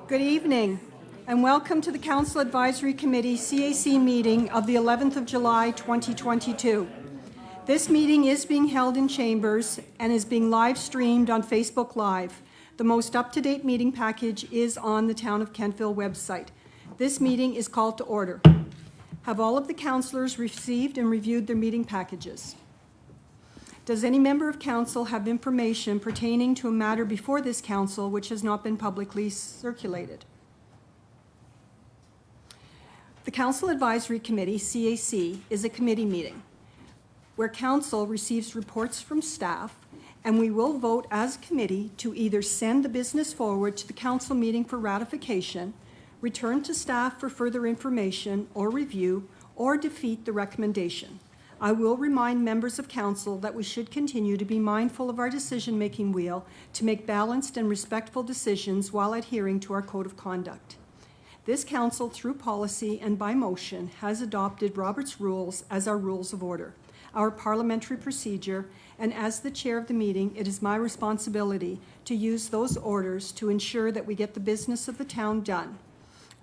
Good evening, and welcome to the Council Advisory Committee CAC meeting of the 11th of July 2022. This meeting is being held in chambers and is being live streamed on Facebook Live. The most up-to-date meeting package is on the Town of Kentville website. This meeting is called to order. Have all of the councillors received and reviewed their meeting packages? Does any member of council have information pertaining to a matter before this council which has not been publicly circulated? The Council Advisory Committee, CAC, is a committee meeting where council receives reports from staff, and we will vote as a committee to either send the business forward to the council meeting for ratification, return to staff for further information or review, or defeat the recommendation. I will remind members of council that we should continue to be mindful of our decision-making wheel to make balanced and respectful decisions while adhering to our code of conduct. This council, through policy and by motion, has adopted Robert's Rules as our rules of order, our parliamentary procedure, and as the chair of the meeting, it is my responsibility to use those orders to ensure that we get the business of the town done.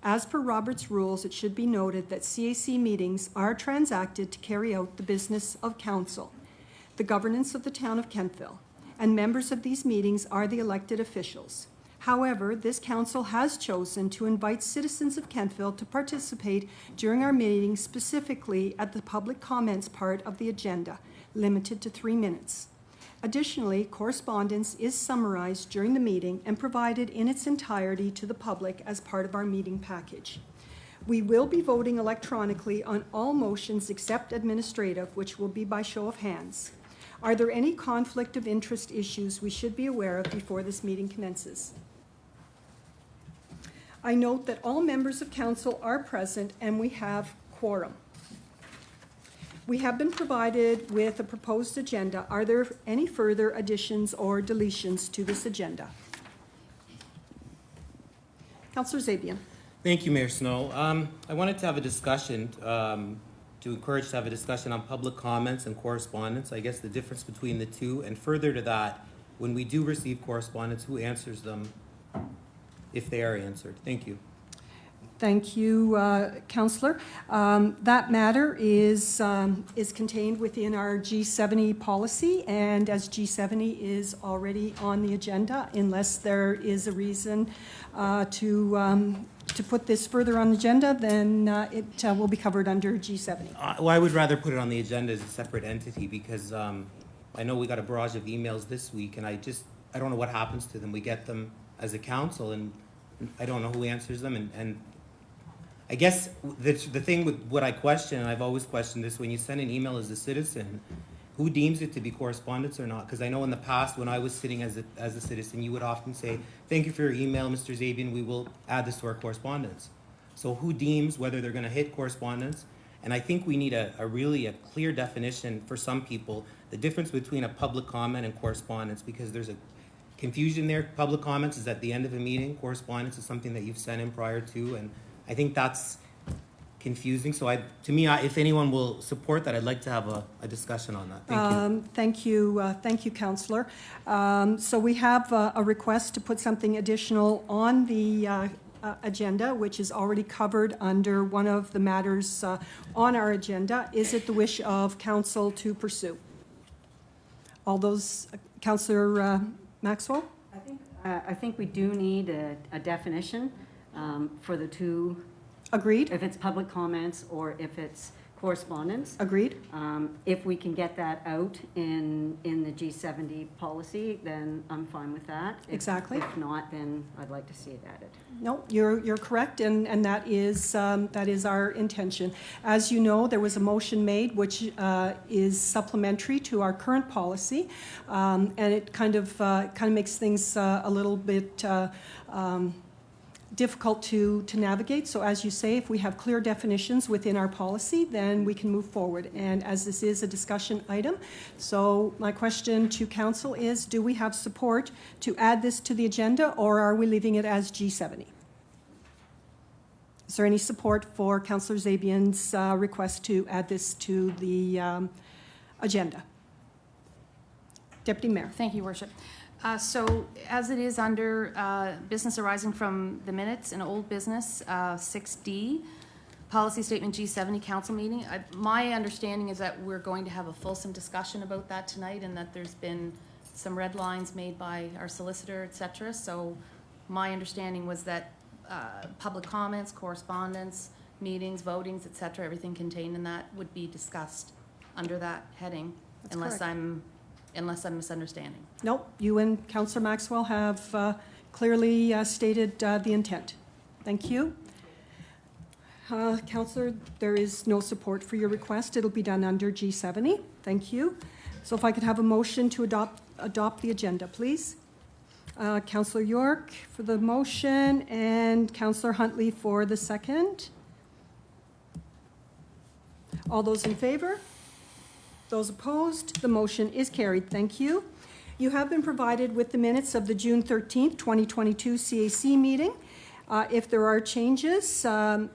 As per Robert's Rules, it should be noted that CAC meetings are transacted to carry out the business of council, the governance of the town of Kentville, and members of these meetings are the elected officials. However, this council has chosen to invite citizens of Kentville to participate during our meetings, specifically at the public comments part of the agenda, limited to 3 minutes. Additionally, correspondence is summarized during the meeting and provided in its entirety to the public as part of our meeting package. We will be voting electronically on all motions except administrative, which will be by show of hands. Are there any conflict of interest issues we should be aware of before this meeting commences? I note that all members of council are present and we have quorum. We have been provided with a proposed agenda. Are there any further additions or deletions to this agenda? Councillor Zabian. Thank you, Mayor Snow. I wanted to have a discussion, to encourage to have a discussion on public comments and correspondence. I guess the difference between the two, and further to that, when we do receive correspondence, who answers them if they are answered? Thank you. Thank you, Councillor. That matter is contained within our G70 policy, and as G70 is already on the agenda, unless there is a reason to put this further on the agenda, then it will be covered under G70. Well, I would rather put it on the agenda as a separate entity because I know we got a barrage of emails this week, and I don't know what happens to them. We get them as a council, and I don't know who answers them, and I guess the thing with what I question, and I've always questioned this, when you send an email as a citizen, who deems it to be correspondence or not? Because I know in the past when I was sitting as a citizen, you would often say, thank you for your email, Mr. Zabian, we will add this to our correspondence. So who deems whether they're going to hit correspondence? And I think we need a really clear definition for some people, the difference between a public comment and correspondence, because there's a confusion there. Public comments is at the end of a meeting, correspondence is something that you've sent in prior to, and I think that's confusing. So if anyone will support that, I'd like to have a discussion on that. Thank you. Thank you, Councillor. So we have a request to put something additional on the agenda, which is already covered under one of the matters on our agenda. Is it the wish of council to pursue? All those, Councillor Maxwell? I think we do need a definition for the two. Agreed. If it's public comments or if it's correspondence. Agreed. If we can get that out in the G70 policy, then I'm fine with that. Exactly. If not, then I'd like to see it added. No, you're correct, and that is our intention. As you know, there was a motion made which is supplementary to our current policy, and it kind of makes things a little bit difficult to navigate. So as you say, if we have clear definitions within our policy, then we can move forward. And as this is a discussion item, so my question to council is, do we have support to add this to the agenda, or are we leaving it as G70? Is there any support for Councillor Zabian's request to add this to the agenda? Deputy Mayor. Thank you, Worship. So as it is under business arising from the minutes and old business, 6D, policy statement G70 council meeting, my understanding is that we're going to have a fulsome discussion about that tonight and that there's been some red lines made by our solicitor, et cetera. So my understanding was that public comments, correspondence, meetings, votings, et cetera, everything contained in that would be discussed under that heading, That's unless correct. I'm misunderstanding. Nope, you and Councillor Maxwell have clearly stated the intent. Thank you. Councillor, there is no support for your request. It'll be done under G70. Thank you. So if I could have a motion to adopt the agenda, please. Councillor York for the motion and Councillor Huntley for the second. All those in favor? Those opposed? The motion is carried. Thank you. You have been provided with the minutes of the June 13th, 2022 CAC meeting. If there are changes, the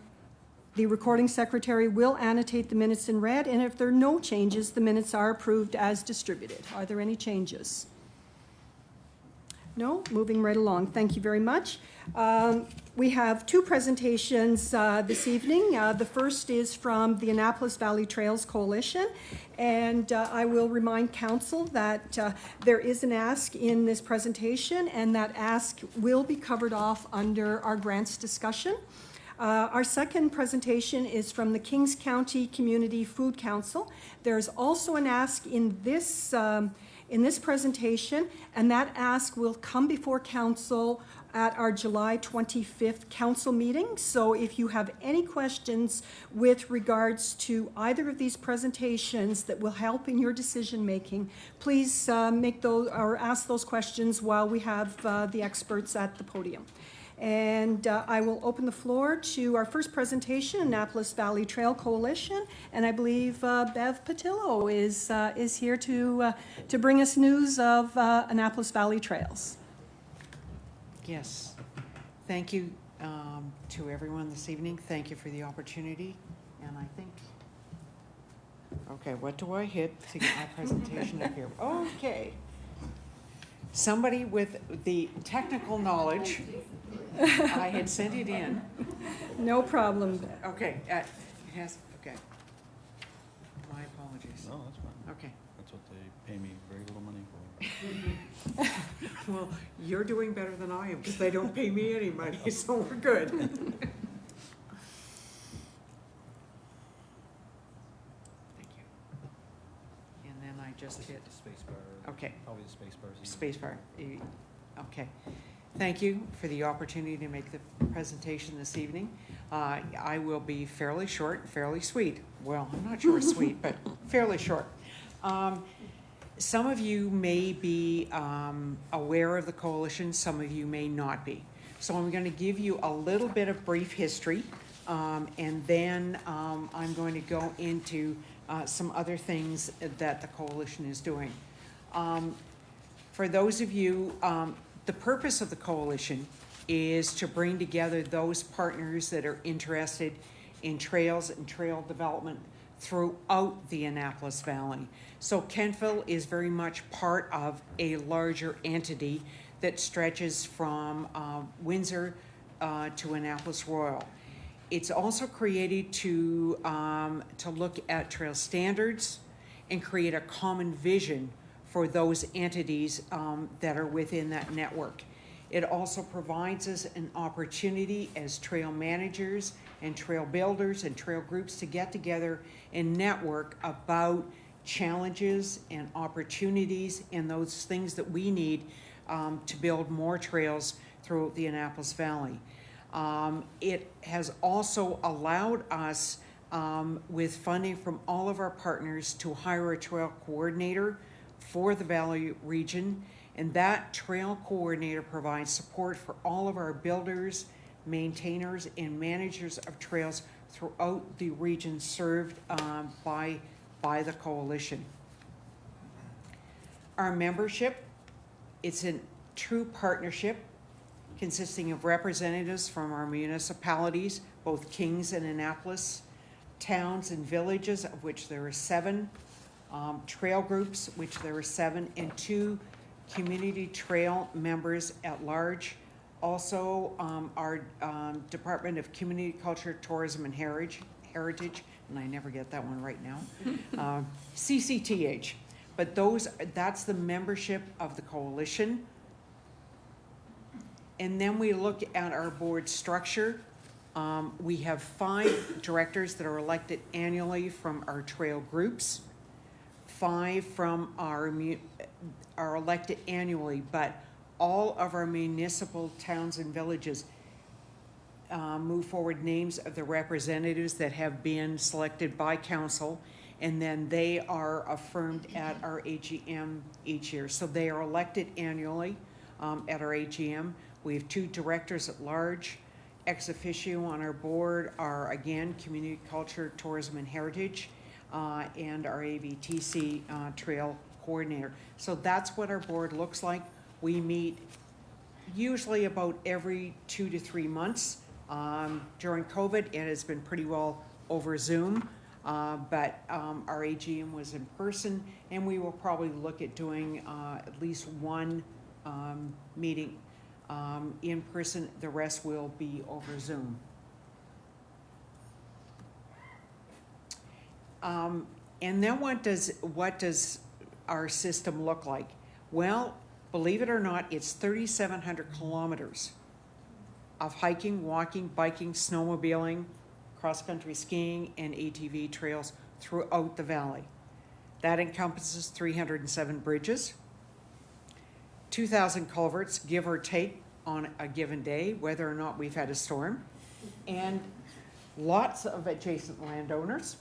recording secretary will annotate the minutes in red, and if there are no changes, the minutes are approved as distributed. Are there any changes? No? Moving right along. Thank you very much. We have two presentations this evening. The first is from the Annapolis Valley Trails Coalition, and I will remind council that there is an ask in this presentation, and that ask will be covered off under our grants discussion. Our second presentation is from the Kings County Community Food Council. There's also an ask in this presentation, and that ask will come before council at our July 25th council meeting. So if you have any questions with regards to either of these presentations that will help in your decision making, please make those or ask those questions while we have the experts at the podium. And I will open the floor to our first presentation, Annapolis Valley Trail Coalition, and I believe Bev Patillo is here to bring us news of Annapolis Valley Trails. Yes. Thank you to everyone this evening. Thank you for the opportunity. And I think, okay, what do I hit to get my presentation up here? Okay. Somebody with the technical knowledge, I had sent it in. No problem, Bev. Okay, it has, okay. My apologies. No, that's fine. Okay. That's what they pay me very little money for. Well, you're doing better than I am because they don't pay me any money, so we're good. Thank you. And then I just hit, The space bar. okay, Probably the space bar. space bar. Okay. Thank you for the opportunity to make the presentation this evening. I will be fairly short, fairly sweet. Well, I'm not sure sweet, but fairly short. Some of you may be aware of the coalition, some of you may not be. So I'm going to give you a little bit of brief history, and then I'm going to go into some other things that the coalition is doing. For those of you, the purpose of the coalition is to bring together those partners that are interested in trails and trail development throughout the Annapolis Valley. So Kentville is very much part of a larger entity that stretches from Windsor to Annapolis Royal. It's also created to look at trail standards and create a common vision for those entities that are within that network. It also provides us an opportunity as trail managers and trail builders and trail groups to get together and network about challenges and opportunities and those things that we need to build more trails throughout the Annapolis Valley. It has also allowed us, with funding from all of our partners, to hire a trail coordinator for the Valley region, and that trail coordinator provides support for all of our builders, maintainers, and managers of trails throughout the region served by the coalition. Our membership, it's a true partnership consisting of representatives from our municipalities, both Kings and Annapolis, towns and villages, of which there are 7, trail groups, which there are 7, and 2 community trail members at large. Also, our Department of Community Culture, Tourism, and Heritage, and I never get that one right now, CCTH. But that's the membership of the coalition. And then we look at our board structure. We have 5 directors that are elected annually from our trail groups. 5 from are elected annually, but all of our municipal towns and villages move forward names of the representatives that have been selected by council, and then they are affirmed at our AGM each year. So they are elected annually at our AGM. We have 2 directors at large. Ex officio on our board are, again, Community Culture, Tourism, and Heritage, and our ABTC Trail Coordinator. So that's what our board looks like. We meet usually about every 2 to 3 months. During COVID, it has been pretty well over Zoom, but our AGM was in person, and we will probably look at doing at least one meeting in person. The rest will be over Zoom. And then what does our system look like? Well, believe it or not, it's 3,700 kilometers of hiking, walking, biking, snowmobiling, cross-country skiing, and ATV trails throughout the valley. That encompasses 307 bridges, 2,000 culverts, give or take, on a given day, whether or not we've had a storm, and lots of adjacent landowners,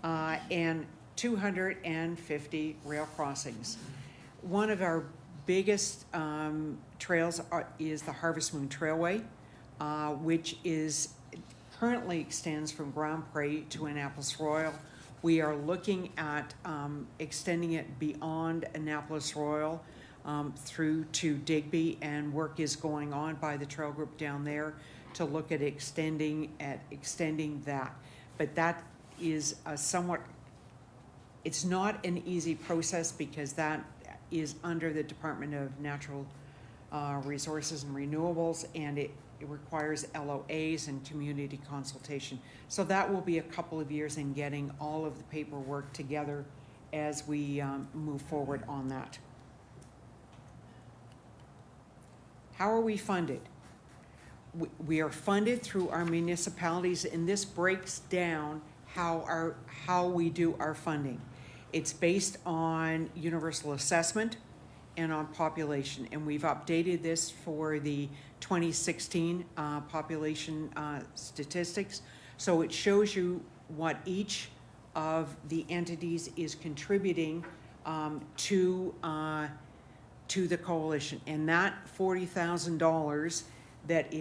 and 250 rail crossings. One of our biggest trails is the Harvest Moon Trailway, which currently extends from Grand Prairie to Annapolis Royal. We are looking at extending it beyond Annapolis Royal through to Digby, and work is going on by the trail group down there to look at extending that. But that is it's not an easy process, because that is under the Department of Natural Resources and Renewables, and it requires LOAs and community consultation. So that will be a couple of years in getting all of the paperwork together as we move forward on that. How are we funded? We are funded through our municipalities, and this breaks down how we do our funding. It's based on universal assessment and on population, and we've updated this for the 2016 population statistics. So it shows you what each of the entities is contributing to the coalition, and that $40,000 that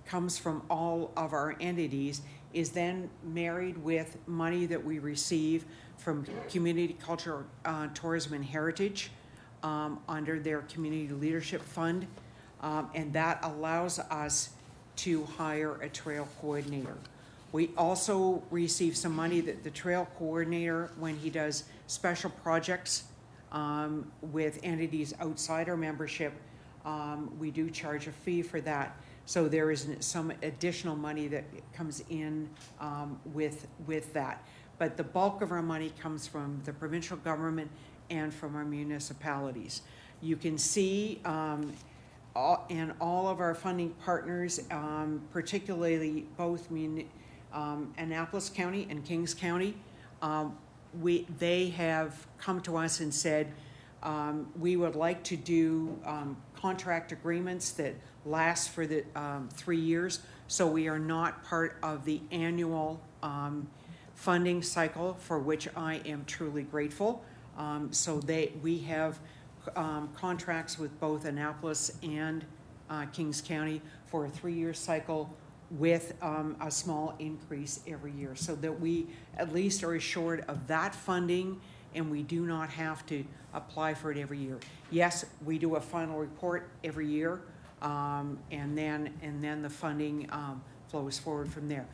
comes from all of our entities is then married with money that we receive from Community Culture, Tourism, and Heritage under their Community Leadership Fund, and that allows us to hire a trail coordinator. We also receive some money that the trail coordinator, when he does special projects with entities outside our membership, we do charge a fee for that. So there is some additional money that comes in with that. But the bulk of our money comes from the provincial government and from our municipalities. You can see and all of our funding partners, particularly both Annapolis County and Kings County, they have come to us and said, we would like to do contract agreements that last for the 3 years, so we are not part of the annual funding cycle, for which I am truly grateful. So we have contracts with both Annapolis and Kings County for a 3-year cycle with a small increase every year, so that we at least are assured of that funding, and we do not have to apply for it every year. Yes, we do a final report every year, and then the funding flows forward from there.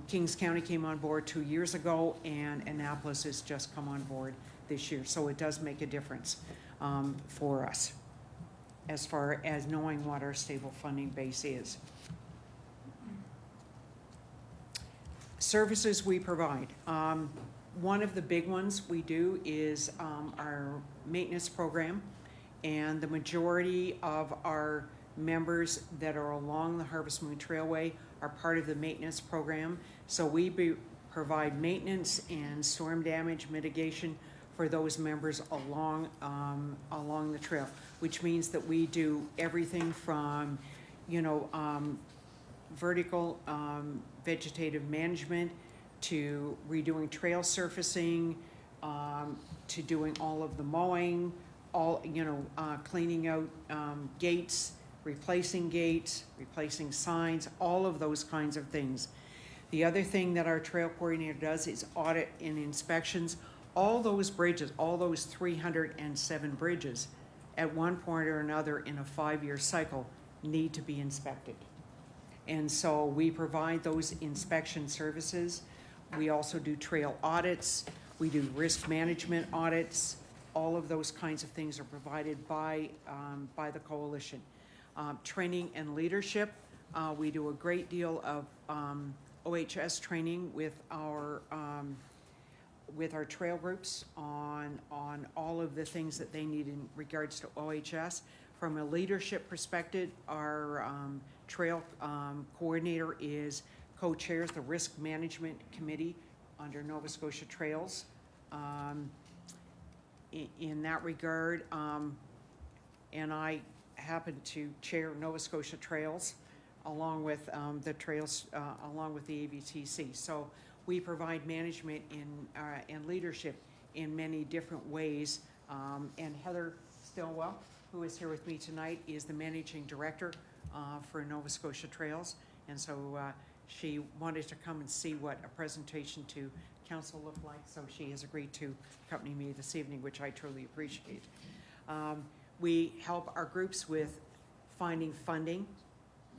Kings County came on board 2 years ago, and Annapolis has just come on board this year, so it does make a difference for us as far as knowing what our stable funding base is. Services we provide. One of the big ones we do is our maintenance program, and the majority of our members that are along the Harvest Moon Trailway are part of the maintenance program. So we provide maintenance and storm damage mitigation for those members along the trail, which means that we do everything from, vertical vegetative management to redoing trail surfacing, to doing all of the mowing, cleaning out gates, replacing signs, all of those kinds of things. The other thing that our trail coordinator does is audit and inspections. All those bridges, all those 307 bridges, at one point or another in a 5-year cycle, need to be inspected. And so we provide those inspection services. We also do trail audits. We do risk management audits. All of those kinds of things are provided by the coalition. Training and leadership. We do a great deal of OHS training with our trail groups on all of the things that they need in regards to OHS. From a leadership perspective, our trail coordinator co-chairs the risk management committee under Nova Scotia Trails. In that regard, and I happen to chair Nova Scotia Trails along with the trails, along with the ABTC. So we provide management and leadership in many different ways. And Heather Stillwell, who is here with me tonight, is the managing director for Nova Scotia Trails. And so she wanted to come and see what a presentation to council looked like. So she has agreed to accompany me this evening, which I truly appreciate. We help our groups with finding funding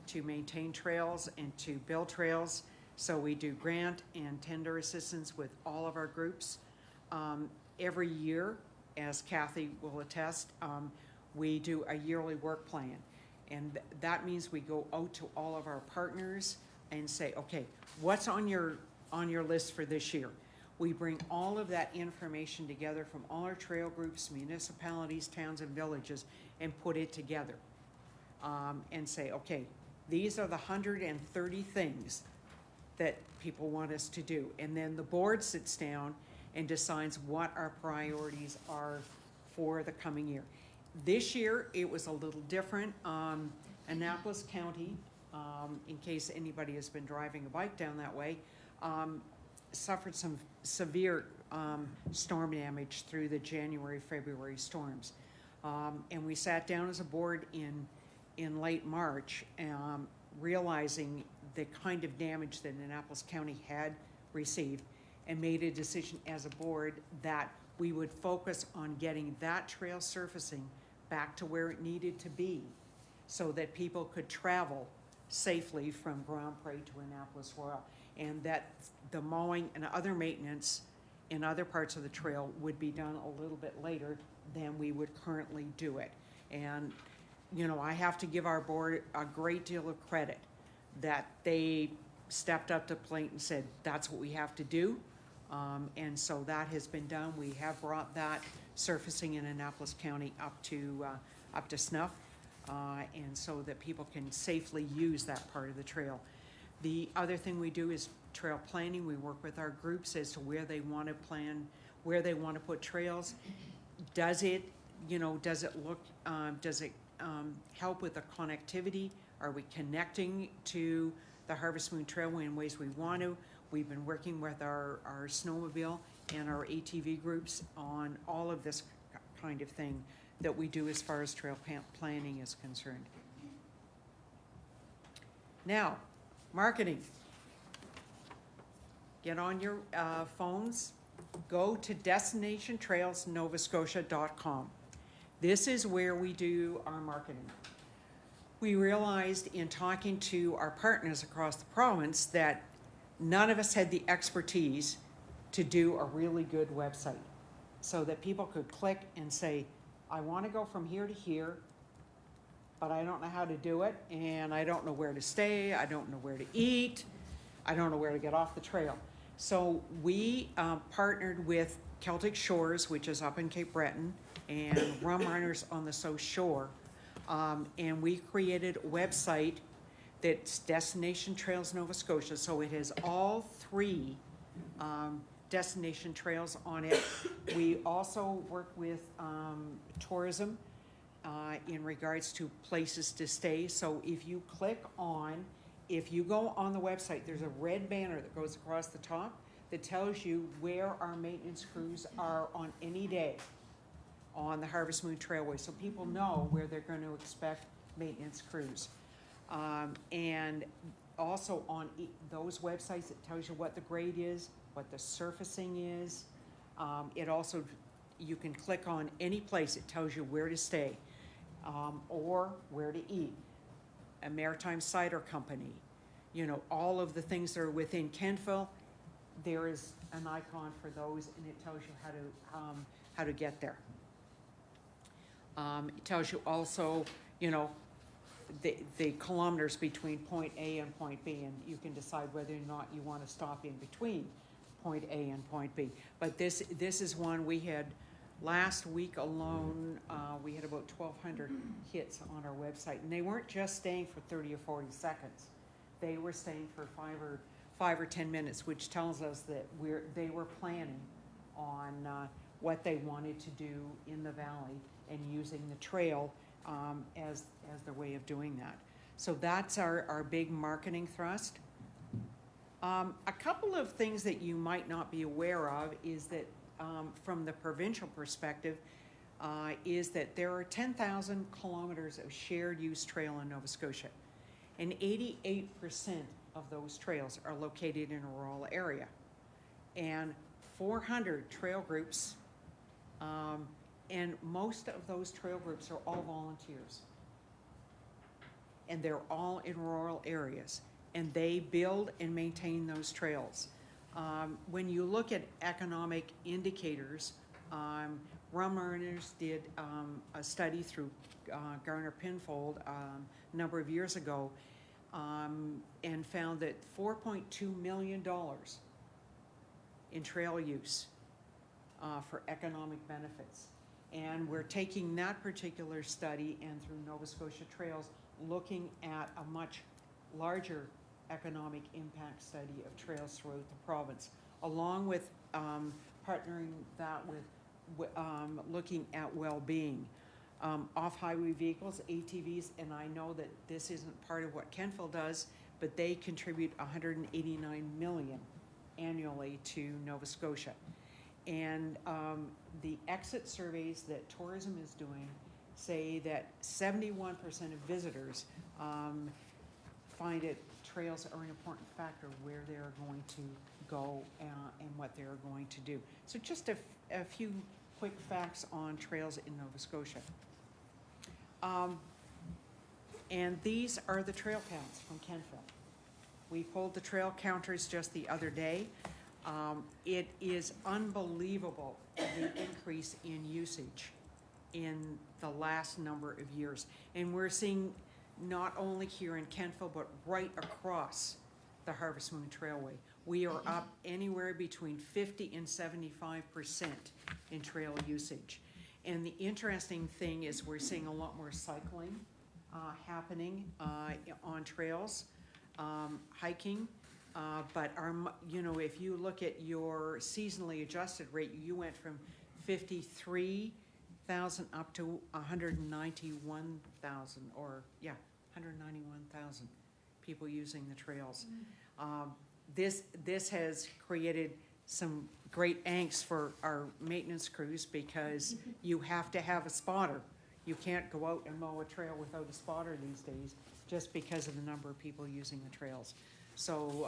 to maintain trails and to build trails. So we do grant and tender assistance with all of our groups. Every year, as Kathy will attest, we do a yearly work plan. And that means we go out to all of our partners and say, okay, what's on your list for this year? We bring all of that information together from all our trail groups, municipalities, towns, and villages, and put it together. And say, okay, these are the 130 things that people want us to do. And then the board sits down and decides what our priorities are for the coming year. This year, it was a little different. Annapolis County, in case anybody has been driving a bike down that way, suffered some severe storm damage through the January, February storms. And we sat down as a board in late March, realizing the kind of damage that Annapolis County had received, and made a decision as a board that we would focus on getting that trail surfacing back to where it needed to be so that people could travel safely from Grand Pré to Annapolis Royal, and that the mowing and other maintenance in other parts of the trail would be done a little bit later than we would currently do it. And, I have to give our board a great deal of credit that they stepped up to the plate and said, that's what we have to do. And so that has been done. We have brought that surfacing in Annapolis County up to snuff, and so that people can safely use that part of the trail. The other thing we do is trail planning. We work with our groups as to where they want to plan, where they want to put trails. Does it look, does it help with the connectivity? Are we connecting to the Harvest Moon Trailway in ways we want to? We've been working with our snowmobile and our ATV groups on all of this kind of thing that we do as far as trail planning is concerned. Now, marketing. Get on your phones, go to destinationtrailsnovascotia.com. This is where we do our marketing. We realized in talking to our partners across the province that none of us had the expertise to do a really good website. so that people could click and say, I want to go from here to here, but I don't know how to do it, and I don't know where to stay, I don't know where to eat, I don't know where to get off the trail. So we partnered with Celtic Shores, which is up in Cape Breton, and Rum Runners on the South Shore. And we created a website that's Destination Trails Nova Scotia. So it has all three destination trails on it. We also work with tourism in regards to places to stay. So if you go on the website, there's a red banner that goes across the top that tells you where our maintenance crews are on any day on the Harvest Moon Trailway, so people know where they're going to expect maintenance crews. And also on those websites, it tells you what the grade is, what the surfacing is. It also, you can click on any place, it tells you where to stay or where to eat. A Maritime Cider Company, you know, all of the things that are within Kentville, there is an icon for those, and it tells you how to get there. It tells you also, you know, the kilometers between point A and point B, and you can decide whether or not you want to stop in between point A and point B. But this is one we had last week alone. We had about 1,200 hits on our website, and they weren't just staying for 30 or 40 seconds. They were staying for 5 or 10 minutes, which tells us that they were planning on what they wanted to do in the valley and using the trail as their way of doing that. So that's our big marketing thrust. A couple of things that you might not be aware of is that from the provincial perspective, is that there are 10,000 kilometers of shared use trail in Nova Scotia, and 88% of those trails are located in a rural area, and 400 trail groups, and most of those trail groups are all volunteers, and they're all in rural areas, and they build and maintain those trails. When you look at economic indicators, Rum Runners did a study through Garner Pinfold a number of years ago, and found that $4.2 million in trail use for economic benefits. And we're taking that particular study and through Nova Scotia Trails, looking at a much larger economic impact study of trails throughout the province, along with partnering that with looking at well-being. Off-highway vehicles, ATVs, and I know that this isn't part of what Kentville does, but they contribute $189 million annually to Nova Scotia. And the exit surveys that tourism is doing say that 71% of visitors find it trails are an important factor where they're going to go and what they're going to do. So just a few quick facts on trails in Nova Scotia. And these are the trail counts from Kentville. We pulled the trail counters just the other day. It is unbelievable the increase in usage in the last number of years. And we're seeing not only here in Kentville, but right across the Harvest Moon Trailway. We are up anywhere between 50 and 75% in trail usage. And the interesting thing is we're seeing a lot more cycling happening on trails, hiking. But if you look at your seasonally adjusted rate, you went from 53,000 up to 191,000, 191,000 people using the trails. This has created some great angst for our maintenance crews because you have to have a spotter. You can't go out and mow a trail without a spotter these days just because of the number of people using the trails. So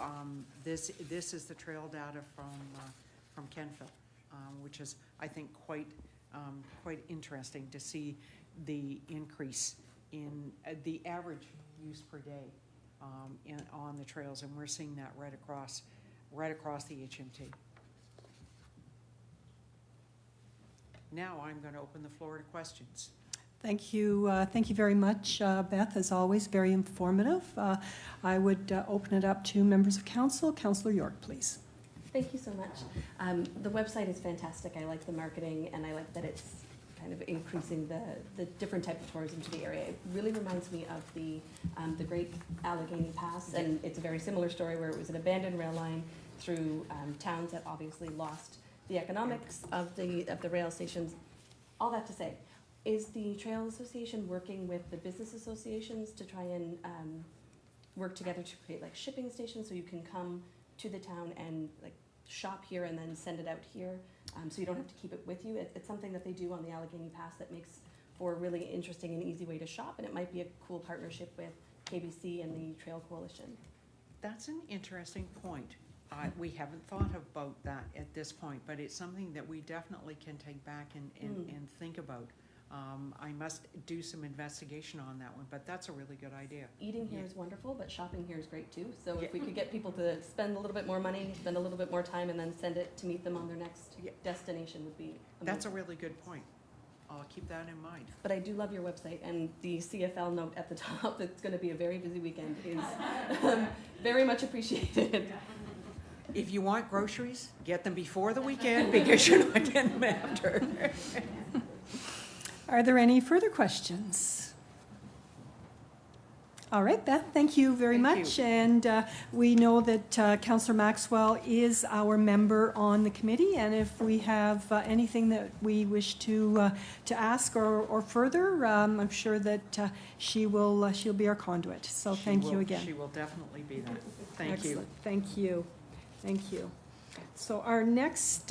this is the trail data from Kentville, which is, I think, quite interesting to see the increase in the average use per day on the trails, and we're seeing that right across the HMT. Now I'm going to open the floor to questions. Thank you very much, Beth, as always, very informative. I would open it up to members of council. Councillor York, please. Thank you so much. The website is fantastic. I like the marketing, and I like that it's kind of increasing the different type of tourism to the area. It really reminds me of the Great Allegheny Pass, and it's a very similar story where it was an abandoned rail line through towns that obviously lost the economics of the rail stations. All that to say, is the Trail Association working with the business associations to try and work together to create like shipping stations so you can come to the town and like shop here and then send it out here, so you don't have to keep it with you? It's something that they do on the Allegheny Pass that makes for a really interesting and easy way to shop, and it might be a cool partnership with KBC and the Trail Coalition. That's an interesting point. We haven't thought about that at this point, but it's something that we definitely can take back and think about. I must do some investigation on that one, but that's a really good idea. Eating here Yeah. is wonderful, but shopping here is great too. So Yeah. if we could get people to spend a little bit more money, spend a little bit more time, and then send it to meet them on their next Yeah. destination would be amazing. That's a really good point. I'll keep that in mind. But I do love your website, and the CFL note at the top, it's going to be a very busy weekend, is very much appreciated. If you want groceries, get them before the weekend because you're not getting them after. Are there any further questions? All right, Beth, thank you very Thank much. you. And we know that Councillor Maxwell is our member on the committee, and if we have anything that we wish to ask or further, I'm sure that she'll be our conduit. So thank you again. She will definitely be that. Thank you. Excellent. Thank you. Thank you. So our next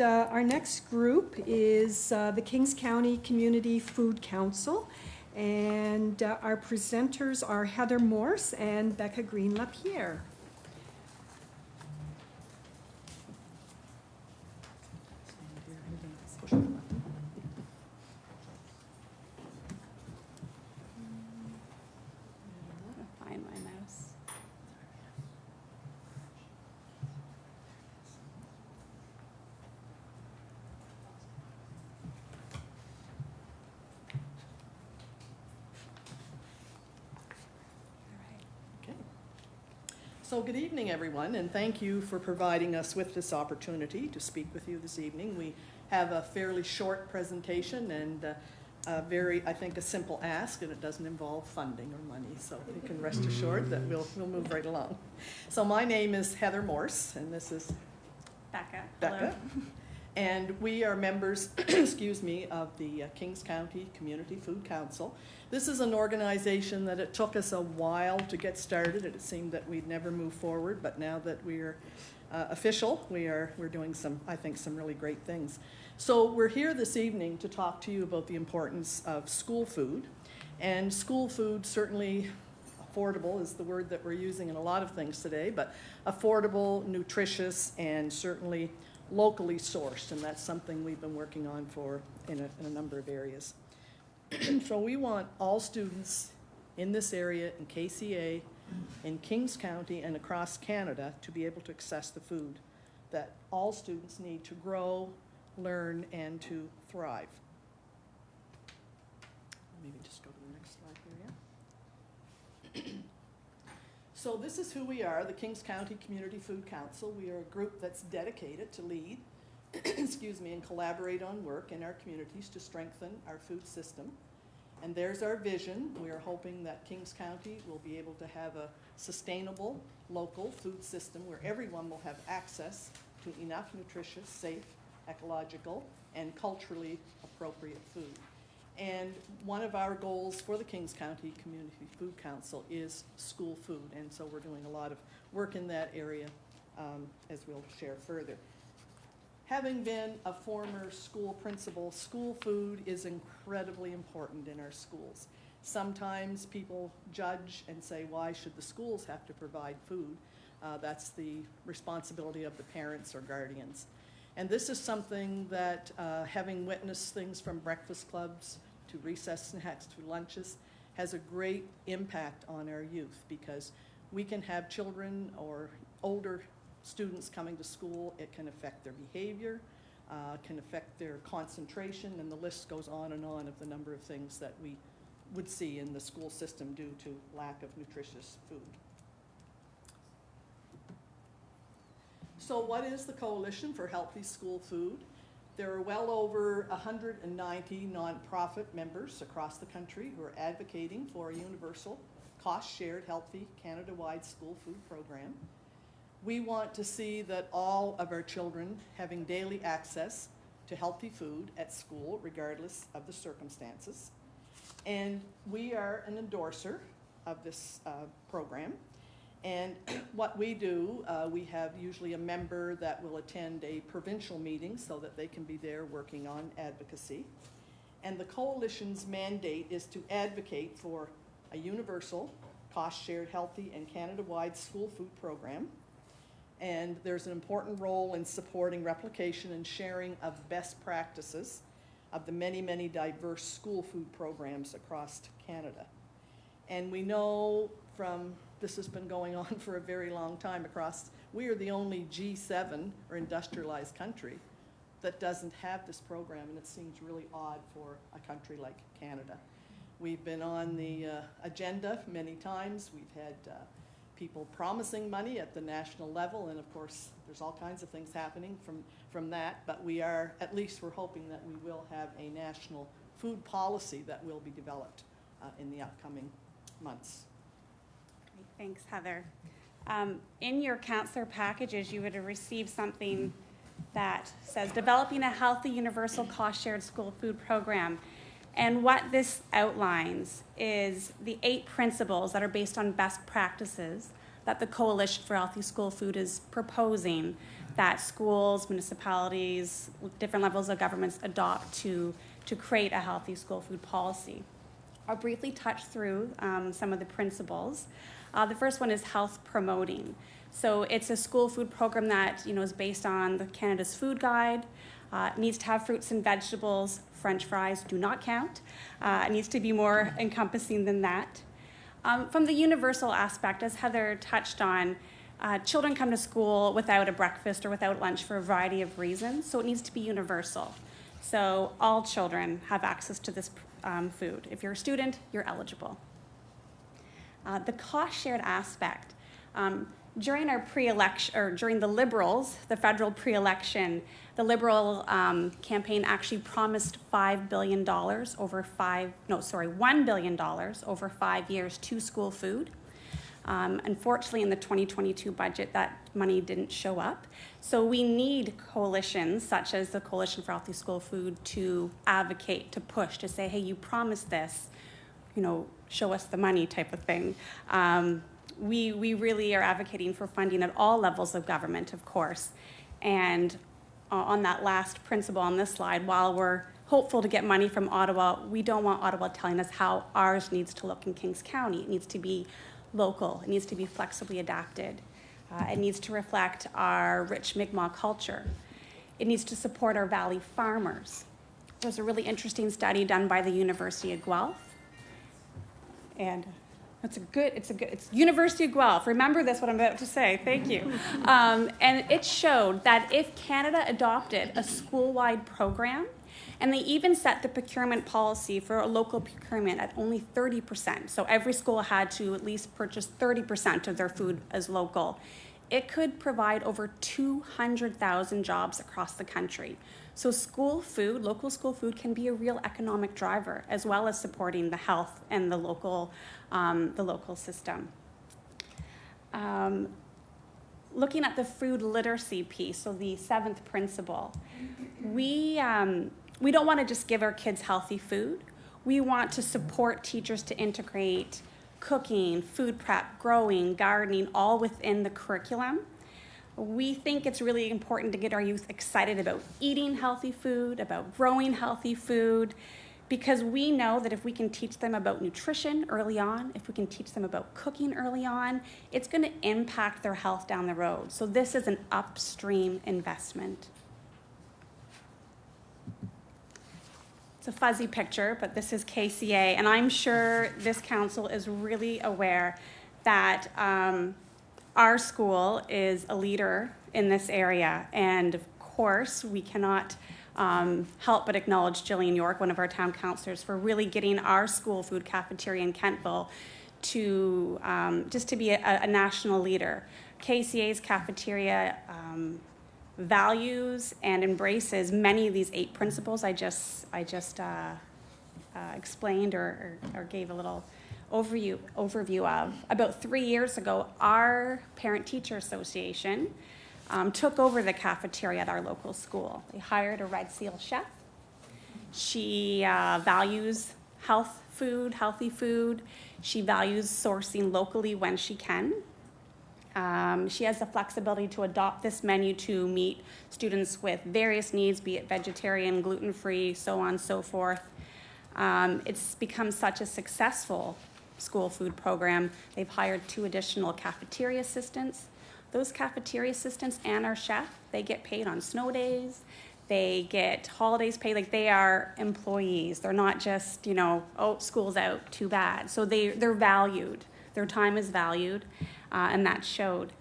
group is the Kings County Community Food Council. And our presenters are Heather Morse and Becca Green-Lapierre. Find my mouse. Okay. So good evening, everyone, and thank you for providing us with this opportunity to speak with you this evening. We have a fairly short presentation and a very, I think, a simple ask, and it doesn't involve funding or money, so you can rest assured that we'll move right along. So my name is Heather Morse, and this is Becca. Becca. And we are members, excuse me, of the Kings County Community Food Council. This is an organization that it took us a while to get started. It seemed that we'd never move forward, but now that we're official, we're doing some, I think, some really great things. So we're here this evening to talk to you about the importance of school food. And school food, certainly affordable is the word that we're using in a lot of things today, but affordable, nutritious, and certainly locally sourced, and that's something we've been working on in a number of areas. So we want all students in this area, in KCA, in Kings County, and across Canada to be able to access the food that all students need to grow, learn, and to thrive. Maybe just go to the next slide here, yeah. So this is who we are, the Kings County Community Food Council. We are a group that's dedicated to lead, excuse me, and collaborate on work in our communities to strengthen our food system. And there's our vision. We are hoping that Kings County will be able to have a sustainable local food system where everyone will have access to enough nutritious, safe, ecological, and culturally appropriate food. And one of our goals for the Kings County Community Food Council is school food, and so we're doing a lot of work in that area, as we'll share further. Having been a former school principal, school food is incredibly important in our schools. Sometimes people judge and say, why should the schools have to provide food? That's the responsibility of the parents or guardians. And this is something that, having witnessed things from breakfast clubs to recess snacks to lunches, has a great impact on our youth, because we can have children or older students coming to school. It can affect their behavior. can affect their concentration, and the list goes on of the number of things that we would see in the school system due to lack of nutritious food. So what is the Coalition for Healthy School Food? There are well over 190 nonprofit members across the country who are advocating for a universal, cost-shared, healthy, Canada-wide school food program. We want to see that all of our children having daily access to healthy food at school, regardless of the circumstances. And we are an endorser of this program. And what we do, we have usually a member that will attend a provincial meeting so that they can be there working on advocacy. And the Coalition's mandate is to advocate for a universal, cost-shared, healthy, and Canada-wide school food program. And there's an important role in supporting replication and sharing of best practices of the many, many diverse school food programs across Canada. And we know from, this has been going on for a very long time across, we are the only G7 or industrialized country that doesn't have this program, and it seems really odd for a country like Canada. We've been on the agenda many times. We've had people promising money at the national level, and of course there's all kinds of things happening from that, but we are, at least we're hoping that we will have a national food policy that will be developed in the upcoming months. Great, thanks, Heather. In your counselor packages, you would have received something that says developing a healthy universal cost shared school food program. And what this outlines is the 8 principles that are based on best practices that the Coalition for Healthy School Food is proposing that schools, municipalities, different levels of governments adopt to create a healthy school food policy. I'll briefly touch through some of the principles. The first one is health promoting. So it's a school food program that is based on the Canada's Food Guide. It needs to have fruits and vegetables. French fries do not count. It needs to be more encompassing than that. From the universal aspect, as Heather touched on, children come to school without a breakfast or without lunch for a variety of reasons, so it needs to be universal. So all children have access to this food. If you're a student, you're eligible. The cost shared aspect. During our pre-election, or during the Liberals, the federal pre-election, the Liberal campaign actually promised $1 billion over 5 years to school food. Unfortunately, in the 2022 budget, that money didn't show up. So we need coalitions such as the Coalition for Healthy School Food to advocate, to push, to say, hey, you promised this, show us the money type of thing. We really are advocating for funding at all levels of government, of course. And on that last principle on this slide, while we're hopeful to get money from Ottawa, we don't want Ottawa telling us how ours needs to look in Kings County. It needs to be local. It needs to be flexibly adapted. It needs to reflect our rich Mi'kmaq culture. It needs to support our valley farmers. There's a really interesting study done by the University of Guelph. And it's University of Guelph. Remember this, what I'm about to say. Thank you. And it showed that if Canada adopted a school-wide program, and they even set the procurement policy for a local procurement at only 30%, so every school had to at least purchase 30% of their food as local, it could provide over 200,000 jobs across the country. So school food, local school food, can be a real economic driver, as well as supporting the health and the local system. Looking at the food literacy piece, so the 7th principle, we don't want to just give our kids healthy food. We want to support teachers to integrate cooking, food prep, growing, gardening, all within the curriculum. We think it's really important to get our youth excited about eating healthy food, about growing healthy food, because we know that if we can teach them about nutrition early on, if we can teach them about cooking early on, it's going to impact their health down the road. So this is an upstream investment. It's a fuzzy picture, but this is KCA, and I'm sure this council is really aware that our school is a leader in this area, and of course, we cannot help but acknowledge Jillian York, one of our town councillors, for really getting our school food cafeteria in Kentville to just to be a national leader. KCA's cafeteria values and embraces many of these 8 principles I just explained or gave a little overview of. About 3 years ago, our Parent-Teacher Association took over the cafeteria at our local school. They hired a Red Seal chef. She values healthy food. She values sourcing locally when she can. She has the flexibility to adopt this menu to meet students with various needs, be it vegetarian, gluten-free, so on and so forth. It's become such a successful school food program. They've hired 2 additional cafeteria assistants. Those cafeteria assistants and our chef, they get paid on snow days. They get holidays paid, like they are employees. They're not just, oh, school's out, too bad. So they're valued. Their time is valued, and that showed.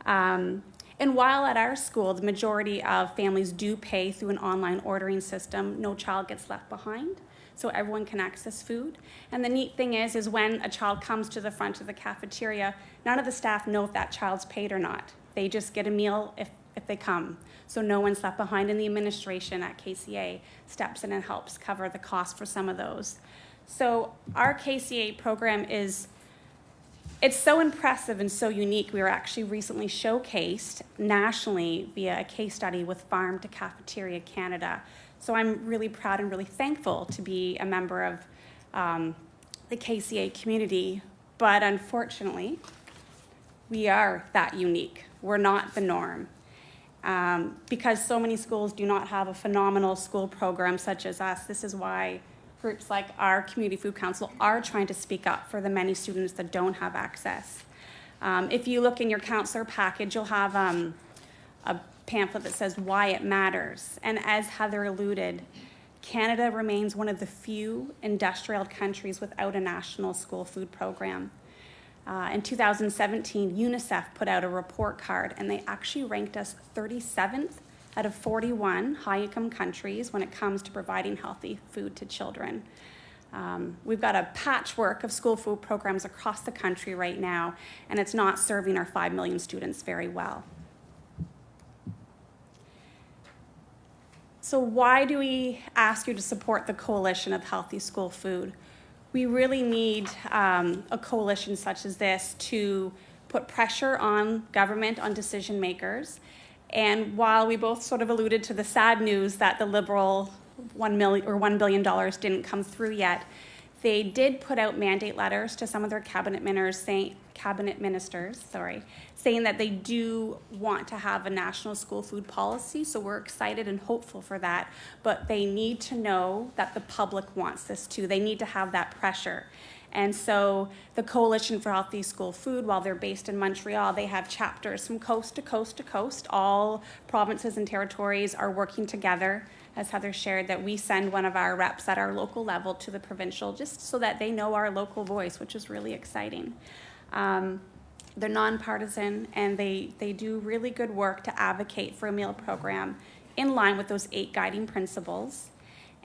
And while at our school, the majority of families do pay through an online ordering system, no child gets left behind. So everyone can access food. And the neat thing is when a child comes to the front of the cafeteria, none of the staff know if that child's paid or not. They just get a meal if they come. So no one's left behind, and the administration at KCA steps in and helps cover the cost for some of those. So our KCA program it's so impressive and so unique. We were actually recently showcased nationally via a case study with Farm to Cafeteria Canada. So I'm really proud and really thankful to be a member of the KCA community, but unfortunately, we are that unique. We're not the norm. Because so many schools do not have a phenomenal school program such as us. This is why groups like our Community Food Council are trying to speak up for the many students that don't have access. If you look in your counselor package, you'll have a pamphlet that says why it matters. And as Heather alluded, Canada remains one of the few industrial countries without a national school food program. In 2017, UNICEF put out a report card, and they actually ranked us 37th out of 41 high-income countries when it comes to providing healthy food to children. We've got a patchwork of school food programs across the country right now, and it's not serving our 5 million students very well. So why do we ask you to support the Coalition of Healthy School Food? We really need a coalition such as this to put pressure on government, on decision makers. And while we both sort of alluded to the sad news that the Liberal $1 billion didn't come through yet, they did put out mandate letters to some of their cabinet ministers saying that they do want to have a national school food policy. So we're excited and hopeful for that. But they need to know that the public wants this too. They need to have that pressure. And so the Coalition for Healthy School Food, while they're based in Montreal, they have chapters from coast to coast to coast. All provinces and territories are working together. As Heather shared, that we send one of our reps at our local level to the provincial just so that they know our local voice, which is really exciting. They're nonpartisan, and they do really good work to advocate for a meal program in line with those 8 guiding principles.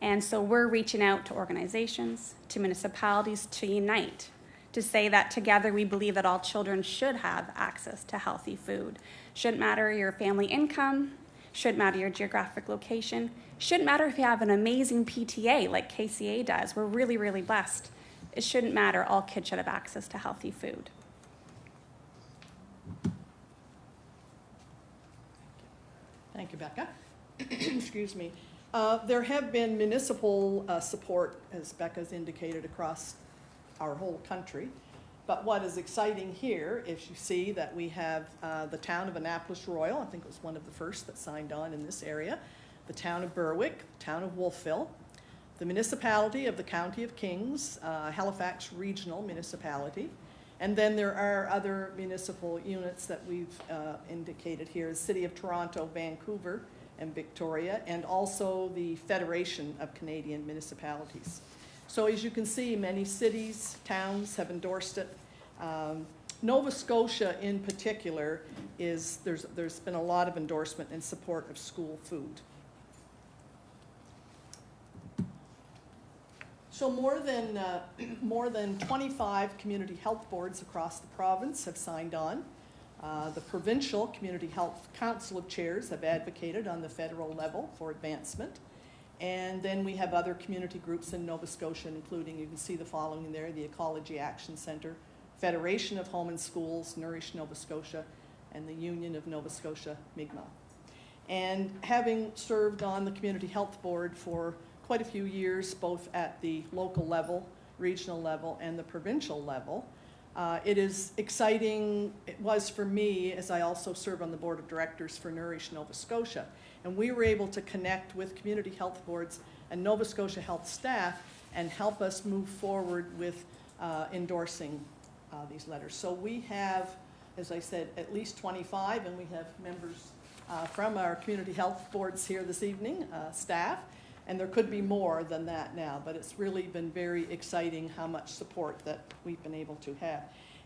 And so we're reaching out to organizations, to municipalities to unite, to say that together we believe that all children should have access to healthy food. Shouldn't matter your family income, shouldn't matter your geographic location, shouldn't matter if you have an amazing PTA like KCA does. We're really, really blessed. It shouldn't matter. All kids should have access to healthy food. Thank you, Becca. Excuse me. There have been municipal support, as Becca's indicated, across our whole country. But what is exciting here is you see that we have the town of Annapolis Royal, I think it was one of the first that signed on in this area, the town of Berwick, the town of Wolfville, the municipality of the County of Kings, Halifax Regional Municipality, and then there are other municipal units that we've indicated here, the City of Toronto, Vancouver, and Victoria, and also the Federation of Canadian Municipalities. So as you can see, many cities, towns have endorsed it. Nova Scotia in particular there's been a lot of endorsement in support of school food. So more than 25 community health boards across the province have signed on. The Provincial Community Health Council of Chairs have advocated on the federal level for advancement. And then we have other community groups in Nova Scotia, including, you can see the following there, the Ecology Action Centre, Federation of Home and Schools, Nourish Nova Scotia, and the Union of Nova Scotia, Mi'kmaq. And having served on the Community Health Board for quite a few years, both at the local level, regional level, and the provincial level, it is exciting. It was for me, as I also serve on the board of directors for Nourish Nova Scotia. And we were able to connect with community health boards and Nova Scotia health staff and help us move forward with endorsing these letters. So we have, as I said, at least 25, and we have members from our community health boards here this evening, staff, and there could be more than that now, but it's really been very exciting how much support that we've been able to have.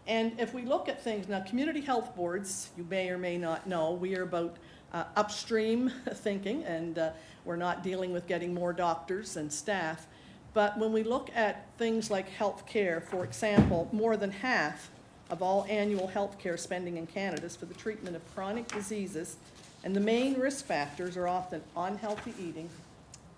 And if we look at things, now community health boards, you may or may not know, we are about upstream thinking, and we're not dealing with getting more doctors and staff. But when we look at things like health care, for example, more than half of all annual health care spending in Canada is for the treatment of chronic diseases, and the main risk factors are often unhealthy eating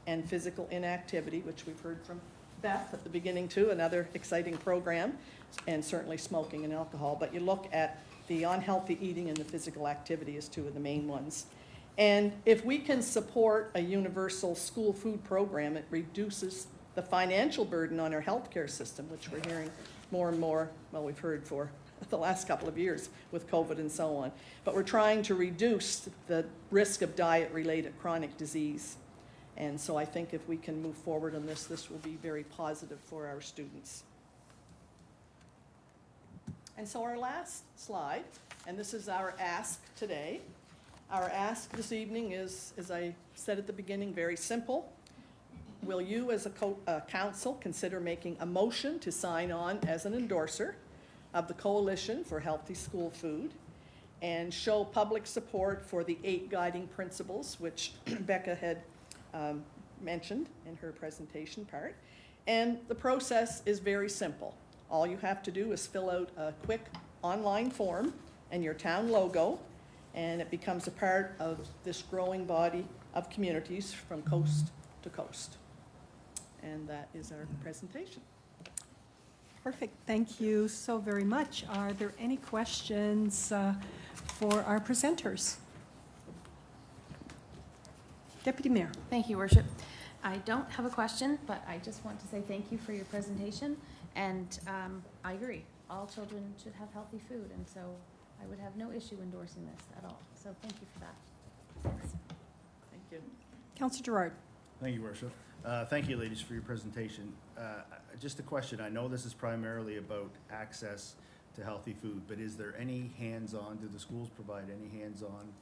and physical inactivity, which we've heard from Beth at the beginning too, another exciting program, and certainly smoking and alcohol. But you look at the unhealthy eating and the physical activity as two of the main ones. And if we can support a universal school food program, it reduces the financial burden on our healthcare system, which we're hearing more and more, well, we've heard for the last couple of years with COVID and so on. But we're trying to reduce the risk of diet-related chronic disease. And so I think if we can move forward on this, this will be very positive for our students. And so our last slide, and this is our ask today. Our ask this evening is, as I said at the beginning, very simple. Will you as a council consider making a motion to sign on as an endorser of the Coalition for Healthy School Food and show public support for the 8 guiding principles, which Becca had mentioned in her presentation part. And the process is very simple. All you have to do is fill out a quick online form and your town logo, and it becomes a part of this growing body of communities from coast to coast. And that is our presentation. Perfect. Thank you so very much. Are there any questions for our presenters? Deputy Mayor. Thank you, Worship. I don't have a question, but I just want to say thank you for your presentation. And I agree, all children should have healthy food, and so I would have no issue endorsing this at all. So thank you for that. Thanks. Thank you. Councillor Gerard. Thank you, Worship. Thank you, ladies, for your presentation. Just a question. I know this is primarily about access to healthy food, but is there any hands-on, do the schools provide any hands-on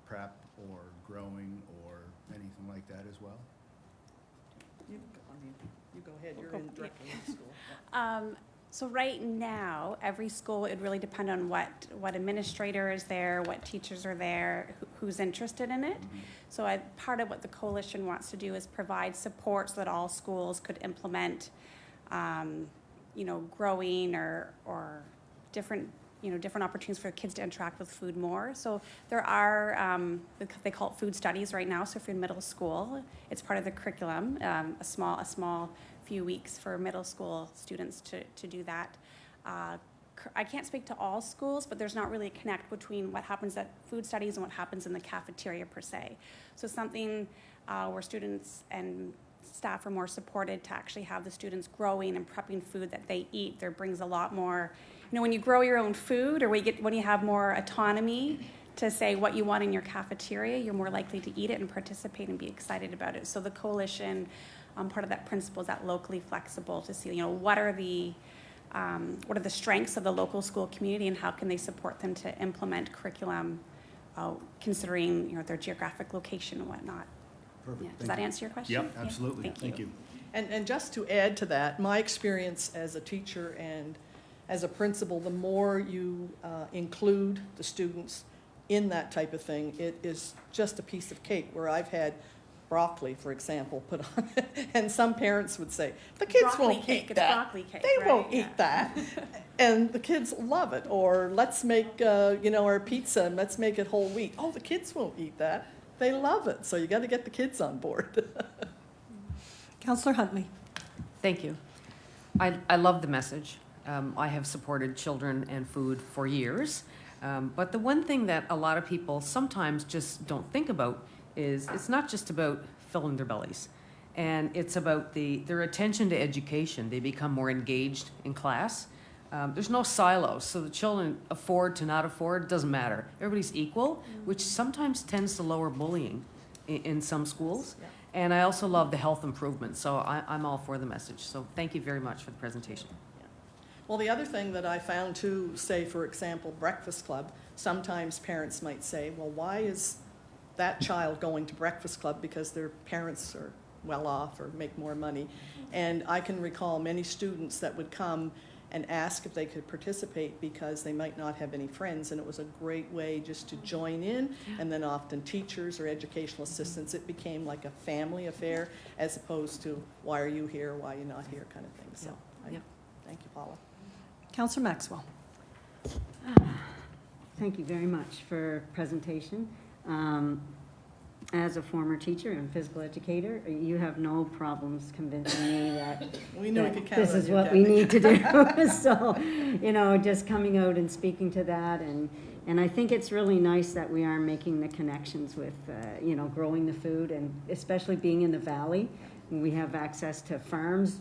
prep or growing or anything like that as well? You go ahead, you're in directly in school. So right now, every school, it really depends on what administrator is there, what teachers are there, who's interested in it. Mm-hmm. So part of what the coalition wants to do is provide support so that all schools could implement, growing or different opportunities for kids to interact with food more. So there are, they call it food studies right now. So if you're in middle school, it's part of the curriculum, a small few weeks for middle school students to do that. I can't speak to all schools, but there's not really a connect between what happens at food studies and what happens in the cafeteria per se. So something where students and staff are more supported to actually have the students growing and prepping food that they eat. There brings a lot more, when you grow your own food or when you have more autonomy to say what you want in your cafeteria, you're more likely to eat it and participate and be excited about it. So the coalition, part of that principle is that locally flexible to see, what are the strengths of the local school community and how can they support them to implement curriculum, considering their geographic location and whatnot. Perfect. Yeah. Does that answer your question? Yep, absolutely. Yeah. Thank you. And just to add to that, my experience as a teacher and as a principal, the more you include the students in that type of thing, it is just a piece of cake, where I've had broccoli, for example, put on, and some parents would say, the kids Broccoli won't cake, eat it's that. broccoli cake, They right? won't Yeah. eat that. And the kids love it. Or let's make, our pizza and let's make it whole wheat. Oh, the kids won't eat that. They love it. So you got to get the kids on board. Counselor Huntley. Thank you. I love the message. I have supported children and food for years. But the one thing that a lot of people sometimes just don't think about is it's not just about filling their bellies. And it's about their attention to education. They become more engaged in class. There's no silos, so the children afford to not afford, doesn't matter. Everybody's equal, which sometimes tends to lower bullying in some schools. Yeah. And I also love the health improvements, so I'm all for the message. So thank you very much for the presentation. Well, the other thing that I found too, say, for example, Breakfast Club, sometimes parents might say, well, why is that child going to Breakfast Club? Because their parents are well off or make more money. And I can recall many students that would come and ask if they could participate because they might not have any friends, and it was a great way just to join in. And then often teachers or educational assistants, it became like a family affair as opposed to, why are you here, why are you not here, kind of thing. So, Yep. thank you, Paula. Counselor Maxwell. Thank you very much for presentation. As a former teacher and physical educator, you have no problems convincing me that We knew we that could count this on is you, what we Kathy. need to do. So, just coming out and speaking to that, and I think it's really nice that we are making the connections with, growing the food, and especially being in the valley. We have access to farms.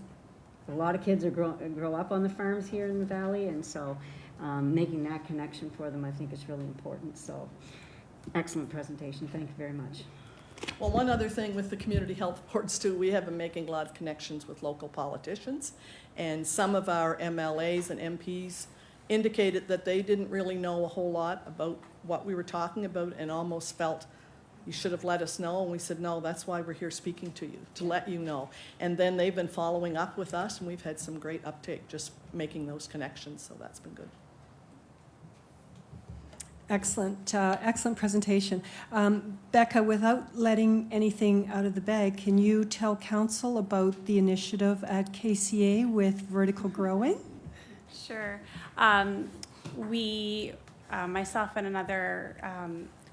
A lot of kids grow up on the farms here in the valley, and so making that connection for them, I think, is really important. So, excellent presentation. Thank you very much. Well, one other thing with the community health boards too, we have been making a lot of connections with local politicians. And some of our MLAs and MPs indicated that they didn't really know a whole lot about what we were talking about and almost felt, you should have let us know. And we said, no, that's why we're here speaking to you, to let you know. And then they've been following up with us, and we've had some great uptake just making those connections, so that's been good. Excellent, excellent presentation. Becca, without letting anything out of the bag, can you tell council about the initiative at KCA with vertical growing? Sure. We, myself and another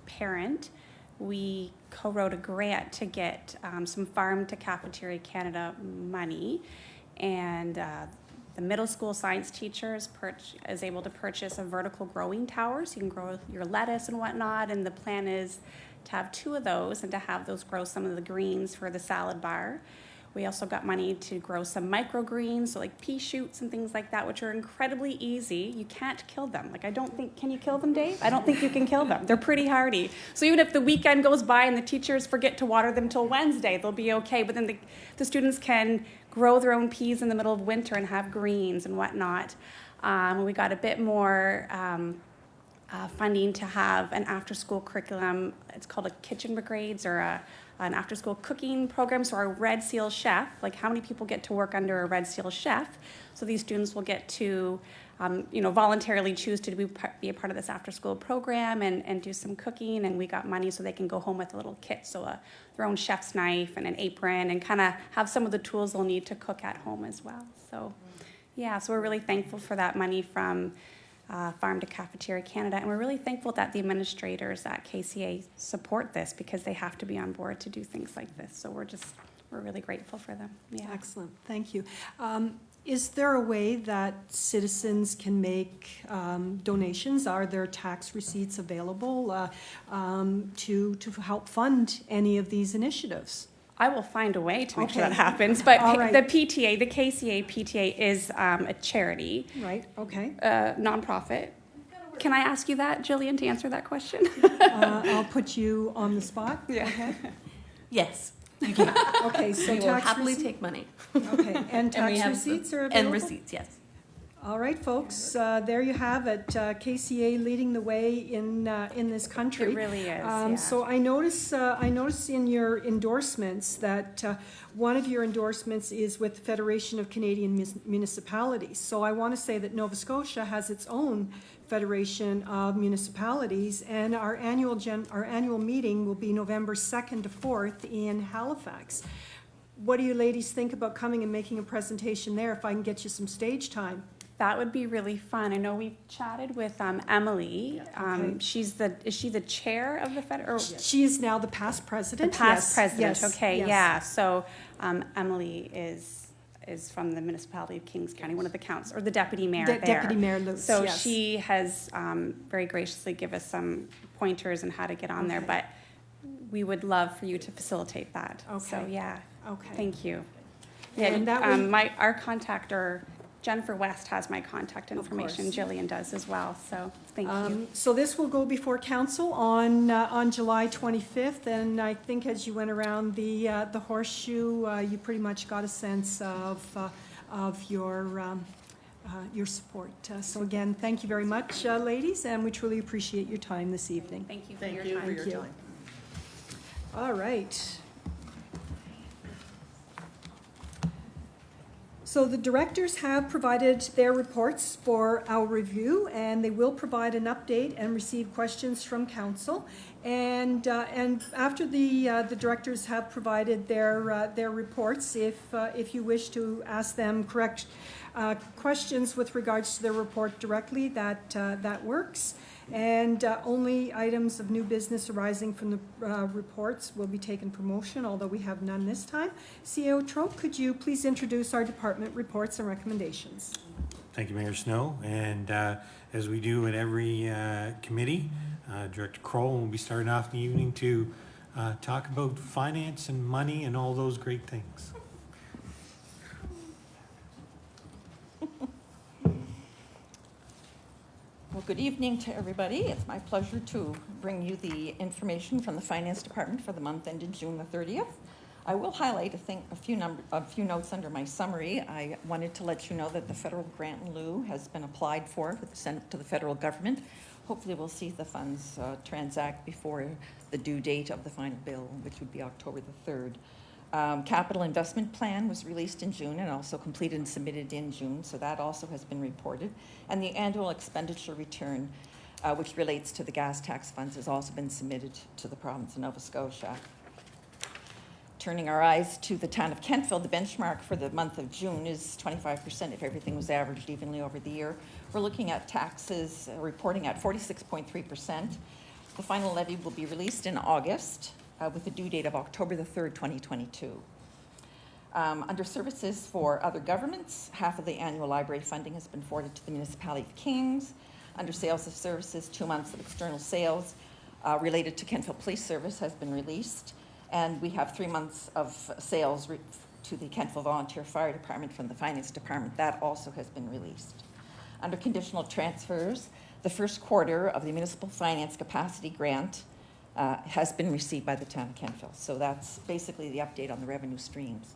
parent, we co-wrote a grant to get some Farm to Cafeteria Canada money, and the middle school science teacher is able to purchase a vertical growing tower, so you can grow your lettuce and whatnot, and the plan is to have 2 of those and to have those grow some of the greens for the salad bar. We also got money to grow some microgreens, so like pea shoots and things like that, which are incredibly easy. You can't kill them. Can you kill them, Dave? I don't think you can kill them. They're pretty hardy. So even if the weekend goes by and the teachers forget to water them till Wednesday, they'll be okay. But then the students can grow their own peas in the middle of winter and have greens and whatnot. We got a bit more funding to have an after-school curriculum. It's called a Kitchen Brigades, or an after-school cooking program. So our Red Seal chef, like how many people get to work under a Red Seal chef? So these students will get to, voluntarily choose to be a part of this after-school program and do some cooking. And we got money so they can go home with a little kit, so their own chef's knife and an apron, and kind of have some of the tools they'll need to cook at home as well. So, yeah, so we're really thankful for that money from Farm to Cafeteria Canada, and we're really thankful that the administrators at KCA support this, because they have to be on board to do things like this. So we're really grateful for them. Yeah. Excellent, thank you. Is there a way that citizens can make donations? Are there tax receipts available to help fund any of these initiatives? I will find a way to make sure Okay. that happens, but All right. the PTA, the KCA PTA is a charity, Right, okay. nonprofit. Can I ask you that, Jillian, to answer that question? I'll put you on the spot. Yeah. Okay. Yes, you can. Okay, so We will tax happily receipt- take money. Okay, and And we tax have receipts are available? And receipts, yes. All right, folks, there you have it. KCA leading the way in this country. It really is, yeah. So I notice in your endorsements that one of your endorsements is with the Federation of Canadian Municipalities. So I want to say that Nova Scotia has its own Federation of Municipalities, and our annual meeting will be November 2nd to 4th in Halifax. What do you ladies think about coming and making a presentation there if I can get you some stage time? That would be really fun. I know we've chatted with Emily. Okay. Is she the chair of the Fed? Or She is now the past president. the past Yes, president? yes, Okay, yes. yeah. So Emily is from the municipality of Kings County, one of the counts, or the deputy mayor there. Deputy Mayor Lutz, So yes. she has very graciously given us some pointers on how to get on there, Okay. but we would love for you to facilitate that. So, Okay. yeah. Okay. Thank you. Yeah, And that would- our contact, or Jennifer West has my contact information. course. Jillian does as well, so thank you. So this will go before council on July 25th, and I think as you went around the horseshoe, you pretty much got a sense of your support. So again, thank you very much, ladies, and we truly appreciate your time this evening. Thank you for Thank your you time. for your you. time. All right. So the directors have provided their reports for our review, and they will provide an update and receive questions from council. And after the directors have provided their reports, if you wish to ask them questions with regards to their report directly, that works. And only items of new business arising from the reports will be taken for motion, although we have none this time. CEO Trope, could you please introduce our department reports and recommendations? Thank you, Mayor Snow. And as we do at every committee, Director Kroll will be starting off the evening to talk about finance and money and all those great things. Well, good evening to everybody. It's my pleasure to bring you the information from the Finance Department for the month ended June the 30th. I will highlight a few notes under my summary. I wanted to let you know that the federal grant in lieu has been applied for with the Senate to the federal government. Hopefully we'll see the funds transact before the due date of the final bill, which would be October the 3rd. Capital investment plan was released in June and also completed and submitted in June, so that also has been reported. And the annual expenditure return, which relates to the gas tax funds, has also been submitted to the province of Nova Scotia. Turning our eyes to the town of Kentville, the benchmark for the month of June is 25% if everything was averaged evenly over the year. We're looking at taxes reporting at 46.3%. The final levy will be released in August with a due date of October the 3rd, 2022. Under services for other governments, half of the annual library funding has been forwarded to the municipality of Kings. Under sales of services, 2 months of external sales related to Kentville Police Service has been released. And we have 3 months of sales to the Kentville Volunteer Fire Department from the Finance Department. That also has been released. Under conditional transfers, the first quarter of the Municipal Finance Capacity Grant has been received by the town of Kentville. So that's basically the update on the revenue streams.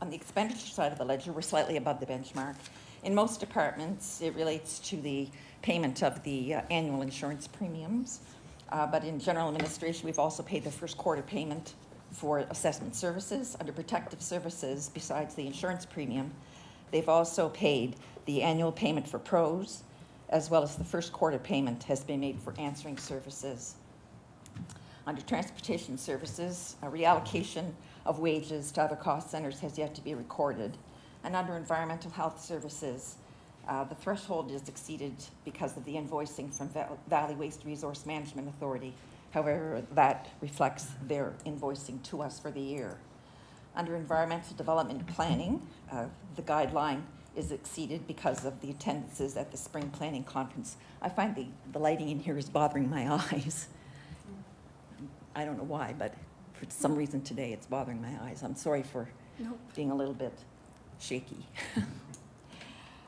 On the expenditure side of the ledger, we're slightly above the benchmark. In most departments, it relates to the payment of the annual insurance premiums. But in general administration, we've also paid the first quarter payment for assessment services. Under protective services, besides the insurance premium, they've also paid the annual payment for pros, as well as the first quarter payment has been made for answering services. Under transportation services, a reallocation of wages to other cost centers has yet to be recorded. And under environmental health services, the threshold is exceeded because of the invoicing from Valley Waste Resource Management Authority. However, that reflects their invoicing to us for the year. Under environmental development planning, the guideline is exceeded because of the attendances at the spring planning conference. I find the lighting in here is bothering my eyes. I don't know why, but for some reason today it's bothering my eyes. I'm sorry for being a little bit shaky.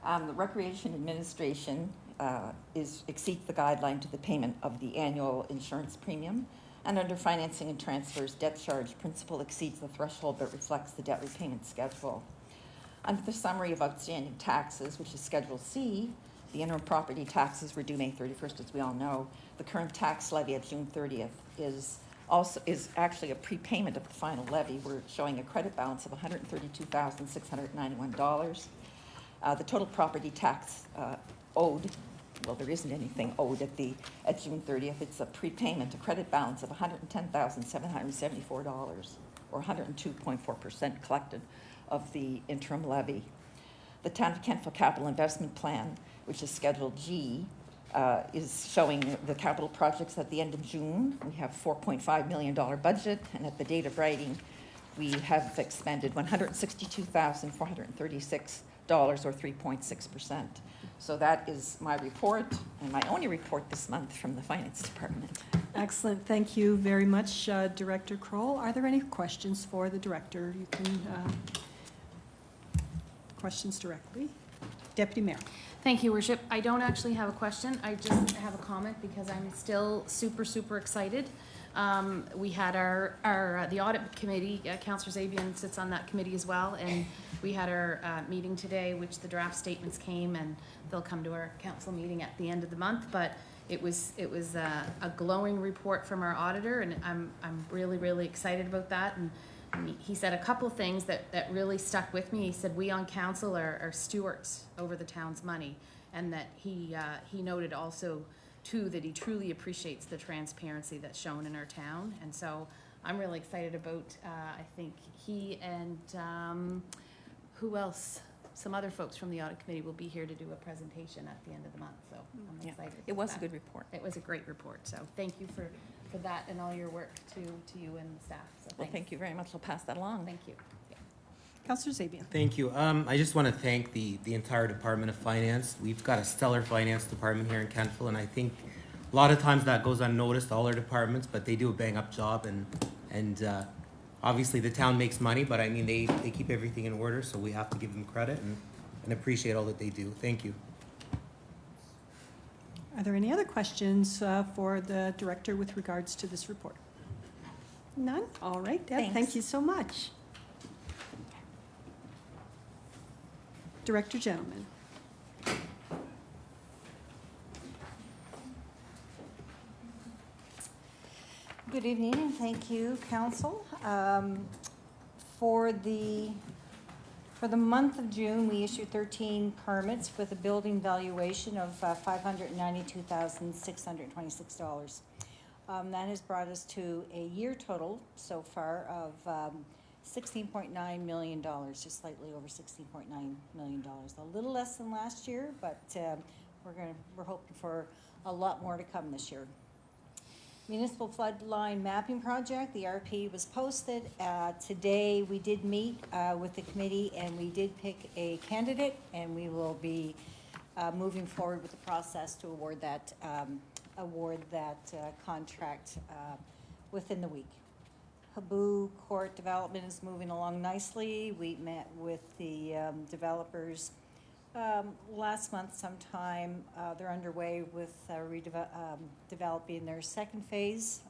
The Recreation Administration exceeds the guideline to the payment of the annual insurance premium. And under financing and transfers, debt charge principal exceeds the threshold but reflects the debt repayment schedule. Under the summary of outstanding taxes, which is Schedule C, the interim property taxes were due May 31st, as we all know. The current tax levy at June 30th is actually a prepayment of the final levy. We're showing a credit balance of $132,691. The total property tax owed, well, there isn't anything owed at June 30th. It's a prepayment, a credit balance of $110,774, or 102.4% collected of the interim levy. The Town of Kentville Capital Investment Plan, which is Schedule G, is showing the capital projects at the end of June. We have $4.5 million budget, and at the date of writing, we have expended $162,436, or 3.6%. So that is my report, and my only report this month from the Finance Department. Excellent. Thank you very much, Director Kroll. Are there any questions for the director? You can questions directly. Deputy Mayor. Thank you, Worship. I don't actually have a question. I just have a comment because I'm still super, super excited. We had the audit committee, Councillor Zabian sits on that committee as well, and we had our meeting today, which the draft statements came, and they'll come to our council meeting at the end of the month. But it was a glowing report from our auditor, and I'm really, really excited about that. And he said a couple of things that really stuck with me. He said we on council are stewards over the town's money, and that he noted also too that he truly appreciates the transparency that's shown in our town. And so I'm really excited about I think he and who else? Some other folks from the audit committee will be here to do a presentation at the end of the month. So I'm excited. It was a about good that. report. It was a great report. So thank you for that and all your work to you and the staff. So Well, thank you very much. I'll pass that along. Thank you. Councillor Zabian. Thank you. I just want to thank the entire Department of Finance. We've got a stellar finance department here in Kentville, and I think a lot of times that goes unnoticed, all our departments, but they do a bang-up job, and obviously the town makes money, but I mean, they keep everything in order, so we have to give them credit and appreciate all that they do. Thank you. Are there any other questions for the director with regards to this report? None? All right, Deb, Thanks. thank you so much. Director Gentleman. Good evening, and thank you, Council. For the month of June, we issued 13 permits with a building valuation of $592,626. That has brought us to a year total so far of $16.9 million, just slightly over $16.9 million. A little less than last year, but we're hoping for a lot more to come this year. Municipal Floodline Mapping Project, the RP was posted. Today we did meet with the committee and we did pick a candidate, and we will be moving forward with the process to award that contract within the week. Habu Court development is moving along nicely. We met with the developers last month sometime. They're underway with developing their second phase,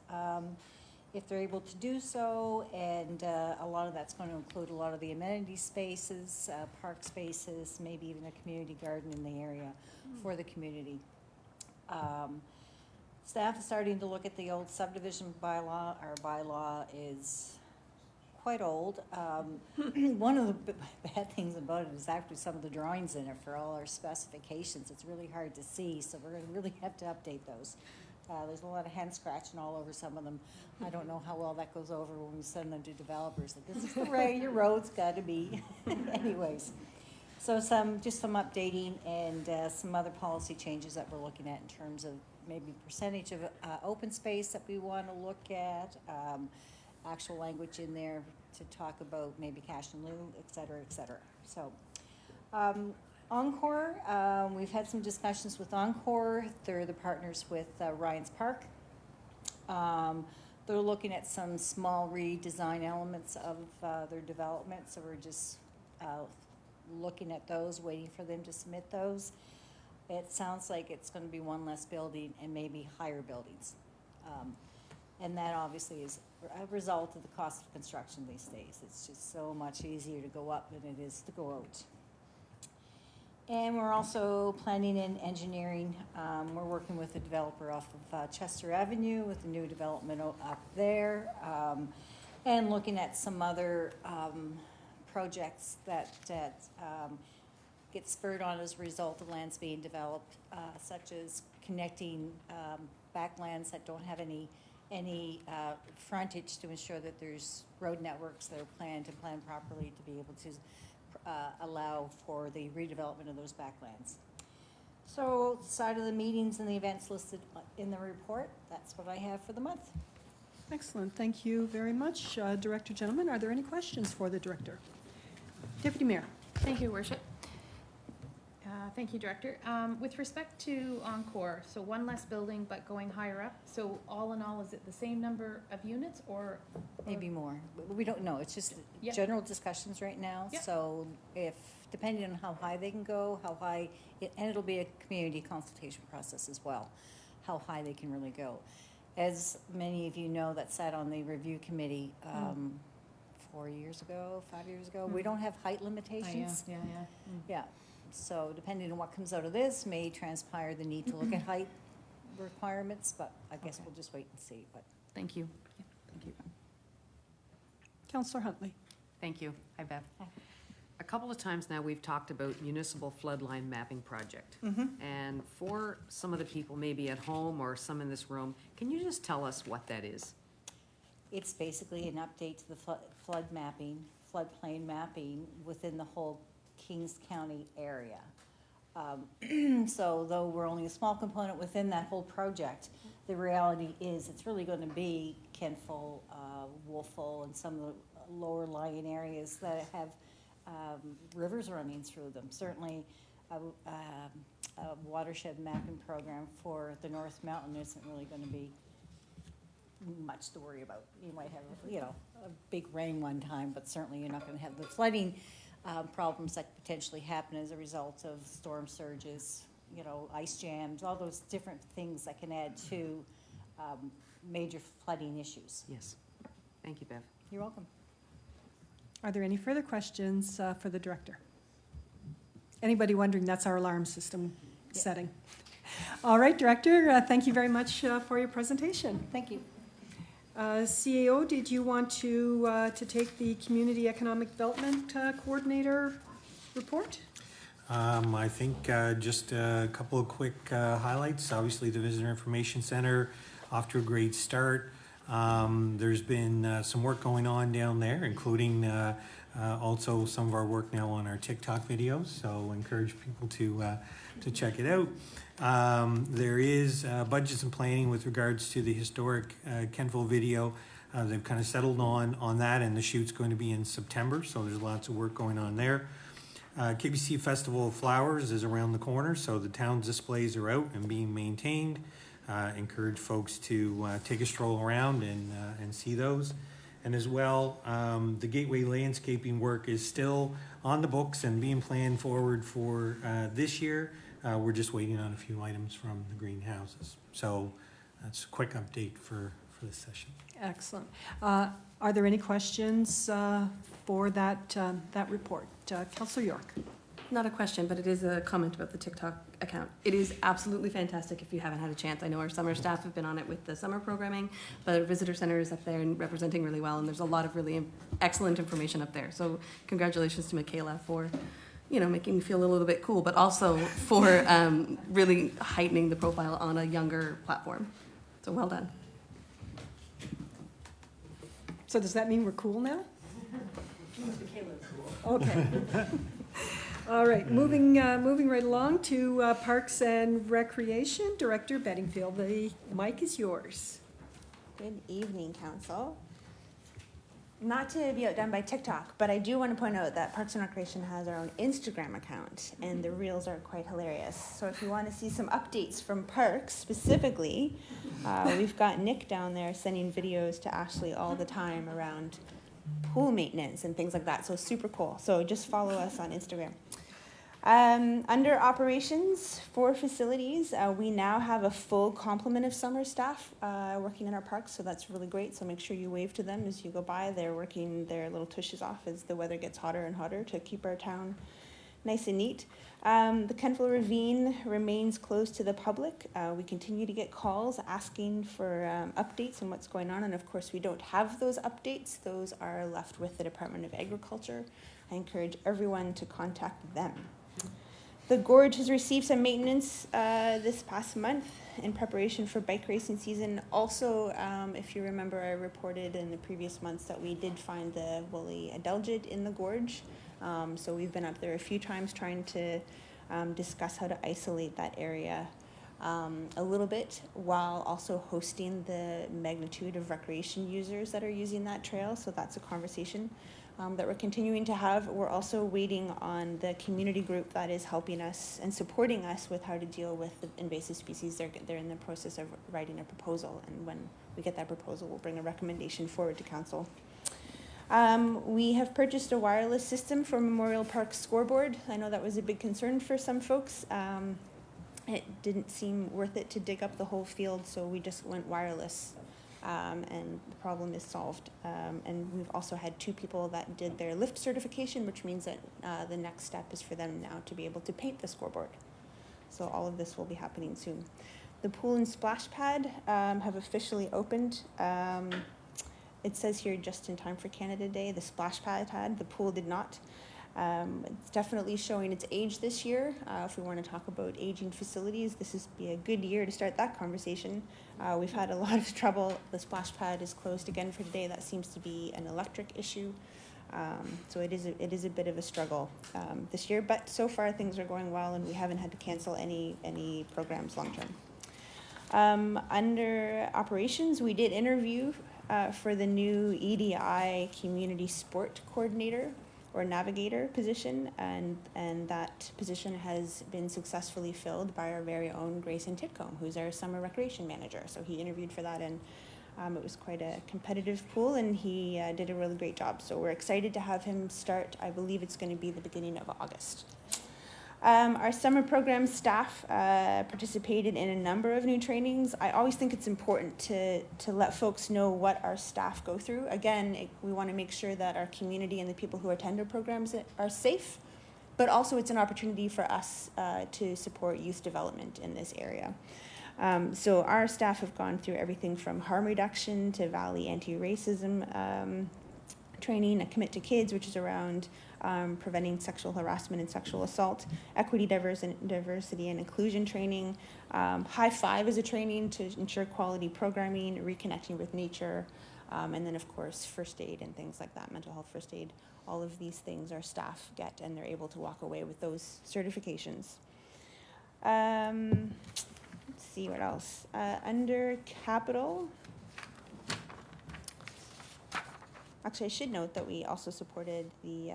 if they're able to do so, and a lot of that's going to include a lot of the amenity spaces, park spaces, maybe even a community garden in the area for the community. Staff is starting to look at the old subdivision bylaw. Our bylaw is quite old. One of the bad things about it is actually some of the drawings in it for all our specifications. It's really hard to see, so we're going to really have to update those. There's a lot of hand scratching all over some of them. I don't know how well that goes over when we send them to developers. Like, this is the way your road's got to be. Anyways, so just some updating and some other policy changes that we're looking at in terms of maybe percentage of open space that we want to look at. Actual language in there to talk about maybe cash in lieu, et cetera, et cetera. So, Encore, we've had some discussions with Encore. They're the partners with Ryan's Park. They're looking at some small redesign elements of their development, so we're just looking at those, waiting for them to submit those. It sounds like it's going to be one less building and maybe higher buildings. And that obviously is a result of the cost of construction these days. It's just so much easier to go up than it is to go out. And we're also planning and engineering. We're working with a developer off of Chester Avenue with the new development up there. And looking at some other projects that get spurred on as a result of lands being developed, such as connecting backlands that don't have any frontage to ensure that there's road networks that are planned and planned properly to be able to allow for the redevelopment of those backlands. So, side of the meetings and the events listed in the report, that's what I have for the month. Excellent, thank you very much. Director Gentleman, are there any questions for the director? Deputy Mayor. Thank you, Worship. Thank you, Director. With respect to Encore, so one less building but going higher up, so all in all, is it the same number of units or? Maybe more. We don't know. It's just Yep. general discussions right now. Yep. So if, depending on how high they can go, how high, and it'll be a community consultation process as well, how high they can really go. As many of you know that sat on the review committee 4 years ago, 5 years ago, we don't have height limitations. Yeah. So depending on what comes out of this, may transpire the need to look at height requirements, but I guess we'll just wait and see. But Thank you. Thank you. Councillor Huntley. Thank you. Hi, Beth. Hi. A couple of times now, we've talked about municipal floodline mapping project. And for some of the people maybe at home or some in this room, can you just tell us what that is? it's basically an update to the flood mapping, floodplain mapping within the whole Kings County area. So though we're only a small component within that whole project, the reality is it's really going to be Kentville, Wolfville, and some of the lower lying areas that have rivers running through them. Certainly a watershed mapping program for the North Mountain isn't really going to be much to worry about. You might have, a big rain one time, but certainly you're not going to have the flooding problems that potentially happen as a result of storm surges, ice jams, all those different things that can add to major flooding issues. Yes. Thank you, Bev. You're welcome. Are there any further questions for the director? Anybody wondering, that's our alarm system setting. All right, Director, thank you very much for your presentation. Thank you. CAO, did you want to take the Community Economic Development Coordinator report? I think just a couple of quick highlights. Obviously, the Visitor Information Center off to a great start. There's been some work going on down there, including also some of our work now on our TikTok videos, so encourage people to check it out. There is budgets and planning with regards to the historic Kentville video. They've kind of settled on that, and the shoot's going to be in September, so there's lots of work going on there. KBC Festival of Flowers is around the corner, so the town's displays are out and being maintained. Encourage folks to take a stroll around and see those. And as well, the Gateway landscaping work is still on the books and being planned forward for this year. We're just waiting on a few items from the greenhouses. So that's a quick update for this session. Excellent. Are there any questions for that report? Councillor York. Not a question, but it is a comment about the TikTok account. It is absolutely fantastic if you haven't had a chance. I know our summer staff have been on it with the summer programming, but our visitor center is up there and representing really well, and there's a lot of really excellent information up there. So congratulations to Michaela for, making me feel a little bit cool, but also for really heightening the profile on a younger platform. So well done. So does that mean we're cool now? Okay. All right, moving right along to Parks and Recreation, Director Bedingfield. The mic is yours. Good evening, Council. Not to be outdone by TikTok, but I do want to point out that Parks and Recreation has our own Instagram account, and the reels are quite hilarious. So if you want to see some updates from Parks specifically, we've got Nick down there sending videos to Ashley all the time around pool maintenance and things like that. So super cool. So just follow us on Instagram. Under operations for facilities, we now have a full complement of summer staff working in our parks, so that's really great. So make sure you wave to them as you go by. They're working their little tushes off as the weather gets hotter and hotter to keep our town nice and neat. The Kentville Ravine remains closed to the public. We continue to get calls asking for updates on what's going on, and of course we don't have those updates. Those are left with the Department of Agriculture. I encourage everyone to contact them. The Gorge has received some maintenance this past month in preparation for bike racing season. Also, if you remember, I reported in the previous months that we did find the woolly adelgid in the Gorge. So we've been up there a few times trying to discuss how to isolate that area a little bit, while also hosting the magnitude of recreation users that are using that trail. So that's a conversation that we're continuing to have. We're also waiting on the community group that is helping us and supporting us with how to deal with the invasive species. They're in the process of writing a proposal, and when we get that proposal, we'll bring a recommendation forward to council. We have purchased a wireless system for Memorial Park scoreboard. I know that was a big concern for some folks. It didn't seem worth it to dig up the whole field, so we just went wireless. And the problem is solved. And we've also had 2 people that did their lift certification, which means that the next step is for them now to be able to paint the scoreboard. So all of this will be happening soon. The pool and splash pad have officially opened. It says here just in time for Canada Day. The splash pad had, the pool did not. It's definitely showing its age this year. If we want to talk about aging facilities, this is be a good year to start that conversation. We've had a lot of trouble. The splash pad is closed again for today. That seems to be an electric issue. So it is a bit of a struggle this year, but so far things are going well, and we haven't had to cancel any programs long term. Under operations, we did interview for the new EDI Community Sport Coordinator or Navigator position, and that position has been successfully filled by our very own Grayson Titcomb, who's our summer recreation manager. So he interviewed for that, and it was quite a competitive pool, and he did a really great job. So we're excited to have him start. I believe it's going to be the beginning of August. Our summer program staff participated in a number of new trainings. I always think it's important to let folks know what our staff go through. Again, we want to make sure that our community and the people who attend our programs are safe, but also it's an opportunity for us to support youth development in this area. So our staff have gone through everything from harm reduction to Valley anti-racism training, a Commit to Kids, which is around preventing sexual harassment and sexual assault, equity, diversity and inclusion training. High Five is a training to ensure quality programming, reconnecting with nature, and then of course first aid and things like that, mental health first aid. All of these things our staff get, and they're able to walk away with those certifications. Let's see what else. Under capital, actually, I should note that we also supported the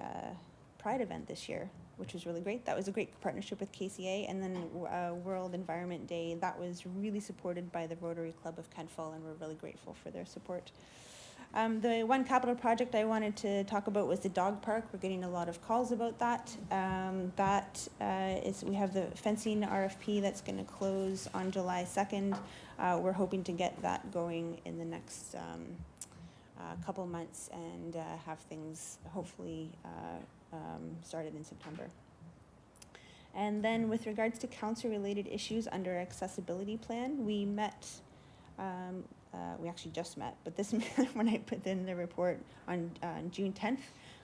Pride event this year, which was really great. That was a great partnership with KCA. And then World Environment Day, that was really supported by the Rotary Club of Kentville, and we're really grateful for their support. The one capital project I wanted to talk about was the dog park. We're getting a lot of calls about that. We have the fencing RFP that's going to close on July 2nd. We're hoping to get that going in the next couple months and have things hopefully started in September. And then with regards to council-related issues under our accessibility plan, we met, we actually just met, but this when I put in the report on June 10th,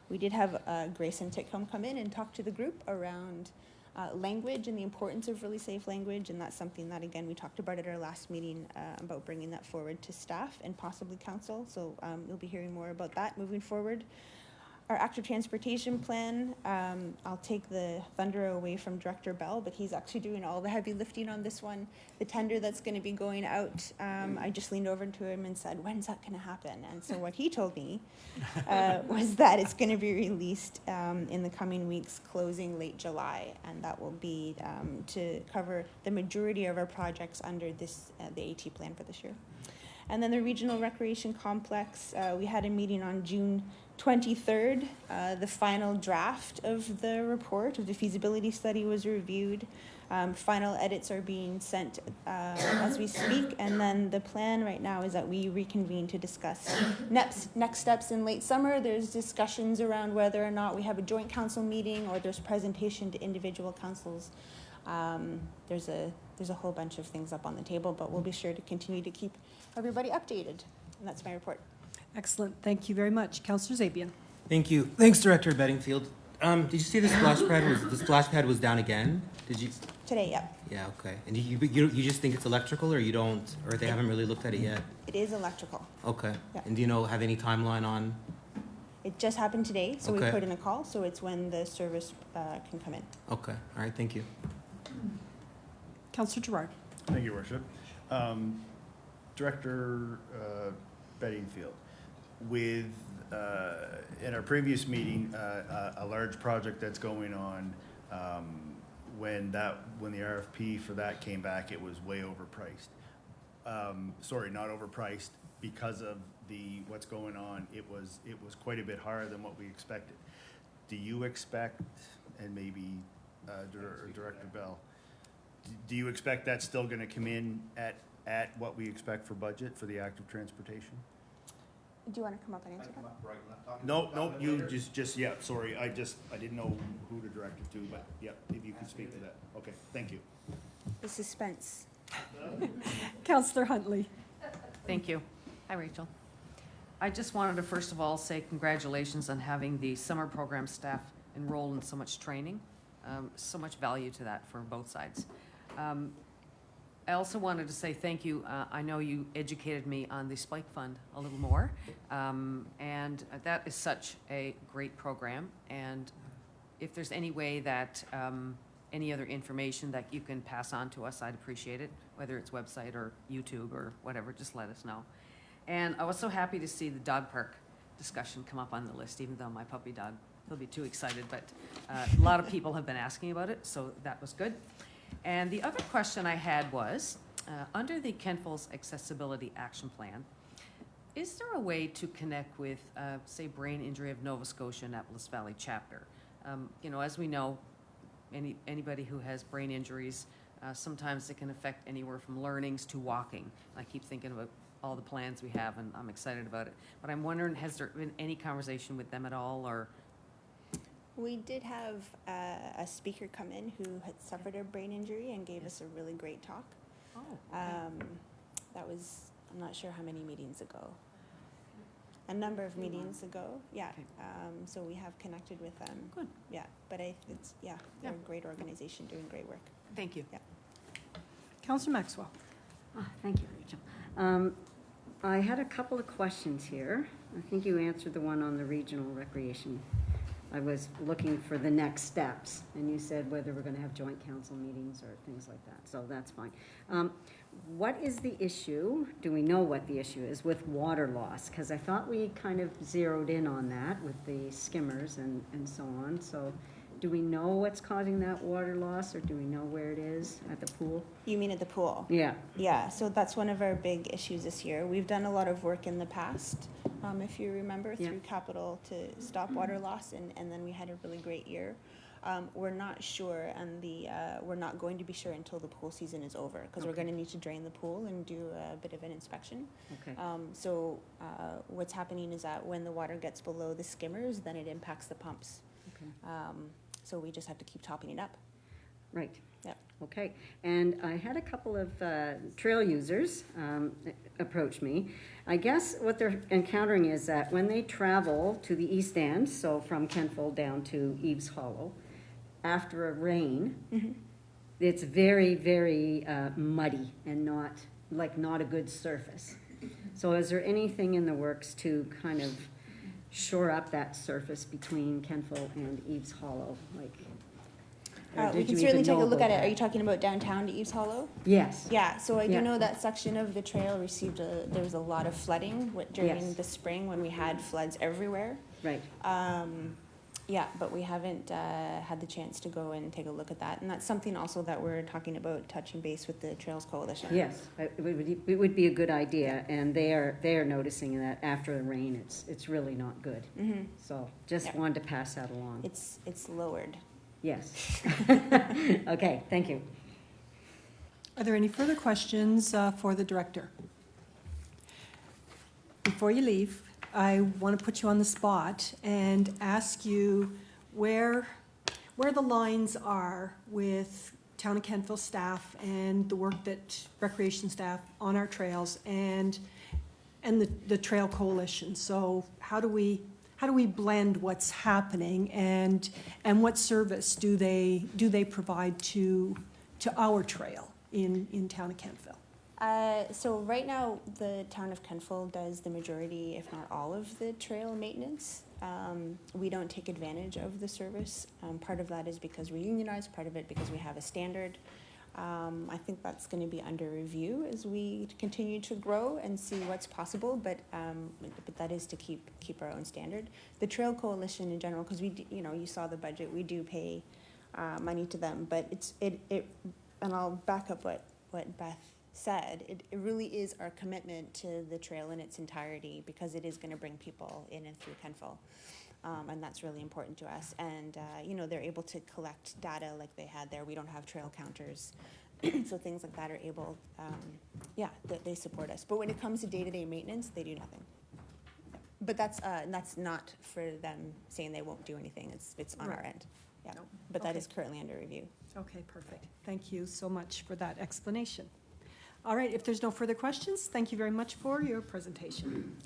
we did have Grayson Titcomb come in and talk to the group around language and the importance of really safe language, and that's something that, again, we talked about at our last meeting about bringing that forward to staff and possibly council, so you'll be hearing more about that moving forward. Our active transportation plan, I'll take the thunder away from Director Bell, but he's actually doing all the heavy lifting on this one. The tender that's going to be going out, I just leaned over to him and said, when's that going to happen? And so what he told me was that it's going to be released in the coming weeks, closing late July, and that will be to cover the majority of our projects under this the AT plan for this year. And then the Regional Recreation Complex, we had a meeting on June 23rd, the final draft of the report of the feasibility study was reviewed. Final edits are being sent as we speak, and then the plan right now is that we reconvene to discuss next steps in late summer. There's discussions around whether or not we have a joint council meeting or there's presentation to individual councils. There's a whole bunch of things up on the table, but we'll be sure to continue to keep everybody updated. And that's my report. Excellent. Thank you very much. Councillor Zabian. Thank you. Thanks, Director Bedingfield. Did you see the splash pad was down again? Did you? Today, yeah. Yeah, okay. And you just think it's electrical, or you don't, or they haven't really looked at it yet? It is electrical. Okay. Yeah. And do you have any timeline on? It just happened today, so we Okay. put in a call, so it's when the service can come in. Okay, all right, thank you. Councillor Gerard. Thank you, Your Worship. Director Bedingfield, with, in our previous meeting, a large project that's going on, when the RFP for that came back, it was way overpriced. Sorry, not overpriced, because of what's going on, it was quite a bit higher than what we expected. Do you expect, and maybe Director Bell, do you expect that's still gonna come in at what we expect for budget for the active transportation? Do you want to come up and answer that? No, you yeah, sorry, I didn't know who to direct it to, but yeah, if you could speak to that. Okay, thank you. The suspense. Councillor Huntley. Thank you. Hi, Rachel. I just wanted to first of all say congratulations on having the summer program staff enrolled in so much training. So much value to that for both sides. I also wanted to say thank you. I know you educated me on the Spike Fund a little more, and that is such a great program. And if there's any way that any other information that you can pass on to us, I'd appreciate it, whether it's website or YouTube or whatever, just let us know. And I was so happy to see the dog park discussion come up on the list, even though my puppy dog, he'll be too excited, but a lot of people have been asking about it, so that was good. And the other question I had was, under the Ken Falls Accessibility Action Plan, is there a way to connect with, say, Brain Injury of Nova Scotia Annapolis Valley chapter? As we know, anybody who has brain injuries, sometimes it can affect anywhere from learnings to walking. I keep thinking about all the plans we have, and I'm excited about it. But I'm wondering, has there been any conversation with them at all, or? We did have a speaker come in who had suffered a brain injury and gave us a really great talk. Oh. That was, I'm not sure how many meetings ago. A number of meetings ago, yeah. Okay. So we have connected with them. Good. Yeah, but they're a great organization doing great work. Thank you. Yeah. Councillor Maxwell. Thank you, Rachel. I had a couple of questions here. I think you answered the one on the regional recreation. I was looking for the next steps, and you said whether we're going to have joint council meetings or things like that, so that's fine. What is the issue? Do we know what the issue is with water loss? Because I thought we kind of zeroed in on that with the skimmers and so on. So do we know what's causing that water loss, or do we know where it is at the pool? You mean at the pool? Yeah. Yeah, so that's one of our big issues this year. We've done a lot of work in the past, if you remember, through capital to stop water loss, and then we had a really great year. We're not sure, and we're not going to be sure until the pool season is over, because we're going to need to drain the pool and do a bit of an inspection. Okay. So what's happening is that when the water gets below the skimmers, then it impacts the pumps. Okay. So we just have to keep topping it up. Right. Yep. Okay, and I had a couple of trail users approach me. I guess what they're encountering is that when they travel to the east end, so from Kenfold down to Eves Hollow, after a rain, it's very, very muddy and not a good surface. So is there anything in the works to kind of shore up that surface between Kenfold and Eves Hollow, We can certainly take a look at it. Are you talking about downtown to Eves Hollow? Yes. Yeah, so I do Yeah. know that section of the trail there was a lot of flooding during the spring when we had floods everywhere. Right. Yeah, but we haven't had the chance to go and take a look at that. And that's something also that we're talking about, touching base with the Trails Coalition. Yes, it would be a good idea, and they are noticing that after the rain, it's really not good. Mhm. So just Yeah. wanted to pass that along. It's lowered. Yes. Okay, thank you. Are there any further questions for the director? Before you leave, I want to put you on the spot and ask you where the lines are with Town of Kentville staff and the work that recreation staff on our trails and the Trail Coalition. So how do we blend what's happening and what service do they provide to our trail in Town of Kentville? So right now, the town of Kentville does the majority, if not all, of the trail maintenance. We don't take advantage of the service. Part of that is because we're unionized, part of it because we have a standard. I think that's going to be under review as we continue to grow and see what's possible, but that is to keep our own standard. The Trail Coalition in general, because you saw the budget, we do pay money to them, but and I'll back up what Beth said, it really is our commitment to the trail in its entirety because it is going to bring people in and through Kentville. And that's really important to us. And, they're able to collect data like they had there. We don't have trail counters. So things like that are able, they support us. But when it comes to day-to-day maintenance, they do nothing. But that's not for them saying they won't do anything. It's on our Right. end. Yeah. No. But that Okay. is currently under review. Okay, perfect. Thank you so much for that explanation. All right, if there's no further questions, thank you very much for your presentation.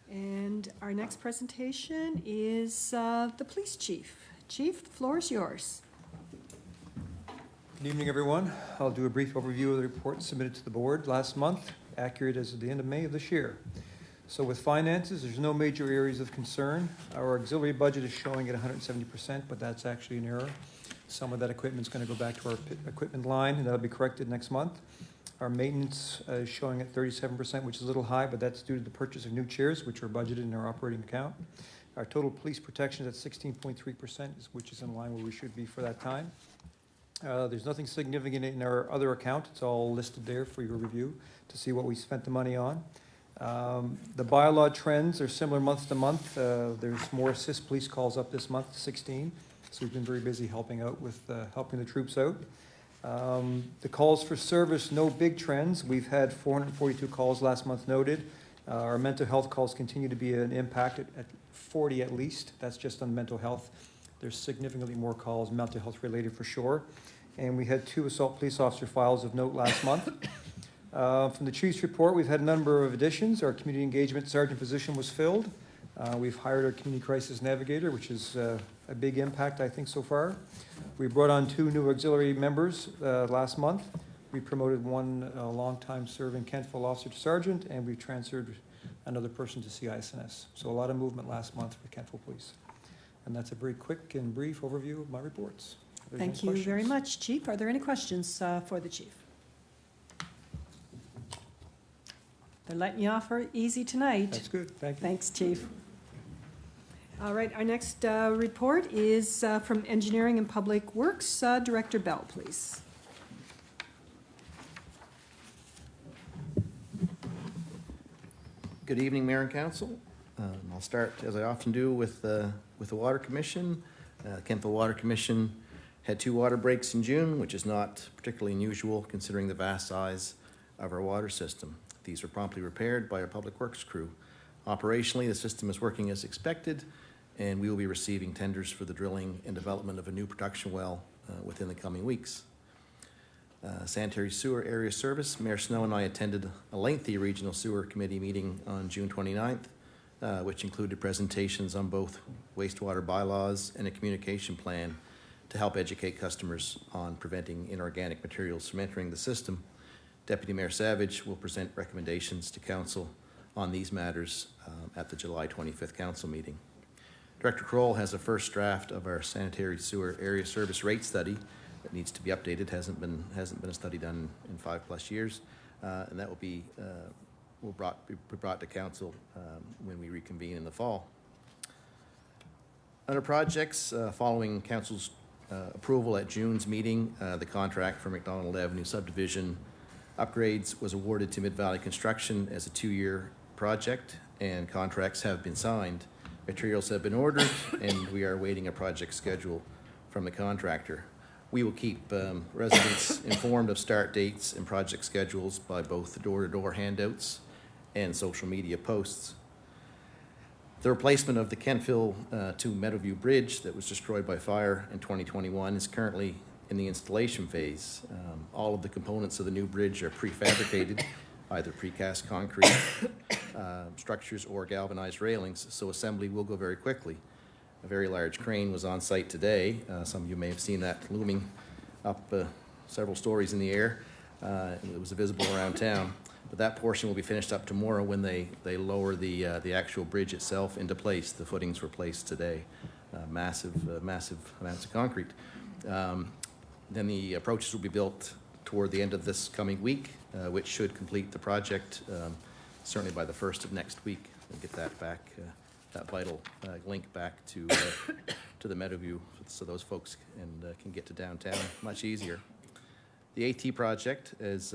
And our next presentation is the police chief. Chief, the floor is yours. Good evening, everyone. I'll do a brief overview of the report submitted to the board last month, accurate as of the end of May of this year. So with finances, there's no major areas of concern. Our auxiliary budget is showing at 170%, but that's actually an error. Some of that equipment is going to go back to our equipment line, and that'll be corrected next month. Our maintenance is showing at 37%, which is a little high, but that's due to the purchase of new chairs, which are budgeted in our operating account. Our total police protection is at 16.3%, which is in line where we should be for that time. There's nothing significant in our other account. It's all listed there for your review to see what we spent the money on. The bylaw trends are similar month to month. There's more assist police calls up this month, 16. So we've been very busy helping out with helping the troops out. The calls for service, no big trends. We've had 442 calls last month noted. Our mental health calls continue to be an impact at 40 at least. That's just on mental health. There's significantly more calls mental health related for sure. And we had 2 assault police officer files of note last month. From the chief's report, we've had a number of additions. Our community engagement sergeant position was filled. We've hired our community crisis navigator, which is a big impact, I think, so far. We brought on 2 new auxiliary members last month. We promoted one longtime serving Kentville officer to sergeant, and we transferred another person to CISNS. So a lot of movement last month for Kentville Police. And that's a very quick and brief overview of my reports. If there's any Thank you very questions. much, Chief. Are there any questions for the chief? They're letting you off easy tonight. That's good, thank you. Thanks, Chief. All right, our next report is from Engineering and Public Works, Director Bell, please. Good evening, Mayor and Council. I'll start, as I often do, with the Water Commission. Kentville Water Commission had 2 water breaks in June, which is not particularly unusual considering the vast size of our water system. These were promptly repaired by our Public Works crew. Operationally, the system is working as expected, and we will be receiving tenders for the drilling and development of a new production well within the coming weeks. Sanitary Sewer Area Service, Mayor Snow and I attended a lengthy Regional Sewer Committee meeting on June 29th, which included presentations on both wastewater bylaws and a communication plan to help educate customers on preventing inorganic materials from entering the system. Deputy Mayor Savage will present recommendations to Council on these matters at the July 25th Council meeting. Director Kroll has a first draft of our Sanitary Sewer Area Service rate study that needs to be updated. Hasn't been a study done in 5+ years, and that will be brought to Council when we reconvene in the fall. Under projects, following council's approval at June's meeting, the contract for McDonald Avenue subdivision upgrades was awarded to Mid-Valley Construction as a 2-year project, and contracts have been signed. Materials have been ordered, and we are awaiting a project schedule from the contractor. We will keep residents informed of start dates and project schedules by both door-to-door handouts and social media posts. The replacement of the Kentville to Meadowview Bridge that was destroyed by fire in 2021 is currently in the installation phase. All of the components of the new bridge are prefabricated, either precast concrete structures or galvanized railings, so assembly will go very quickly. A very large crane was on site today. Some of you may have seen that looming up several stories in the air. It was visible around town. But that portion will be finished up tomorrow when they lower the actual bridge itself into place. The footings were placed today. Massive amounts of concrete. Then the approaches will be built toward the end of this coming week, which should complete the project certainly by the 1st of next week, and get that back, that vital link back to the Meadowview, so those folks can get to downtown much easier. The AT project, as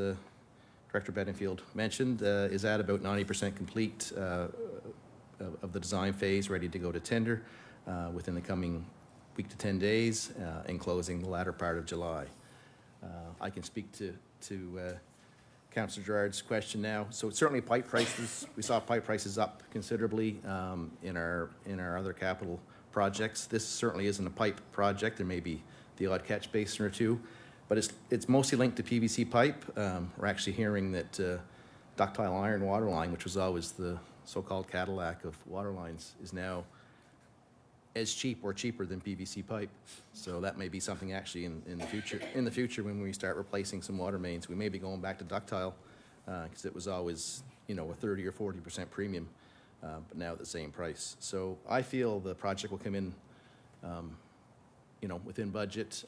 Director Bedingfield mentioned, is at about 90% complete of the design phase, ready to go to tender within the coming week to 10 days, and closing the latter part of July. I can speak to Councillor Gerard's question now. So certainly pipe prices, we saw pipe prices up considerably in our other capital projects. This certainly isn't a pipe project. There may be the odd catch basin or two, but it's mostly linked to PVC pipe. We're actually hearing that ductile iron water line, which was always the so-called Cadillac of water lines, is now as cheap or cheaper than PVC pipe. So that may be something actually in the future when we start replacing some water mains. We may be going back to ductile because it was always, you know, a 30 or 40% premium, but now at the same price. So I feel the project will come in, you know, within budget,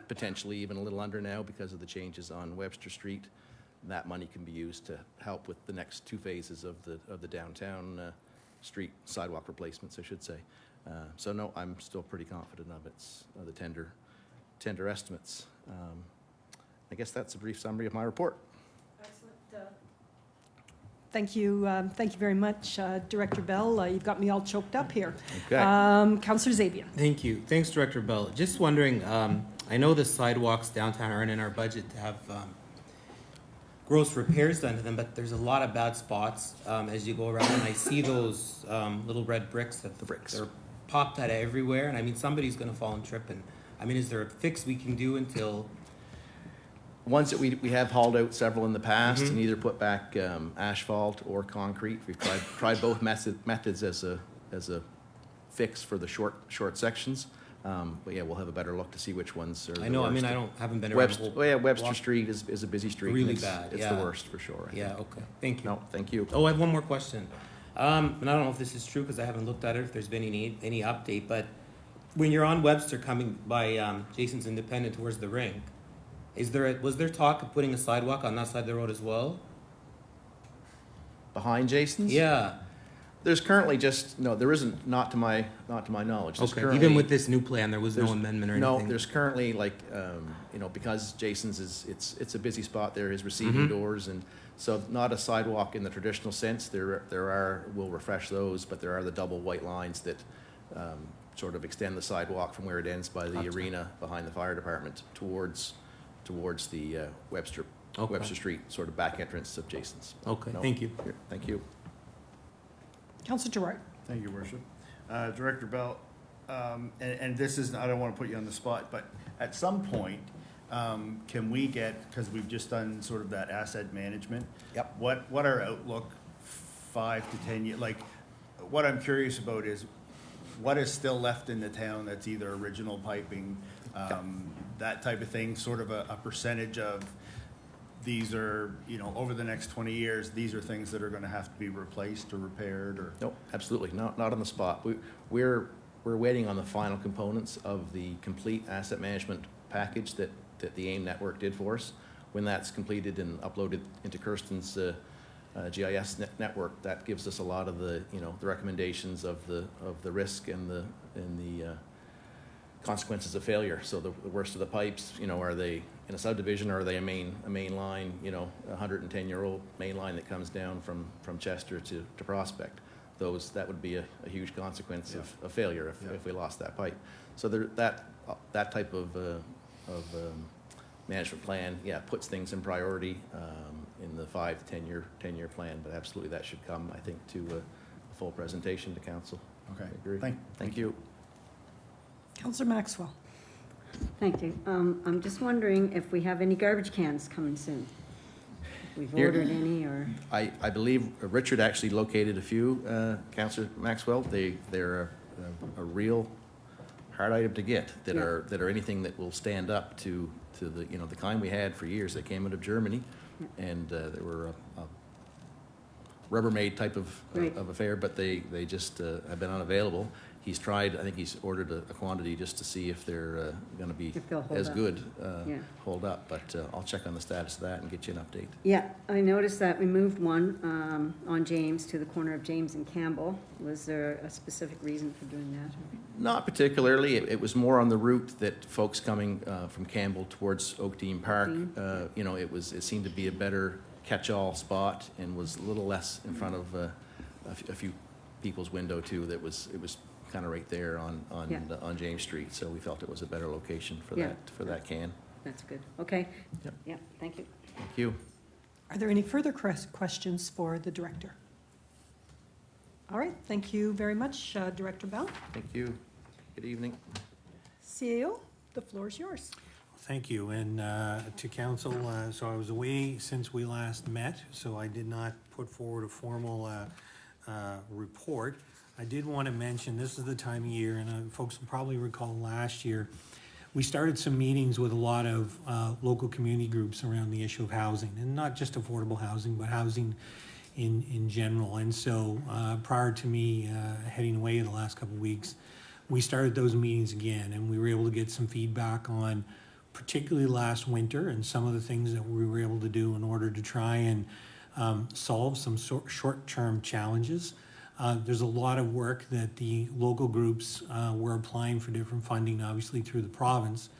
potentially even a little under now because of the changes on Webster Street. That money can be used to help with the next 2 phases of the downtown street sidewalk replacements, I should say. So no, I'm still pretty confident of its the tender estimates. I guess that's a brief summary of my report. Excellent. Thank you very much, Director Bell. You've got me all choked up here. Okay. Councillor Zabia. Thank you. Thanks, Director Bell. Just wondering, I know the sidewalks downtown aren't in our budget to have gross repairs done to them, but there's a lot of bad spots as you go around, and I see those little red bricks that they're popped out everywhere, and I mean, somebody's gonna fall and trip, and I mean, is there a fix we can do until? Ones that we have hauled out several in the past and either put back asphalt or concrete. We've tried both methods as a fix for the short sections. But yeah, we'll have a better look to see which ones are the I know, worst. I mean, haven't been around the whole Well, yeah, Webster block. Street is a busy street. Really and bad, It's yeah. the worst for sure. I Yeah, think. okay, thank you. No, thank you. Oh, I have one more question. And I don't know if this is true because I haven't looked at it, if there's been any update, but when you're on Webster coming by Jason's Independent towards the rink, was there talk of putting a sidewalk on that side of the road as well? Behind Jason's? Yeah. There's currently there isn't, not to my knowledge. There's Okay, currently- even with this new plan, there was no there's- amendment or No, anything? there's currently like, you know, because Jason's it's a busy spot there, his receiving doors, and so not a sidewalk in the traditional sense. We'll refresh those, but there are the double white lines that sort of extend the sidewalk from where it ends by the arena behind the fire department towards the Webster Street, sort of back entrance of Jason's. Okay, No, thank you. here, thank you. Councillor Gerard. Thank you, Worship. Director Bell, and this is, I don't want to put you on the spot, but at some point, can we get, because we've just done sort of that asset management. Yep. What our outlook 5 to 10 years, like, what I'm curious about is what is still left in the town that's either original piping, that type of thing, sort of a percentage of these are, you know, over the next 20 years, these are things that are going to have to be replaced or repaired or? No, absolutely, not on the spot. We're waiting on the final components of the complete asset management package that the AIM network did for us. When that's completed and uploaded into Kirsten's GIS network, that gives us a lot of the, you know, the recommendations of the risk and the consequences of failure. So the worst of the pipes, you know, are they in a subdivision, or are they a main line, you know, a 110-year-old main line that comes down from Chester to Prospect? That would be a huge consequence of failure if we lost that pipe. So that type of management plan, puts things in priority in the 5 to 10-year plan. But absolutely, that should come, I think, to a full presentation to council. Okay. I agree. Thank you. Councillor Maxwell. Thank you. I'm just wondering if we have any garbage cans coming soon. If we've Here- ordered any, or, I believe Richard actually located a few, Councillor Maxwell. They're a real hard item to get, that are anything that will stand up to the, you know, the kind we had for years. They came out of Germany, and they were a Rubbermaid type of affair, but they just have been unavailable. He's tried, I think he's ordered a quantity just to see if they're gonna be If they'll hold as up. good, Yeah. hold up, but I'll check on the status of that and get you an update. yeah, I noticed that we moved one on James to the corner of James and Campbell. Was there a specific reason for doing that? Not particularly. It was more on the route that folks coming from Campbell towards Oakdean Park, you know, it seemed to be a better catch-all spot, and was a little less in front of a few people's window too. It was kind of right there on James Street, so we felt it was a better location for that can. That's good. Okay. Yep. Yeah, thank you. Thank you. Are there any further questions for the director? All right, thank you very much, Director Bell. Thank you. Good evening. CAO, the floor is yours. Thank you, and to council, so I was away since we last met, so I did not put forward a formal report. I did want to mention, this is the time of year, and folks will probably recall last year, we started some meetings with a lot of local community groups around the issue of housing, and not just affordable housing, but housing in general. And so prior to me heading away in the last couple of weeks, we started those meetings again, and we were able to get some feedback on particularly last winter and some of the things that we were able to do in order to try and solve some short-term challenges. There's a lot of work that the local groups were applying for different funding, obviously through the province.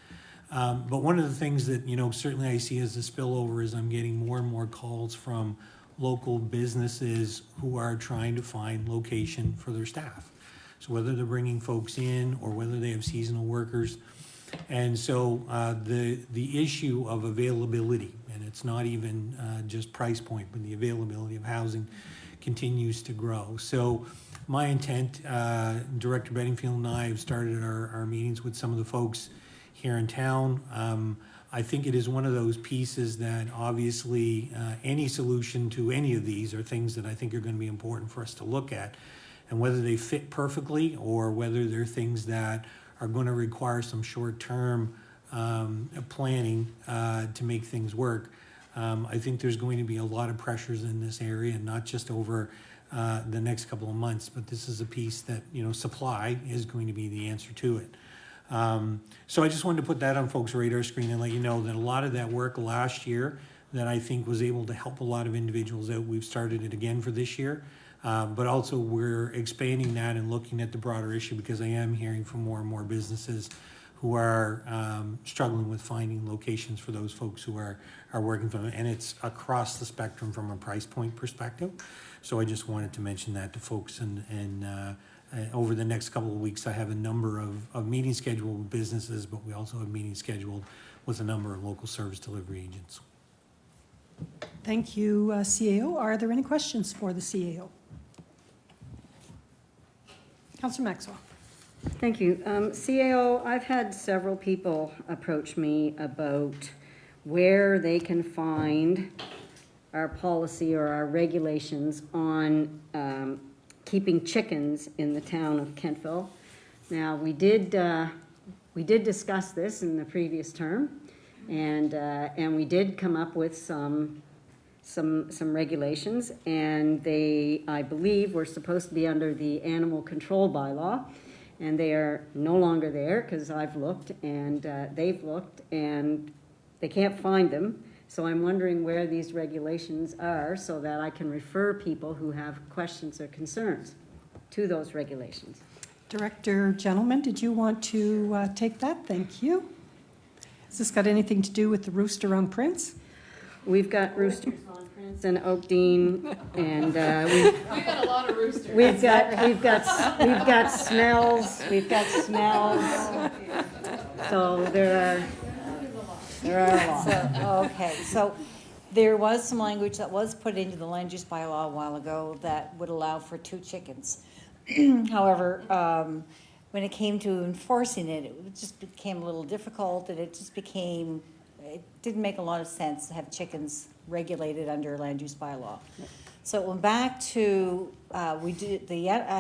But one of the things that, you know, certainly I see as a spillover is I'm getting more and more calls from local businesses who are trying to find location for their staff. So whether they're bringing folks in or whether they have seasonal workers. And so the issue of availability, and it's not even just price point, but the availability of housing continues to grow. So my intent, Director Bedingfield and I have started our meetings with some of the folks here in town. I think it is one of those pieces that obviously any solution to any of these are things that I think are going to be important for us to look at. And whether they fit perfectly or whether they're things that are going to require some short-term planning to make things work. I think there's going to be a lot of pressures in this area, not just over the next couple of months, but this is a piece that, you know, supply is going to be the answer to it. So I just wanted to put that on folks' radar screen and let you know that a lot of that work last year that I think was able to help a lot of individuals out, we've started it again for this year. But also we're expanding that and looking at the broader issue, because I am hearing from more and more businesses who are struggling with finding locations for those folks who are working from it. And it's across the spectrum from a price point perspective. So I just wanted to mention that to folks. And over the next couple of weeks, I have a number of meetings scheduled with businesses, but we also have meetings scheduled with a number of local service delivery agents. Thank you, CAO. Are there any questions for the CAO? Councillor Maxwell. Thank you. CAO, I've had several people approach me about where they can find our policy or our regulations on keeping chickens in the town of Kentville. Now, we did discuss this in the previous term, and we did come up with some regulations, and they, I believe, were supposed to be under the animal control bylaw, and they are no longer there because I've looked and they've looked and they can't find them. So I'm wondering where these regulations are so that I can refer people who have questions or concerns to those regulations. Director Gentleman, did you want to take that? Thank you. Has this got anything to do with the rooster on Prince? We've got roosters on Prince and Oak Dean, and We've got a lot of roosters. we've got smells. So there are a lot. So, okay, so there was some language that was put into the land use bylaw a while ago that would allow for 2 chickens. However, when it came to enforcing it, it just became a little difficult, and it didn't make a lot of sense to have chickens regulated under land use bylaw. So it went back to, I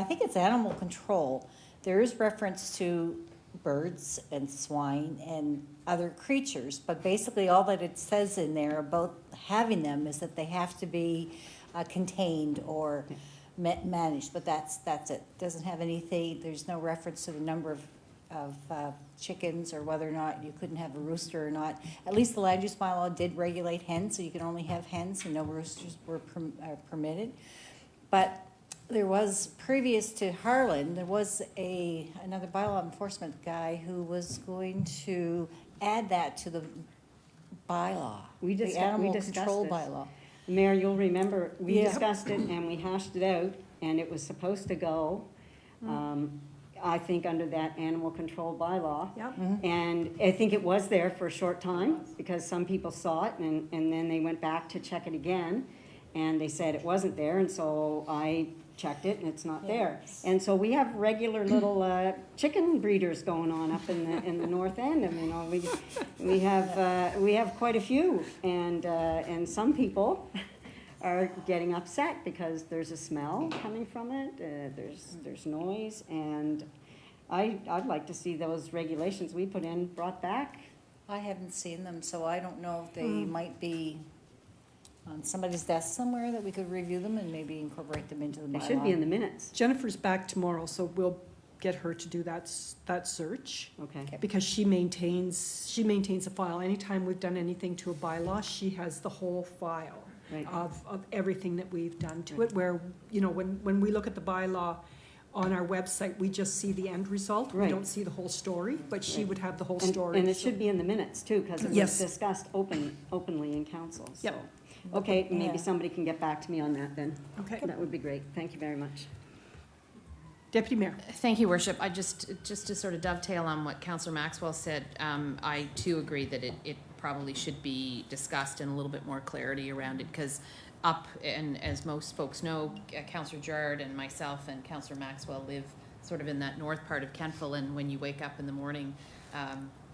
think it's animal control. There is reference to birds and swine and other creatures, but basically all that it says in there about having them is that they have to be contained or managed, but that's it. Doesn't have anything, there's no reference to the number of chickens or whether or not you couldn't have a rooster or not. At least the land use bylaw did regulate hens, so you can only have hens and no roosters were permitted. But there was, previous to Harlan, there was another bylaw enforcement guy who was going to add that to the bylaw, the animal control bylaw. Mayor, you'll remember, we Yeah. discussed it and we hashed it out, and it was supposed to go, I think, under that animal control bylaw. Yep. And I think it was there for a short time, because some people saw it, and then they went back to check it again, and they said it wasn't there, and so I checked it, and it's not there. And so we have regular little chicken breeders going on up in the north end. I mean, we have quite a few, and some people are getting upset because there's a smell coming from it. There's noise, and I'd like to see those regulations we put in brought back. I haven't seen them, so I don't know if they might be on somebody's desk somewhere that we could review them and maybe incorporate them into the bylaw. They should be in the minutes. Jennifer's back tomorrow, so we'll get her to do that search. Okay. Because she maintains a file. Anytime we've done anything to a bylaw, she has the whole file Right. of everything that we've done to it, where, when we look at the bylaw on our website, we just see the end result. We Right. don't see the whole story, but she Right. would have the whole And- story. And it so- should be in the minutes too, because it was Yes. discussed openly in council, so. Yep. Okay, maybe Yeah. somebody can get back to me on that then. Okay. That would be great. Thank you very much. Deputy Mayor. Thank you, Worship. I just to sort of dovetail on what Councillor Maxwell said, I too agree that it probably should be discussed in a little bit more clarity around it, because and as most folks know, Councillor Jarrard and myself and Councillor Maxwell live sort of in that north part of Kentville, and when you wake up in the morning,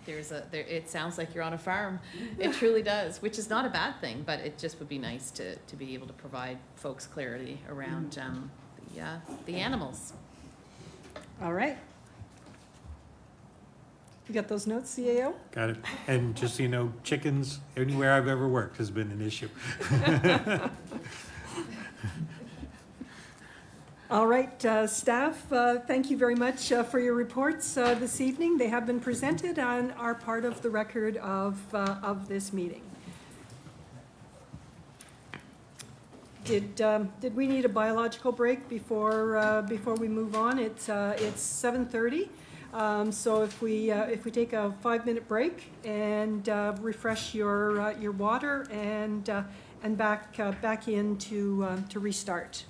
it sounds like you're on a farm. It truly does, which is not a bad thing, but it just would be nice to be able to provide folks clarity around the animals. All right. You got those notes, CAO? Got it. And just so you know, chickens, anywhere I've ever worked has been an issue. All right, staff, thank you very much for your reports this evening. They have been presented and are part of the record of this meeting. Did we need a biological break before we move on? It's 7:30. So if we take a 5-minute break and refresh your water and back in to restart.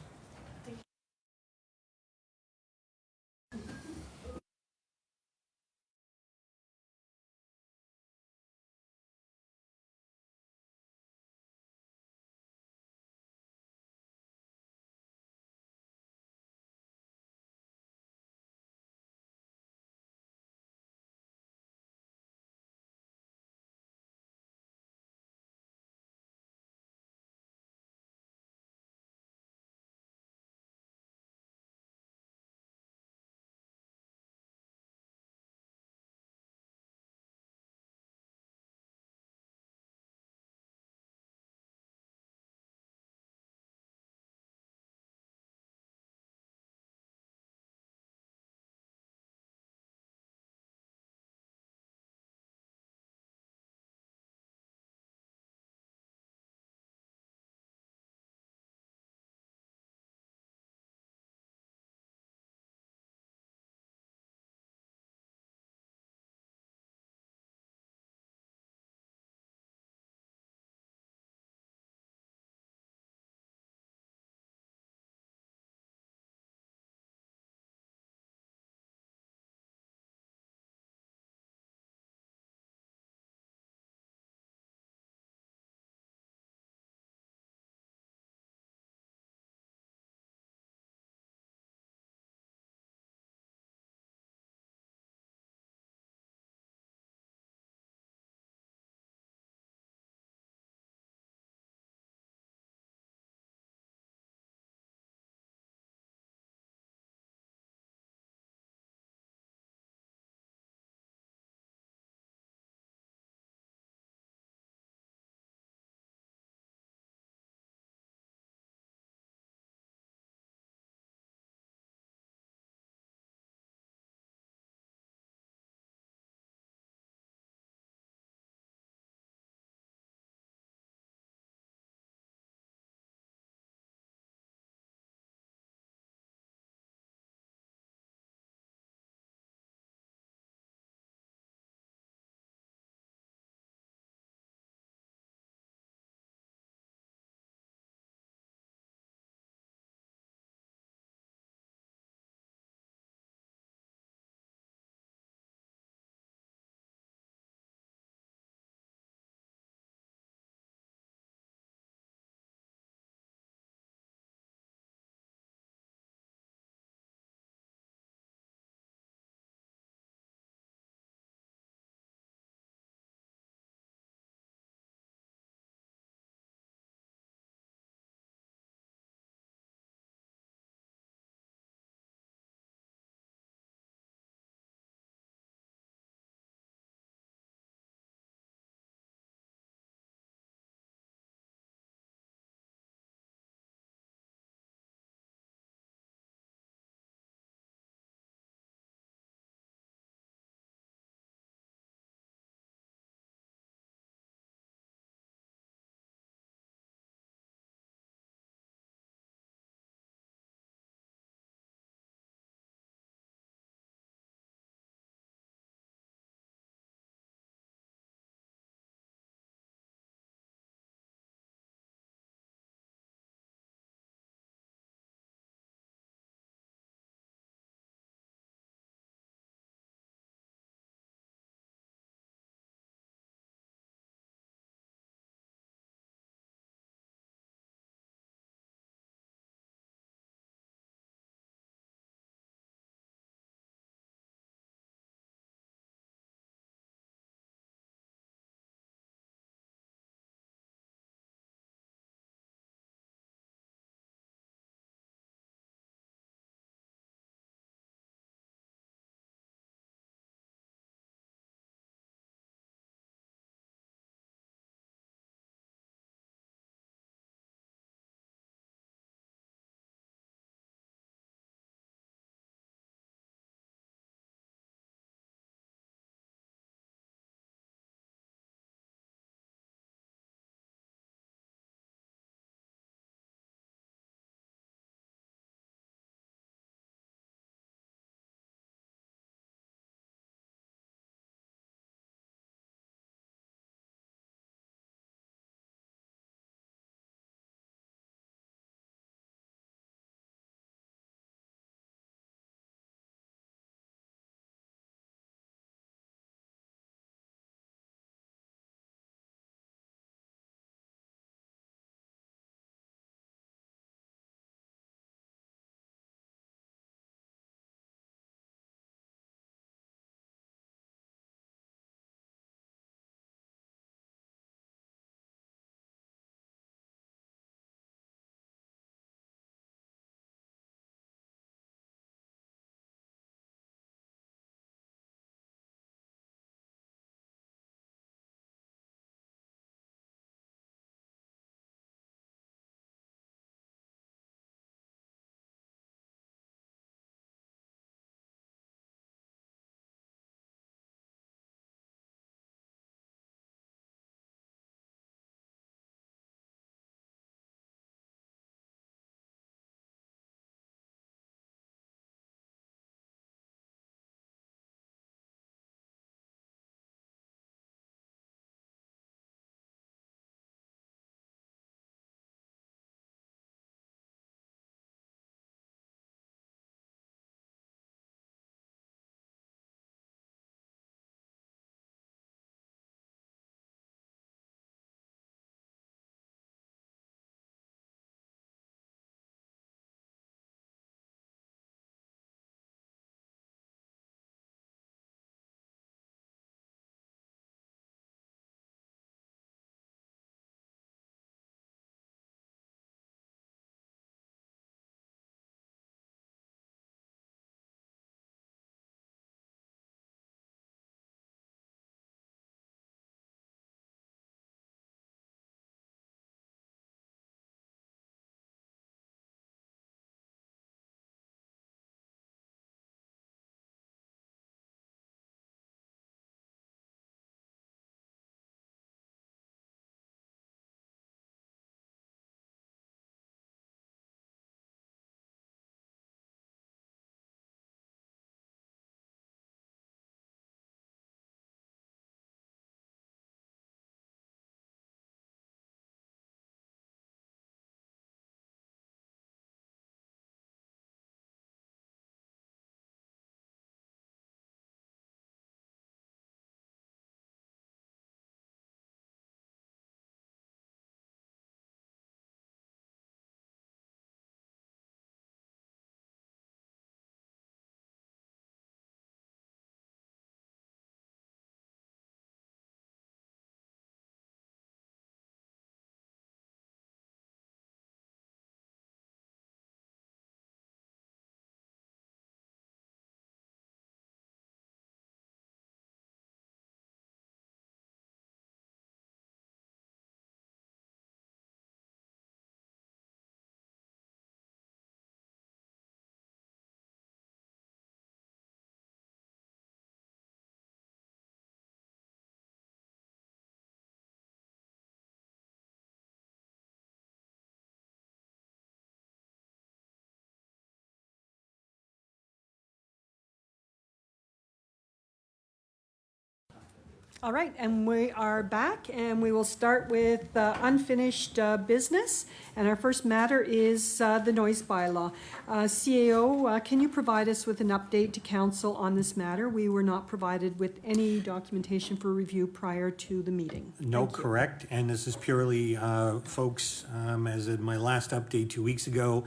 All right, and we are back, and we will start with unfinished business. And our first matter is the noise bylaw. CAO, can you provide us with an update to council on this matter? We were not provided with any documentation for review prior to the meeting. No, Thank you. correct, and this is purely, folks, as in my last update 2 weeks ago,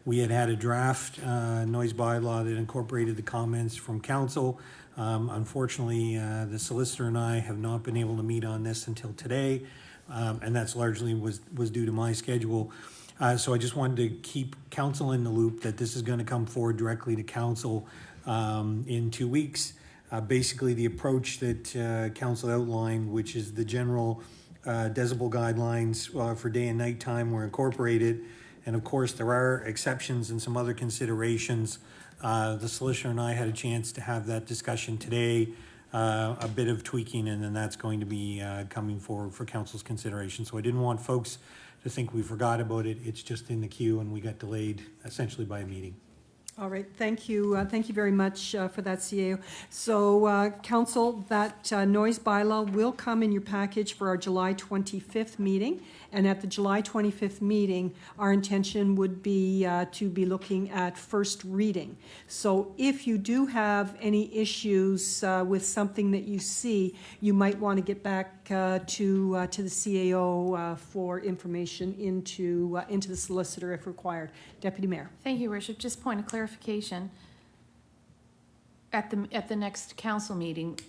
we had a draft noise bylaw that incorporated the comments from council. Unfortunately, the solicitor and I have not been able to meet on this until today, and that's largely was due to my schedule. So I just wanted to keep council in the loop that this is going to come forward directly to council in 2 weeks. Basically, the approach that council outlined, which is the general decibel guidelines for day and night time, were incorporated. And of course, there are exceptions and some other considerations. The solicitor and I had a chance to have that discussion today, a bit of tweaking, and then that's going to be coming forward for council's consideration. So I didn't want folks to think we forgot about it. It's just in the queue, and we got delayed essentially by a meeting. All right, thank you. Thank you very much for that, CAO. So, council, that noise bylaw will come in your package for our July 25th meeting. And at the July 25th meeting, our intention would be to be looking at first reading. So if you do have any issues with something that you see, you might want to get back to the CAO for information into the solicitor if required. Deputy Mayor. Thank you, Worship. Just point of clarification. At the next council meeting,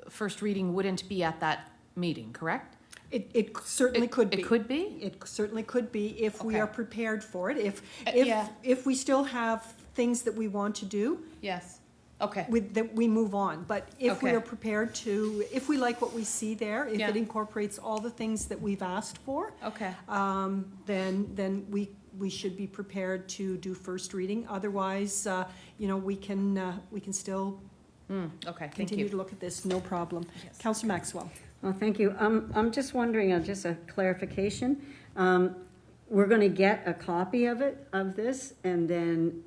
first reading wouldn't be at that meeting, correct? It certainly could be. It could be? It certainly could be if we Okay. are prepared for it. Yeah. If we still have things that we want to do, Yes. Okay. that we move on. But if we Okay. are prepared to, if we like what we see there, if Yeah. it incorporates all the things that we've asked for, Okay. then we should be prepared to do first reading. Otherwise, we can still Okay, thank continue you. to look at this, no problem. Yes. Councillor Maxwell. Well, thank you. I'm just wondering, just a clarification. We're going to get a copy of this, and then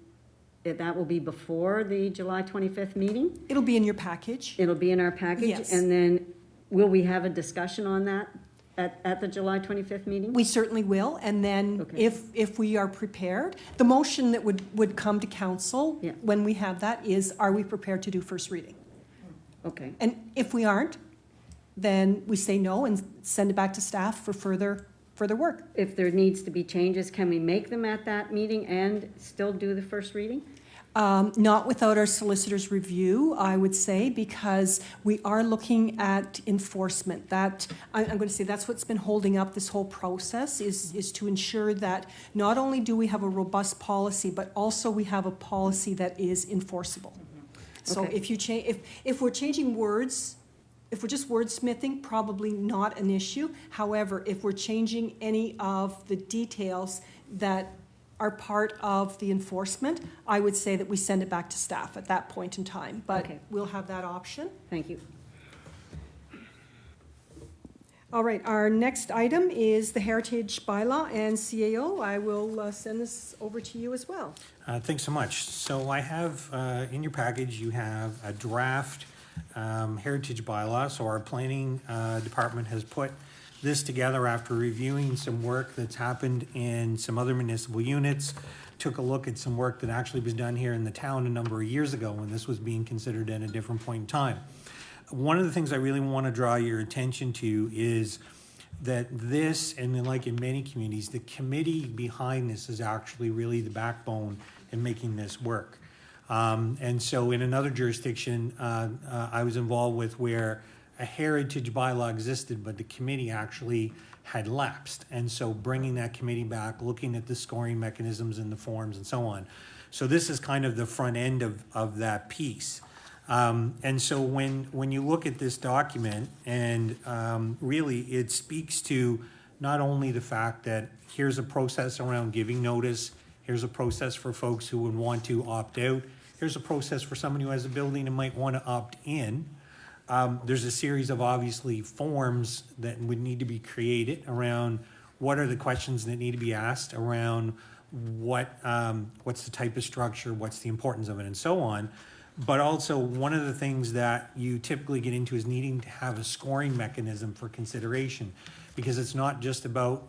that will be before the July 25th meeting? It'll be in your package. It'll be in our package? Yes. And then will we have a discussion on that at the July 25th meeting? We certainly will, and then Okay. if we are prepared, the motion that would come to council Yeah. when we have that is, are we prepared to do first reading? Okay. And if we aren't, then we say no and send it back to staff for further work. If there needs to be changes, can we make them at that meeting and still do the first reading? Not without our solicitor's review, I would say, because we are looking at enforcement. I'm going to say that's what's been holding up this whole process is to ensure that not only do we have a robust policy, but also we have a policy that is enforceable. So Okay. if we're changing words, if we're just wordsmithing, probably not an issue. However, if we're changing any of the details that are part of the enforcement, I would say that we send it back to staff at that point in time. But Okay. we'll have that option. Thank you. All right, our next item is the Heritage Bylaw, and CAO, I will send this over to you as well. Thanks so much. So I have, in your package, you have a draft heritage bylaw. So our planning department has put this together after reviewing some work that's happened in some other municipal units, took a look at some work that actually was done here in the town a number of years ago when this was being considered at a different point in time. One of the things I really want to draw your attention to is that this, and like in many communities, the committee behind this is actually really the backbone in making this work. And so in another jurisdiction I was involved with where a heritage bylaw existed, but the committee actually had lapsed. And so bringing that committee back, looking at the scoring mechanisms and the forms and so on. So this is kind of the front end of that piece. And so when you look at this document, and really it speaks to not only the fact that here's a process around giving notice, here's a process for folks who would want to opt out, here's a process for someone who has a building and might want to opt in. There's a series of obviously forms that would need to be created around what are the questions that need to be asked around what's the type of structure, what's the importance of it, and so on. But also, one of the things that you typically get into is needing to have a scoring mechanism for consideration. Because it's not just about,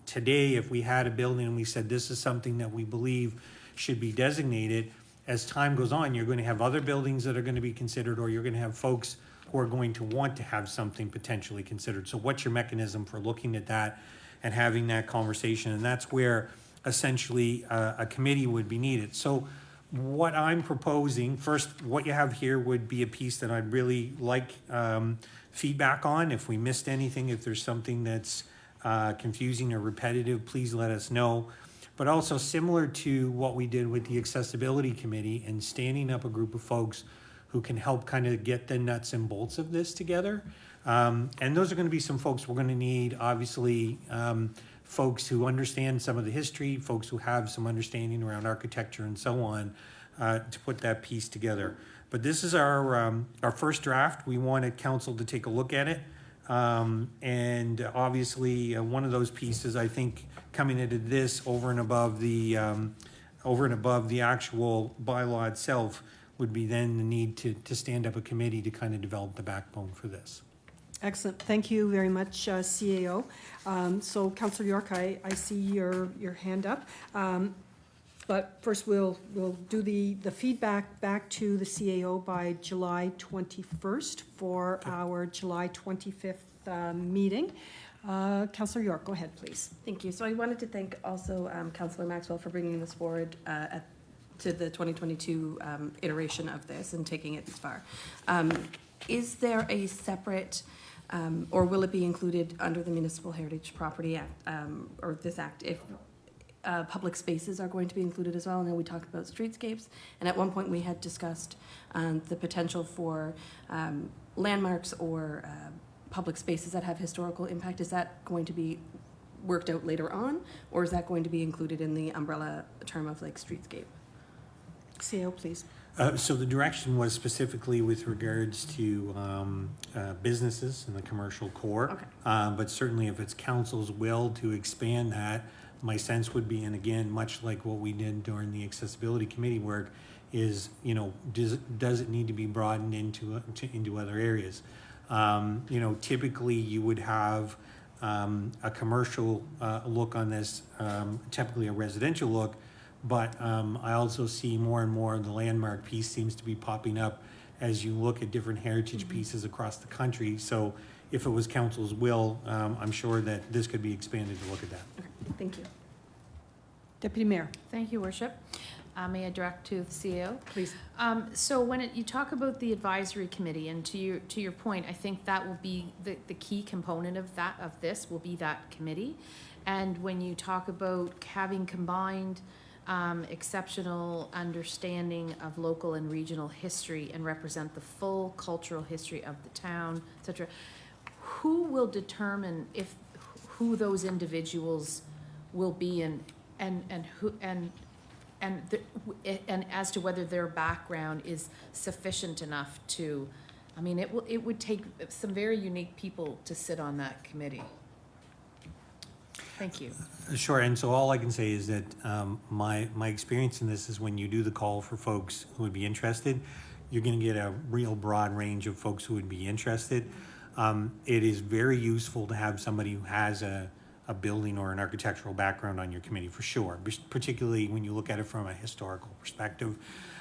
today, if we had a building and we said this is something that we believe should be designated, as time goes on, you're going to have other buildings that are going to be considered, or you're going to have folks who are going to want to have something potentially considered. So what's your mechanism for looking at that and having that conversation? And that's where essentially a committee would be needed. So what I'm proposing, first, what you have here would be a piece that I'd really like feedback on. If we missed anything, if there's something that's confusing or repetitive, please let us know. But also similar to what we did with the accessibility committee and standing up a group of folks who can help kind of get the nuts and bolts of this together. And those are going to be some folks we're going to need, obviously, folks who understand some of the history, folks who have some understanding around architecture and so on, to put that piece together. But this is our first draft. We wanted council to take a look at it. And obviously, one of those pieces, I think, coming into this over and above the actual bylaw itself, would be then the need to stand up a committee to kind of develop the backbone for this. Excellent. Thank you very much, CAO. So Councillor York, I see your hand up. But first, we'll do the feedback back to the CAO by July 21st for our July 25th meeting. Councillor York, go ahead, please. Thank you. So I wanted to thank also Councillor Maxwell for bringing this forward to the 2022 iteration of this and taking it this far. Is there a separate, or will it be included under the Municipal Heritage Property Act, or this act, if public spaces are going to be included as well? I know we talked about streetscapes, and at one point we had discussed the potential for landmarks or public spaces that have historical impact. Is that going to be worked out later on, or is that going to be included in the umbrella term of like streetscape? CAO, please. So the direction was specifically with regards to businesses in the commercial core. Okay. But certainly if it's council's will to expand that, my sense would be, and again, much like what we did during the accessibility committee work, is, you know, does it need to be broadened into other areas? You know, typically you would have a commercial look on this, typically a residential look, but I also see more and more the landmark piece seems to be popping up as you look at different heritage pieces across the country. So if it was council's will, I'm sure that this could be expanded to look at that. Okay, thank you. Deputy Mayor. Thank you, Worship. May I direct to the CEO? Please. So when you talk about the advisory committee, and to your point, I think that will be the key component of this will be that committee. And when you talk about having combined exceptional understanding of local and regional history and represent the full cultural history of the town, etc., who will determine who those individuals will be and who and as to whether their background is sufficient enough to, I mean, it would take some very unique people to sit on that committee. Thank you. Sure, and so all I can say is that my experience in this is when you do the call for folks who would be interested, you're going to get a real broad range of folks who would be interested. It is very useful to have somebody who has a building or an architectural background on your committee, for sure, particularly when you look at it from a historical perspective.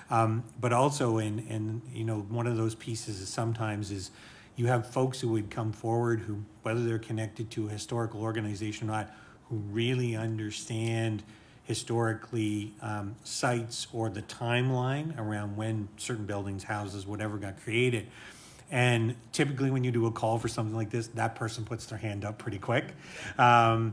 But also, and you know, one of those pieces is sometimes is you have folks who would come forward who, whether they're connected to a historical organization or not, who really understand historically sites or the timeline around when certain buildings, houses, whatever got created. And typically when you do a call for something like this, that person puts their hand up pretty quick. And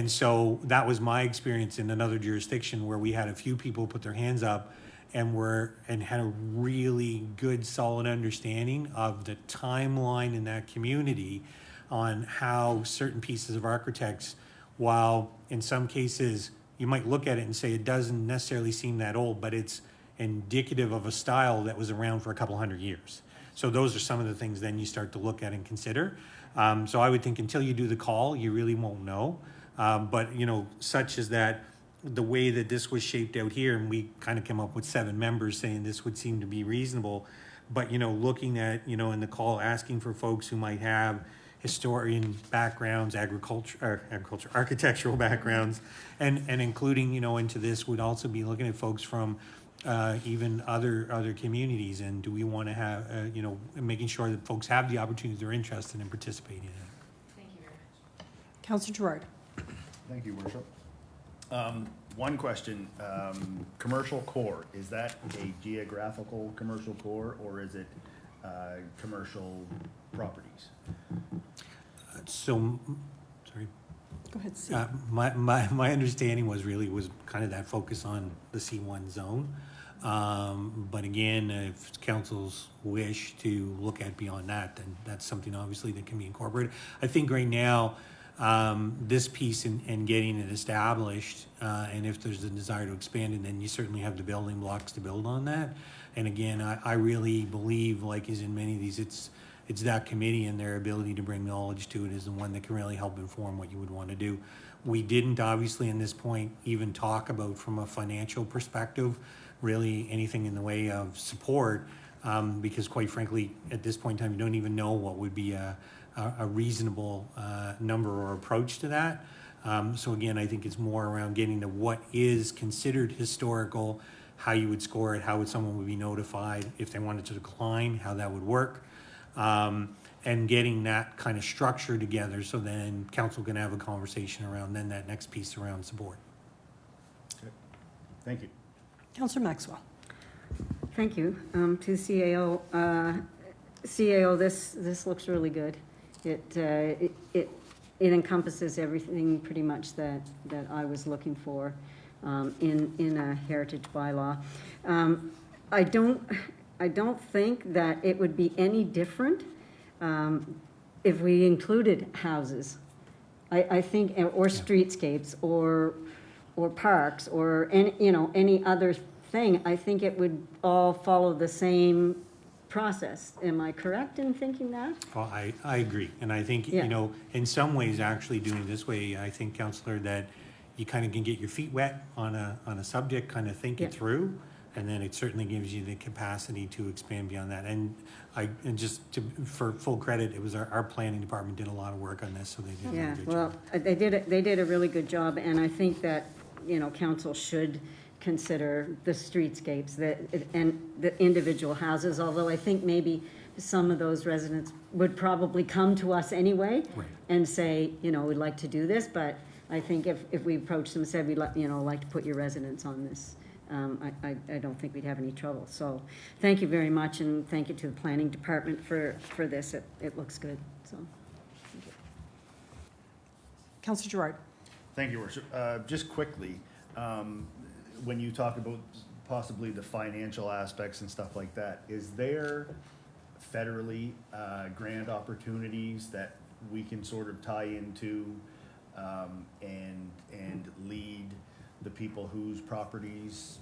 so that was my experience in another jurisdiction where we had a few people put their hands up and had a really good, solid understanding of the timeline in that community on how certain pieces of architects, while in some cases you might look at it and say it doesn't necessarily seem that old, but it's indicative of a style that was around for a couple hundred years. So those are some of the things then you start to look at and consider. So I would think until you do the call, you really won't know. But, you know, such as that, the way that this was shaped out here, and we kind of came up with 7 members saying this would seem to be reasonable. But, looking at, in the call, asking for folks who might have historian backgrounds, architectural backgrounds, and including, into this would also be looking at folks from even other communities. And do we want to have, making sure that folks have the opportunities they're interested in participating in it. Thank you very much. Councillor Gerard. Thank you, Worship. One question, commercial core, is that a geographical commercial core, or is it commercial properties? Sorry. Go ahead, Steve. My understanding was kind of that focus on the C1 zone. But again, if councils wish to look at beyond that, then that's something obviously that can be incorporated. I think right now, this piece and getting it established, and if there's a desire to expand it, then you certainly have the building blocks to build on that. And again, I really believe, like is in many of these, it's that committee and their ability to bring knowledge to it is the one that can really help inform what you would want to do. We didn't obviously in this point even talk about, from a financial perspective, really anything in the way of support, because quite frankly, at this point in time, you don't even know what would be a reasonable number or approach to that. So again, I think it's more around getting to what is considered historical, how you would score it, how someone would be notified if they wanted to decline, how that would work, and getting that kind of structure together so then council can have a conversation around then that next piece around support. Okay. Thank you. Councillor Maxwell. Thank you. To CAO, CAO, this looks really good. It encompasses everything pretty much that I was looking for in a heritage bylaw. I don't think that it would be any different if we included houses. I think, or streetscapes, or parks, or any other thing. I think it would all follow the same process. Am I correct in thinking that? Well, I agree. And I think, Yeah. in some ways, actually doing it this way, I think, Councillor, that you kind of can get your feet wet on a subject, kind of think Yeah. it through, and then it certainly gives you the capacity to expand beyond that. And for full credit, it was our planning department did a lot of work on this, so they did a really Yeah, good well, job. they did a really good job, and I think that, council should consider the streetscapes and the individual houses, although I think maybe some of those residents would probably come to us anyway Right. and say, we'd like to do this, but I think if we approached them and said, we'd like to put your residents on this, I don't think we'd have any trouble. So thank you very much, and thank you to the planning department for this. It looks good, so. Councillor Gerard. Thank you, Worship. Just quickly, when you talk about possibly the financial aspects and stuff like that, is there federally grant opportunities that we can sort of tie into and lead the people whose properties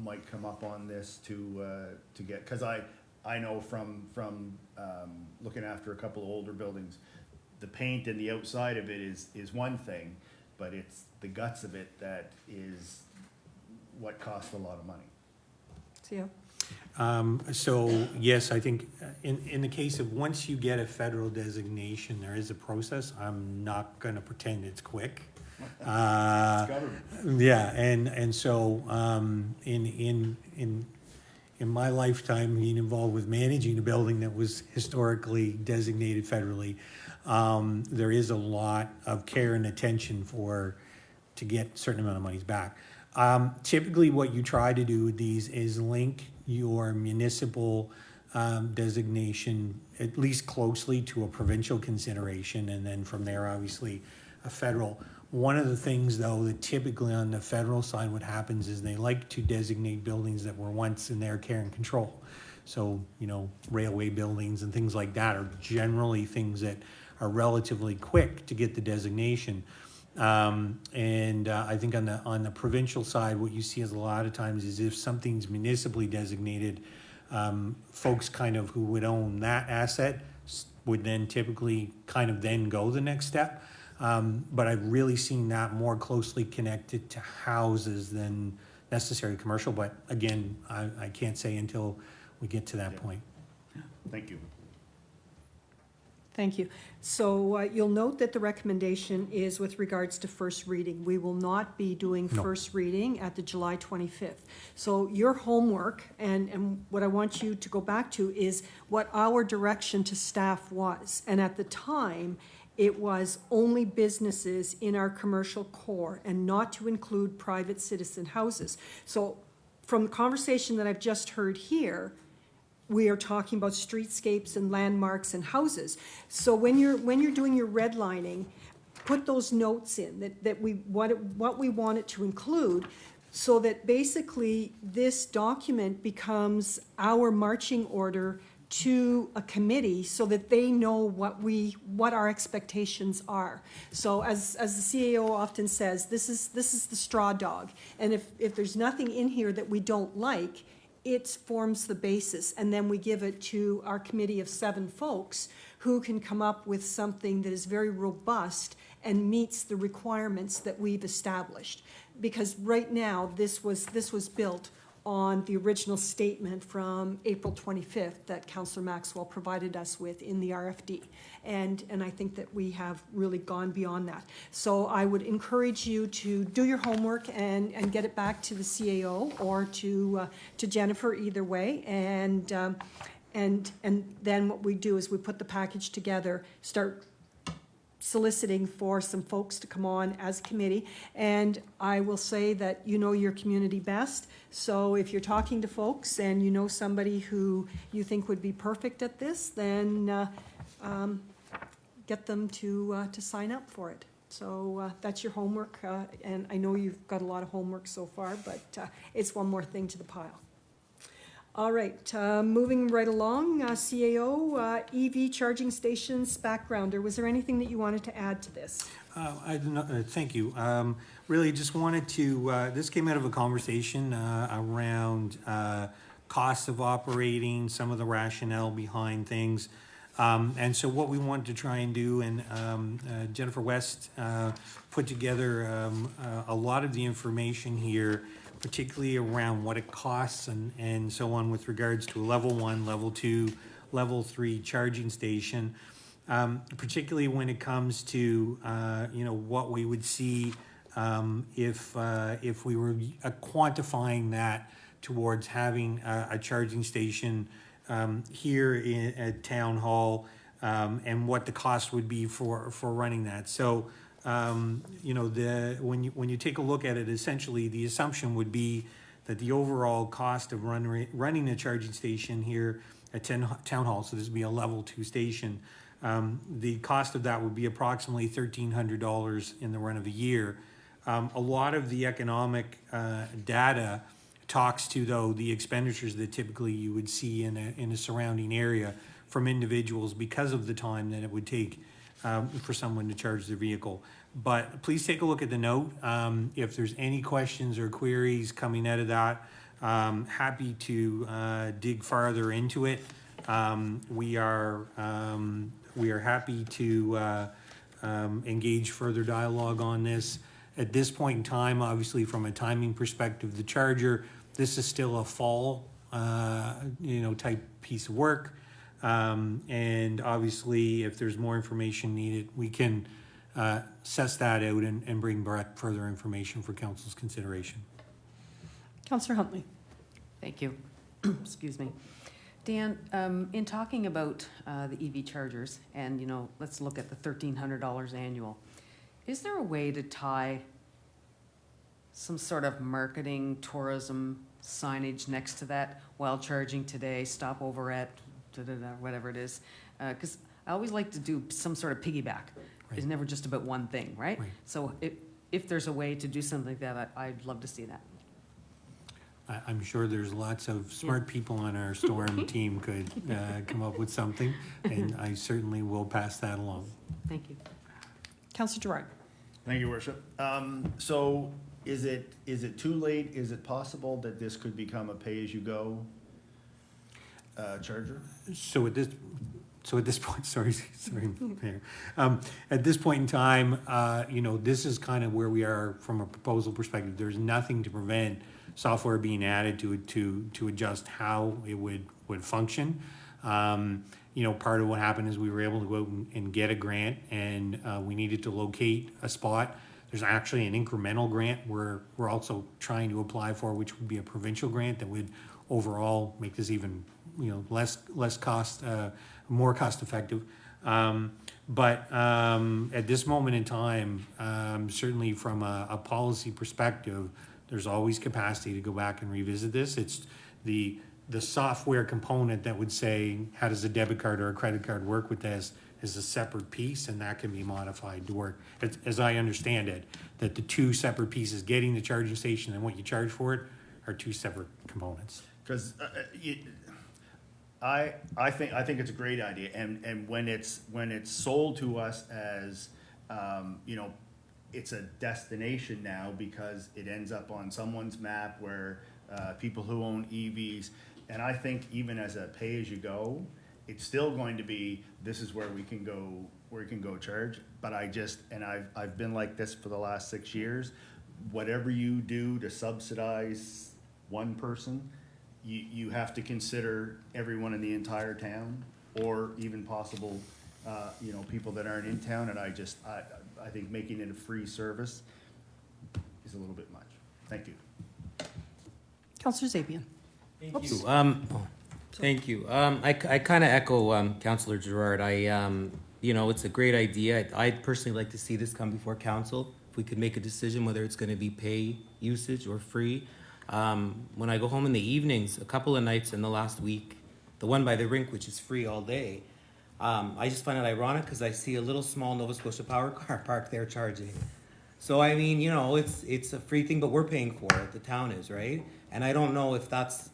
might come up on this to get, because I know from looking after a couple of older buildings, the paint and the outside of it is one thing, but it's the guts of it that is what costs a lot of money. Theo. So yes, I think in the case of once you get a federal designation, there is a process. I'm not going to pretend it's quick. It's government. Yeah, and so in my lifetime, being involved with managing a building that was historically designated federally, there is a lot of care and attention to get a certain amount of monies back. Typically, what you try to do with these is link your municipal designation at least closely to a provincial consideration, and then from there, obviously, a federal. One of the things, though, that typically on the federal side, what happens is they like to designate buildings that were once in their care and control. So, railway buildings and things like that are generally things that are relatively quick to get the designation. I think on the provincial side, what you see is a lot of times is if something's municipally designated, folks kind of who would own that asset would then typically kind of then go the next step. But I've really seen that more closely connected to houses than necessary commercial. But again, I can't say until we get to that point. Thank you. Thank you. So you'll note that the recommendation is with regards to first reading. We will not be doing No. first reading at the July 25th. So your homework, and what I want you to go back to is what our direction to staff was. And at the time, it was only businesses in our commercial core and not to include private citizen houses. So from the conversation that I've just heard here, we are talking about streetscapes and landmarks and houses. So when you're doing your redlining, put those notes in that what we want it to include, so that basically this document becomes our marching order to a committee so that they know what our expectations are. So as the CAO often says, this is the straw dog. And if there's nothing in here that we don't like, it forms the basis, and then we give it to our committee of 7 folks who can come up with something that is very robust and meets the requirements that we've established. Because right now, this was built on the original statement from April 25th that Councillor Maxwell provided us with in the RFD. And I think that we have really gone beyond that. So I would encourage you to do your homework and get it back to the CAO or to Jennifer, either way. And then what we do is we put the package together, start soliciting for some folks to come on as a committee. And I will say that you know your community best. So if you're talking to folks and you know somebody who you think would be perfect at this, then get them to sign up for it. So that's your homework. And I know you've got a lot of homework so far, but it's one more thing to the pile. All right, moving right along, CAO, EV charging stations backgrounder. Was there anything that you wanted to add to this? Thank you. Really just wanted to, this came out of a conversation around costs of operating, some of the rationale behind things. And so what we wanted to try and do, and Jennifer West put together a lot of the information here, particularly around what it costs and so on with regards to a level 1, level 2, level 3 charging station, particularly when it comes to what we would see if we were quantifying that towards having a charging station here at Town Hall, and what the cost would be for running that. So when you take a look at it, essentially the assumption would be that the overall cost of running a charging station here at Town Hall, so this would be a level 2 station, the cost of that would be approximately $1,300 in the run of a year. A lot of the economic data talks to, though, the expenditures that typically you would see in a surrounding area from individuals because of the time that it would take for someone to charge their vehicle. But please take a look at the note. If there's any questions or queries coming out of that, happy to dig farther into it. We are happy to engage further dialogue on this. At this point in time, obviously from a timing perspective, the charger, this is still a fall type piece of work. And obviously, if there's more information needed, we can suss that out and bring back further information for council's consideration. Councillor Huntley. Thank you. Excuse me. Dan, in talking about the EV chargers, and let's look at the $1,300 annual, is there a way to tie some sort of marketing, tourism signage next to that while charging today, stop over at whatever it is? Because I always like to do some sort of piggyback. Right. It's never just about one thing, right? Right. So if there's a way to do something like that, I'd love to see that. I'm sure there's lots of smart people on our storm team could come up with something, and I certainly will pass that along. Thank you. Councillor Gerard. Thank you, Worship. So is it too late? Is it possible that this could become a pay-as-you-go charger? So at this So at this point, sorry, Mayor. At this point in time, this is kind of where we are from a proposal perspective. There's nothing to prevent software being added to it to adjust how it would function. Part of what happened is we were able to go out and get a grant, and we needed to locate a spot. There's actually an incremental grant we're also trying to apply for, which would be a provincial grant that would overall make this even less cost, more cost effective. But at this moment in time, certainly from a policy perspective, there's always capacity to go back and revisit this. It's the software component that would say, how does a debit card or a credit card work with this, is a separate piece, and that can be modified to work, as I understand it, that the two separate pieces, getting the charging station and what you charge for it, are two separate components. Because I think it's a great idea, and when it's sold to us as it's a destination now because it ends up on someone's map where people who own EVs, and I think even as a pay-as-you-go, it's still going to be, this is where we can go charge. But I've been like this for the last 6 years. Whatever you do to subsidize one person, you have to consider everyone in the entire town, or even possible, people that aren't in town. And I think making it a free service is a little bit much. Thank you. Councillor Zabian. Thank you. Thank you. I kind of echo Councillor Gerard. It's a great idea. I'd personally like to see this come before council. If we could make a decision whether it's going to be pay usage or free. When I go home in the evenings, a couple of nights in the last week, the one by the rink, which is free all day, I just find it ironic because I see a little small Nova Scotia Power car parked there charging. So I mean, it's a free thing, but we're paying for it. The town is, right? And I don't know if that's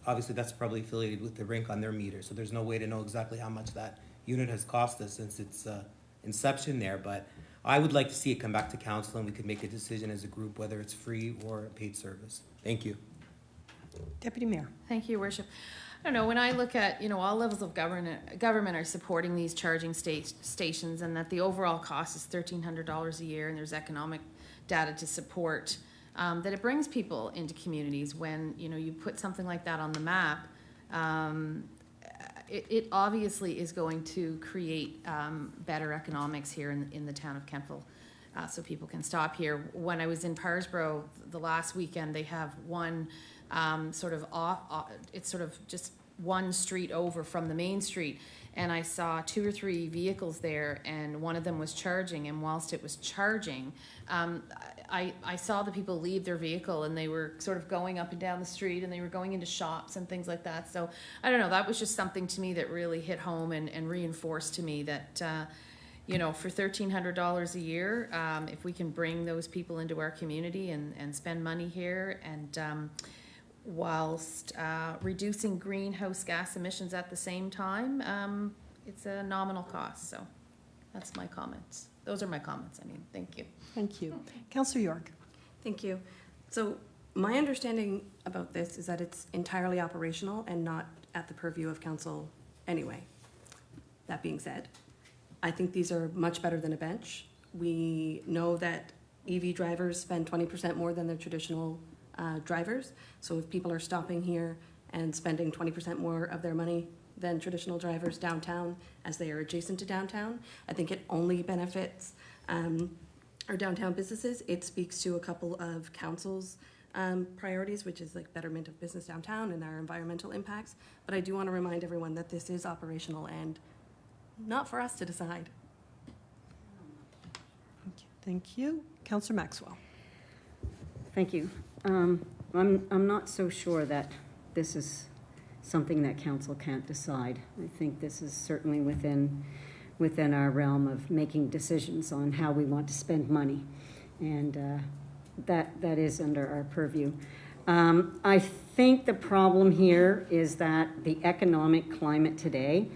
probably affiliated with the rink on their meter. So there's no way to know exactly how much that unit has cost us since its inception there. But I would like to see it come back to council and we could make a decision as a group whether it's free or a paid service. Thank you. Deputy Mayor. Thank you, Your Worship. I don't know, when I look at, all levels of government are supporting these charging stations, and that the overall cost is $1,300 a year, and there's economic data to support that it brings people into communities when, you put something like that on the map. It obviously is going to create better economics here in the town of Kentville. So people can stop here. When I was in Parsboro the last weekend, they have one it's sort of just one street over from the main street, and I saw 2 or 3 vehicles there, and one of them was charging, and whilst it was charging, I saw the people leave their vehicle, and they were sort of going up and down the street, and they were going into shops and things like that. So I don't know, that was just something to me that really hit home and reinforced to me that for $1,300 a year, if we can bring those people into our community and spend money here, and whilst reducing greenhouse gas emissions at the same time, it's a nominal cost. So that's my comments. Those are my comments. Thank you. Thank you. Councillor York. Thank you. So my understanding about this is that it's entirely operational and not at the purview of council anyway. That being said, I think these are much better than a bench. We know that EV drivers spend 20% more than their traditional drivers. So if people are stopping here and spending 20% more of their money than traditional drivers downtown as they are adjacent to downtown, I think it only benefits our downtown businesses. It speaks to a couple of council's priorities, which is like betterment of business downtown and our environmental impacts. But I do want to remind everyone that this is operational and not for us to decide. Thank you. Councillor Maxwell. Thank you. I'm not so sure that this is something that council can't decide. I think this is certainly within our realm of making decisions on how we want to spend money, and that is under our purview. I think the problem here is that the economic climate today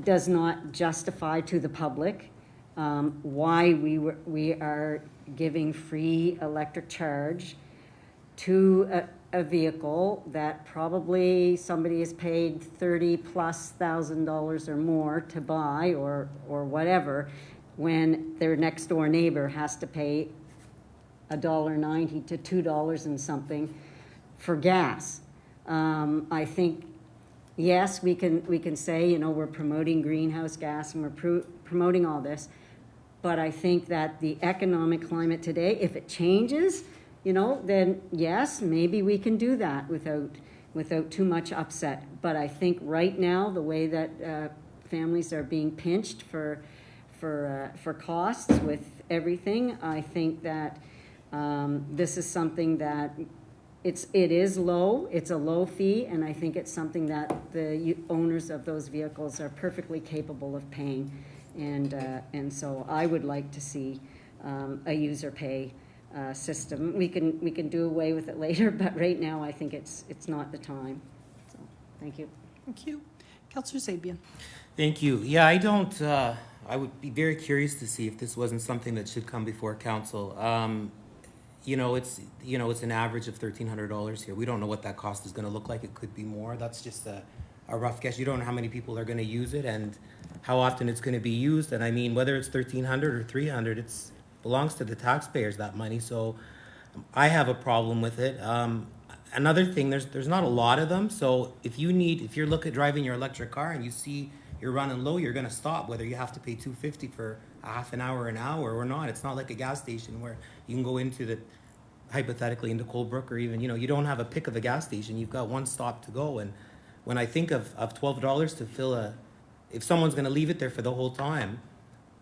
does not justify to the public why we are giving free electric charge to a vehicle that probably somebody has paid $30,000+ or more to buy or whatever, when their next door neighbor has to pay $1.90 to $2 and something for gas. I think, yes, we can say, you know, we're promoting greenhouse gas and we're promoting all this, but I think that the economic climate today, if it changes, you know, then yes, maybe we can do that without too much upset. But I think right now, the way that families are being pinched for costs with everything, I think that this is something that it is low. It's a low fee, and I think it's something that the owners of those vehicles are perfectly capable of paying. And so I would like to see a user pay system. We can do away with it later, but right now I think it's not the time. So, thank you. Thank you. Councillor Zabian. Thank you. Yeah, I would be very curious to see if this wasn't something that should come before council. It's an average of $1,300 here. We don't know what that cost is going to look like. It could be more. That's just a rough guess. You don't know how many people are going to use it and how often it's going to be used. And I mean, whether it's $1,300 or $300, it belongs to the taxpayers, that money. So I have a problem with it. Another thing, there's not a lot of them. So if you're driving your electric car and you see you're running low, you're going to stop, whether you have to pay $2.50 for a half an hour or not. It's not like a gas station where you can go hypothetically into Colebrook, or even, you don't have a pick of a gas station. You've got one stop to go. And when I think of $12 to fill if someone's going to leave it there for the whole time,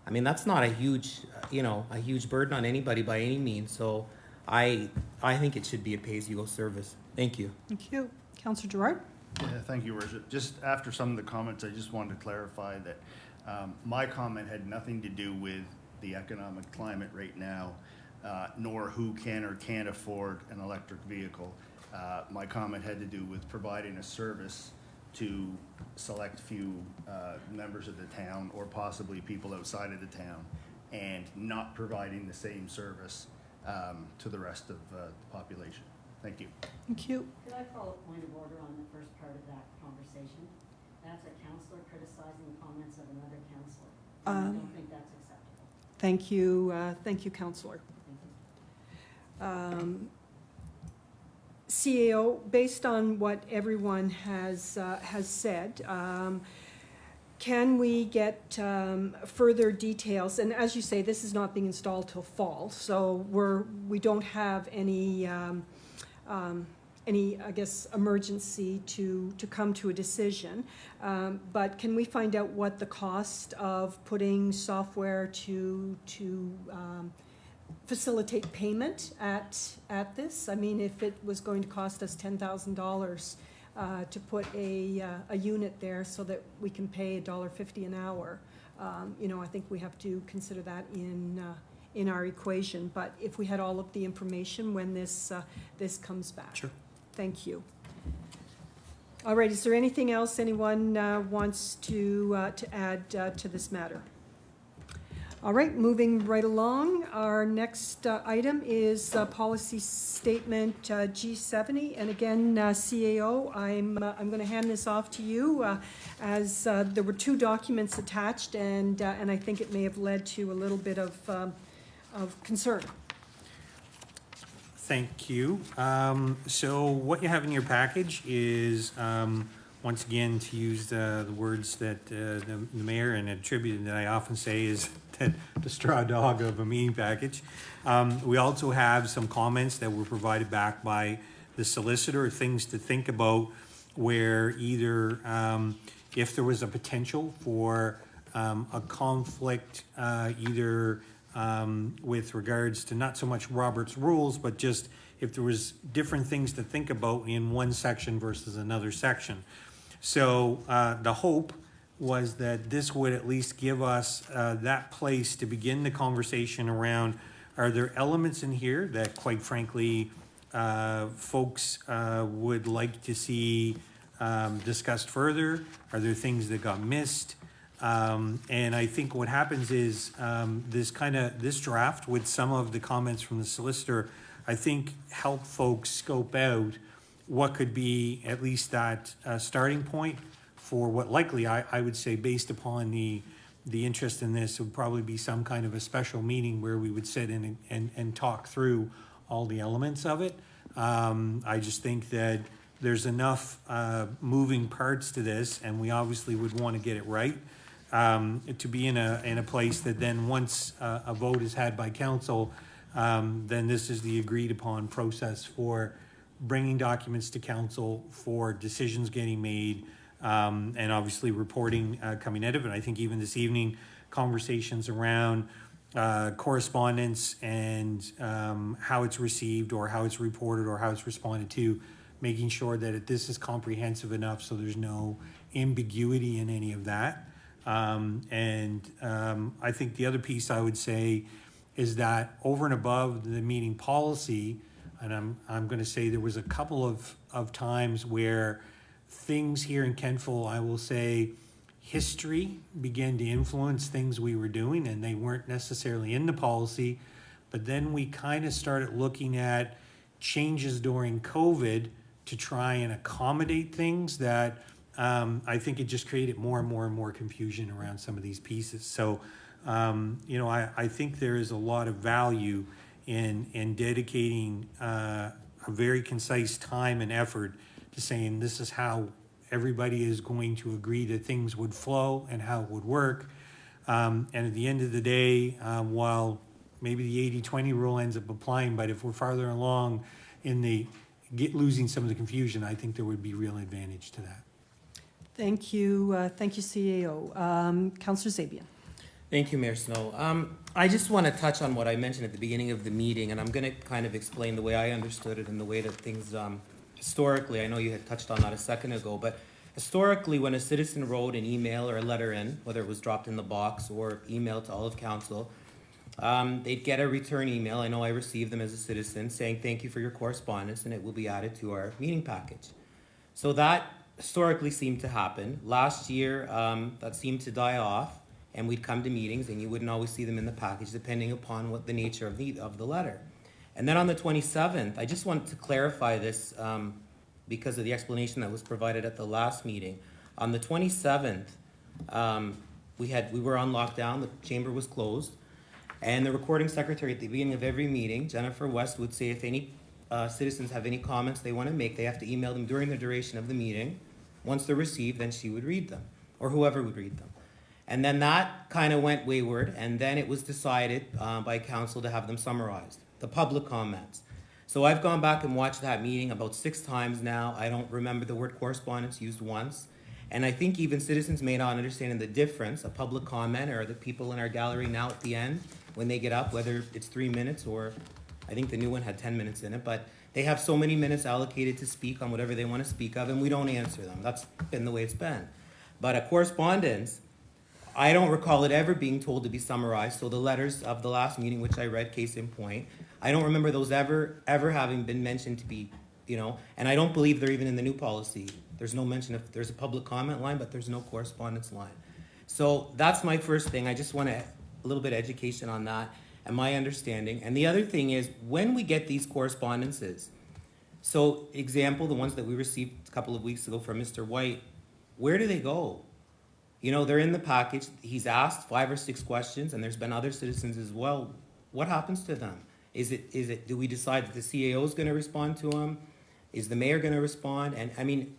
I mean, that's not a huge burden on anybody by any means. So I think it should be a pay-as-you-go service. Thank you. Thank you. Councillor Gerard. Yeah, thank you, Worship. Just after some of the comments, I just wanted to clarify that my comment had nothing to do with the economic climate right now, nor who can or can't afford an electric vehicle. My comment had to do with providing a service to select few members of the town, or possibly people outside of the town, and not providing the same service to the rest of the population. Thank you. Thank you. Could I call a point of order on the first part of that conversation? That's a councillor criticizing the comments of another councillor. I don't think that's acceptable. Thank you, Councillor. CAO, based on what everyone has said, can we get further details? And as you say, this is not being installed till fall, so we don't have any I guess, emergency to come to a decision. But can we find out what the cost of putting software to facilitate payment at this? I mean, if it was going to cost us $10,000 to put a unit there so that we can pay $1.50 an hour, I think we have to consider that in our equation. But if we had all of the information when this comes back. Sure. Thank you. All right, is there anything else anyone wants to add to this matter? All right, moving right along, our next item is policy statement G70. And again, CAO, I'm going to hand this off to you as there were two documents attached, and I think it may have led to a little bit of concern. Thank you. So what you have in your package is, once again, to use the words that the mayor and attributed that I often say is the straw dog of a meeting package. We also have some comments that were provided back by the solicitor, things to think about where either if there was a potential for a conflict, either with regards to not so much Robert's rules, but just if there was different things to think about in one section versus another section. So the hope was that this would at least give us that place to begin the conversation around, are there elements in here that quite frankly folks would like to see discussed further? Are there things that got missed? And I think what happens is this draft with some of the comments from the solicitor, I think help folks scope out what could be at least that starting point for what likely, I would say, based upon the interest in this, would probably be some kind of a special meeting where we would sit in and talk through all the elements of it. I just think that there's enough moving parts to this, and we obviously would want to get it right, to be in a place that then once a vote is had by council, then this is the agreed upon process for bringing documents to council, for decisions getting made, and obviously reporting coming out of it. I think even this evening, conversations around correspondence and how it's received or how it's reported or how it's responded to, making sure that this is comprehensive enough so there's no ambiguity in any of that. I think the other piece I would say is that over and above the meeting policy, and I'm going to say there was a couple of times where things here in Kentville, I will say, history began to influence things we were doing, and they weren't necessarily in the policy. But then we kind of started looking at changes during COVID to try and accommodate things that I think it just created more and more and more confusion around some of these pieces. So, I think there is a lot of value in dedicating a very concise time and effort to saying this is how everybody is going to agree that things would flow and how it would work. And at the end of the day, while maybe the 80-20 rule ends up applying, but if we're farther along in losing some of the confusion, I think there would be real advantage to that. Thank you, CAO. Councillor Zabian. Thank you, Mayor Snow. I just want to touch on what I mentioned at the beginning of the meeting, and I'm going to kind of explain the way I understood it and the way that things, historically, I know you had touched on that a second ago, but historically, when a citizen wrote an email or a letter in, whether it was dropped in the box or emailed to all of council, they'd get a return email. I know I received them as a citizen saying, thank you for your correspondence, and it will be added to our meeting package. So that historically seemed to happen. Last year, that seemed to die off, and we'd come to meetings and you wouldn't always see them in the package depending upon what the nature of the letter. And then on the 27th, I just wanted to clarify this because of the explanation that was provided at the last meeting. On the 27th, we were on lockdown, the chamber was closed, and the recording secretary at the beginning of every meeting, Jennifer West, would say if any citizens have any comments they want to make, they have to email them during the duration of the meeting. Once they're received, then she would read them, or whoever would read them. And then that kind of went wayward, and then it was decided by council to have them summarized, the public comments. So I've gone back and watched that meeting about 6 times now. I don't remember the word correspondence used once. And I think even citizens may not understand the difference, a public comment or the people in our gallery now at the end, when they get up, whether it's 3 minutes or I think the new one had 10 minutes in it, but they have so many minutes allocated to speak on whatever they want to speak of, and we don't answer them. That's been the way it's been. But a correspondence, I don't recall it ever being told to be summarized. So the letters of the last meeting, which I read, case in point, I don't remember those ever having been mentioned to be, and I don't believe they're even in the new policy. There's no mention of, there's a public comment line, but there's no correspondence line. So that's my first thing. I just want a little bit of education on that and my understanding. And the other thing is, when we get these correspondences, so example, the ones that we received a couple of weeks ago from Mr. White, where do they go? They're in the package. He's asked 5 or 6 questions, and there's been other citizens as well. What happens to them? Do we decide that the CAO is going to respond to them? Is the mayor going to respond? And I mean,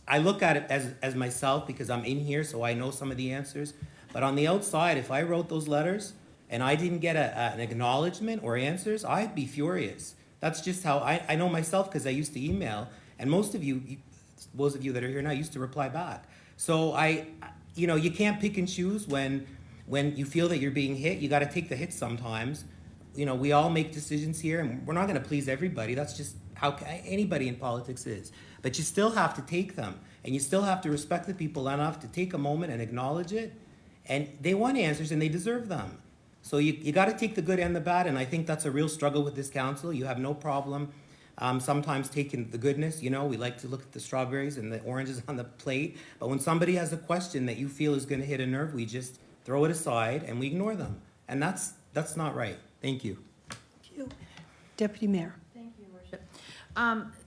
I look at it as myself because I'm in here, so I know some of the answers. But on the outside, if I wrote those letters and I didn't get an acknowledgement or answers, I'd be furious. That's just how I know myself, because I used to email, and most of you, those of you that are here now, used to reply back. So you can't pick and choose when you feel that you're being hit. You got to take the hit sometimes. We all make decisions here, and we're not going to please everybody. That's just how anybody in politics is. But you still have to take them, and you still have to respect the people enough to take a moment and acknowledge it. And they want answers, and they deserve them. So you got to take the good and the bad, and I think that's a real struggle with this council. You have no problem sometimes taking the goodness. We like to look at the strawberries and the oranges on the plate. But when somebody has a question that you feel is going to hit a nerve, we just throw it aside and we ignore them. And that's not right. Thank you. Thank you. Deputy Mayor. Thank you, Your Worship.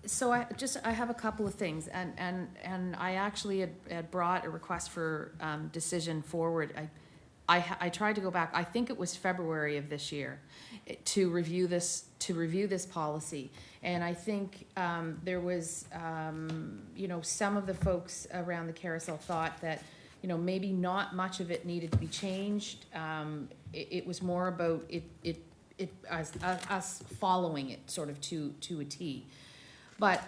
So I have a couple of things, and I actually had brought a request for, decision forward. I tried to go back, I think it was February of this year, to review this policy. And I think, there was, you know, some of the folks around the carousel thought that, you know, maybe not much of it needed to be changed. It was more about us following it sort of to a T. But,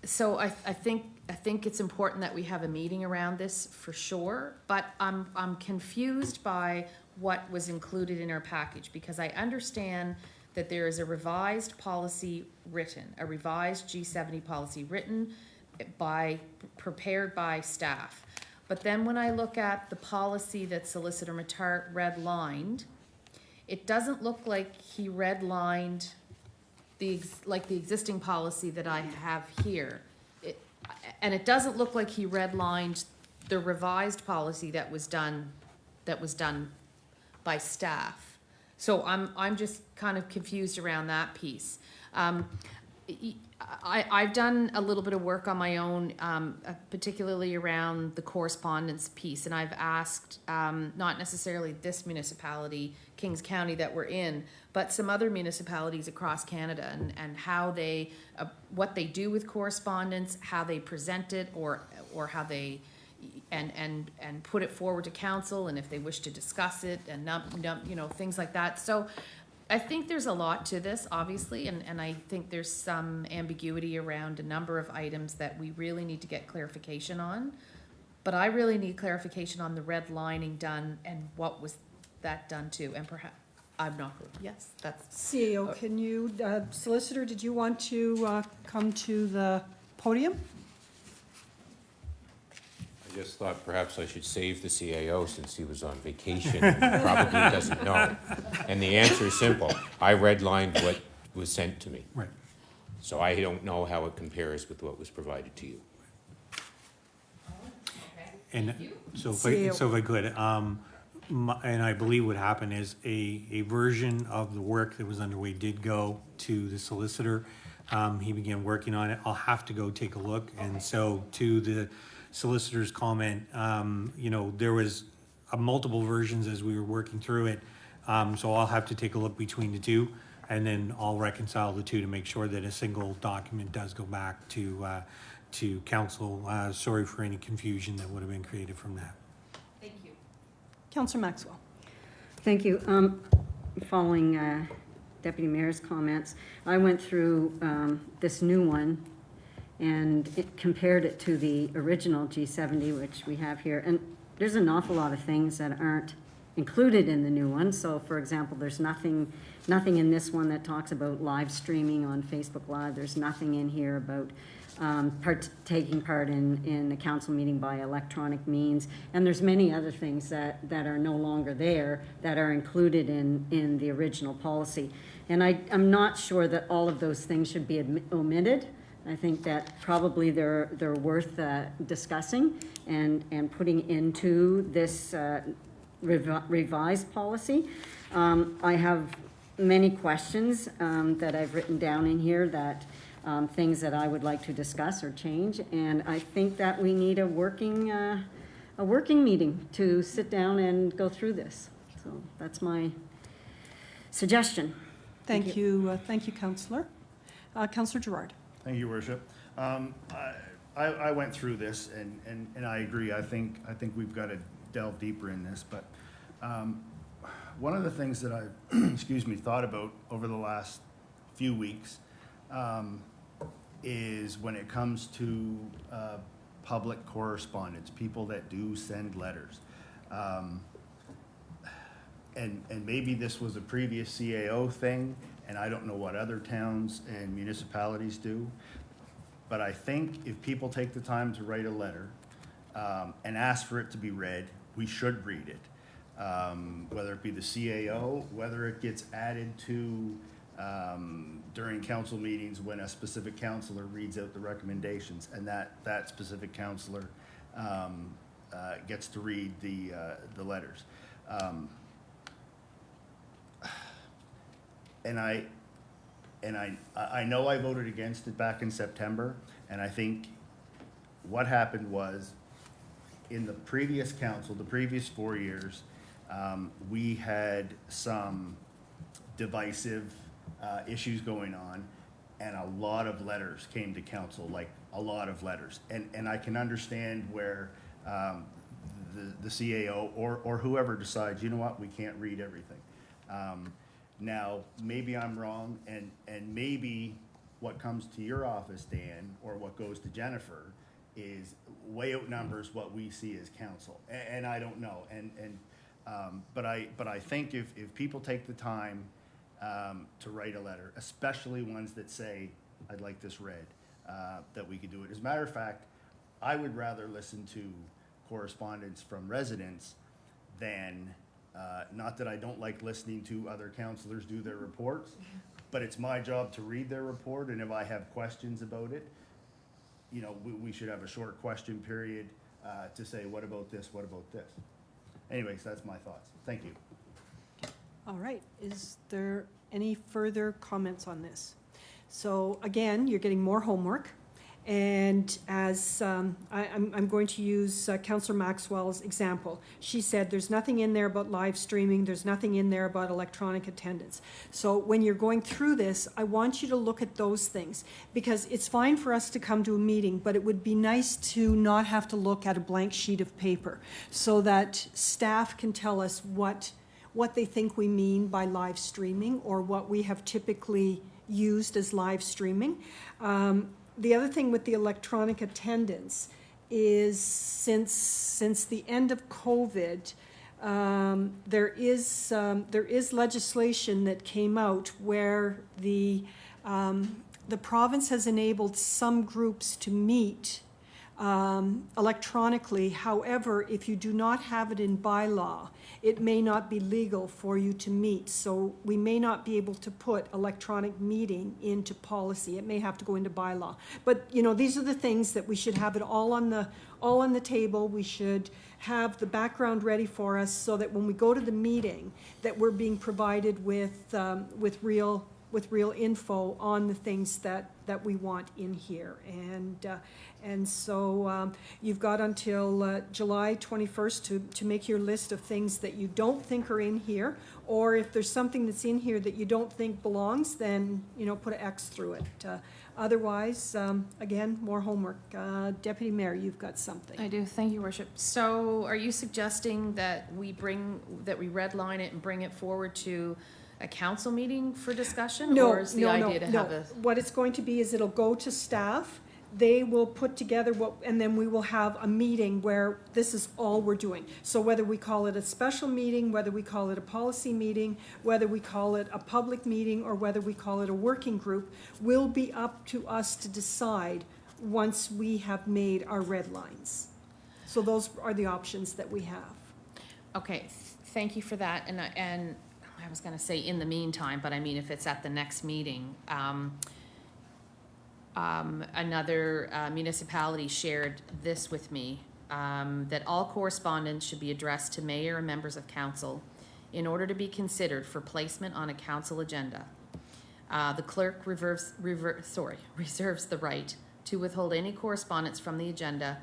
so I think it's important that we have a meeting around this for sure, but I'm confused by what was included in our package, because I understand that there is a revised policy written, a revised G70 policy written prepared by staff. But then when I look at the policy that Solicitor Mattart redlined, it doesn't look like he redlined the existing policy that I have here. And it doesn't look like he redlined the revised policy that was done by staff. So I'm just kind of confused around that piece. I've done a little bit of work on my own, particularly around the correspondence piece, and I've asked, not necessarily this municipality, Kings County that we're in, but some other municipalities across Canada, and how they, what they do with correspondence, how they present it, or how they, and put it forward to council, and if they wish to discuss it, and you know, things like that. So I think there's a lot to this, obviously, and I think there's some ambiguity around a number of items that we really need to get clarification on. But I really need clarification on the redlining done and what was that done to, and perhaps, I'm not, yes, that's. CAO, can you, Solicitor, did you want to come to the podium? I just thought perhaps I should save the CAO since he was on vacation and probably doesn't know. And the answer is simple. I redlined what was sent to me. Right. So I don't know how it compares with what was provided to you. And so if I could, and I believe what happened is a version of the work that was underway did go to the solicitor. He began working on it. I'll have to go take a look. And so to the solicitor's comment, you know, there was multiple versions as we were working through it. So I'll have to take a look between the two, and then I'll reconcile the two to make sure that a single document does go back to council. Sorry for any confusion that would have been created from that. Thank you. Councillor Maxwell. Thank you. Following Deputy Mayor's comments, I went through this new one and it compared it to the original G70, which we have here. And there's an awful lot of things that aren't included in the new one. So for example, there's nothing in this one that talks about live streaming on Facebook Live. There's nothing in here about taking part in a council meeting by electronic means. And there's many other things that are no longer there that are included in the original policy. And I'm not sure that all of those things should be omitted. I think that probably they're worth discussing and putting into this revised policy. I have many questions that I've written down in here, that things that I would like to discuss or change, and I think that we need a working meeting to sit down and go through this. So that's my suggestion. Thank you, Councillor. Councillor Gerard. Thank you, Worship. I went through this and I agree. I think we've got to delve deeper in this, but one of the things that I've thought about over the last few weeks is when it comes to public correspondence, people that do send letters. And maybe this was a previous CAO thing, and I don't know what other towns and municipalities do, but I think if people take the time to write a letter and ask for it to be read, we should read it. Whether it be the CAO, whether it gets added to during council meetings when a specific councillor reads out the recommendations, and that specific councillor gets to read the letters. And And I know I voted against it back in September, and I think what happened was, in the previous council, the previous 4 years, we had some divisive issues going on, and a lot of letters came to council, like a lot of letters. And I can understand where the CAO or whoever decides, you know what, we can't read everything. Now, maybe I'm wrong, and maybe what comes to your office, Dan, or what goes to Jennifer is way outnumbers what we see as council. And I don't know. But I think if people take the time to write a letter, especially ones that say, I'd like this read, that we could do it. As a matter of fact, I would rather listen to correspondence from residents than, not that I don't like listening to other councilors do their reports, but it's my job to read their report, and if I have questions about it, you know, we should have a short question period to say, what about this, what about this? Anyways, that's my thoughts. Thank you. All right, is there any further comments on this? So again, you're getting more homework, and as I'm going to use Councillor Maxwell's example. She said there's nothing in there about live streaming, there's nothing in there about electronic attendance. So when you're going through this, I want you to look at those things, because it's fine for us to come to a meeting, but it would be nice to not have to look at a blank sheet of paper, so that staff can tell us what they think we mean by live streaming, or what we have typically used as live streaming. The other thing with the electronic attendance is, since the end of COVID, there is legislation that came out where the province has enabled some groups to meet electronically. However, if you do not have it in bylaw, it may not be legal for you to meet. So we may not be able to put electronic meeting into policy. It may have to go into bylaw. But, you know, these are the things that we should have it all on the table. We should have the background ready for us, so that when we go to the meeting, that we're being provided with real info on the things that we want in here. And so you've got until July 21st to make your list of things that you don't think are in here, or if there's something that's in here that you don't think belongs, then, you know, put an X through it. Otherwise, again, more homework. Deputy Mayor, you've got something. I do, thank you, Worship. So are you suggesting that we redline it and bring it forward to a council meeting for discussion? No, or is the idea to have a... What it's going to be is it'll go to staff. They will put together and then we will have a meeting where this is all we're doing. So whether we call it a special meeting, whether we call it a policy meeting, whether we call it a public meeting, or whether we call it a working group, will be up to us to decide once we have made our red lines. So those are the options that we have. Okay, thank you for that. And I was going to say in the meantime, but I mean, if it's at the next meeting, another municipality shared this with me, that all correspondence should be addressed to mayor and members of council in order to be considered for placement on a council agenda. The clerk reserves the right to withhold any correspondence from the agenda,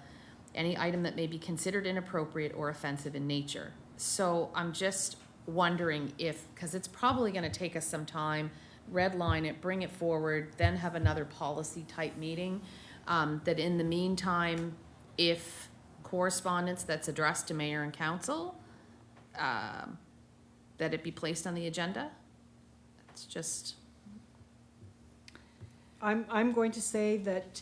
any item that may be considered inappropriate or offensive in nature. So I'm just wondering if, because it's probably going to take us some time, redline it, bring it forward, then have another policy type meeting, that in the meantime, if correspondence that's addressed to mayor and council, that it be placed on the agenda. It's just... I'm going to say that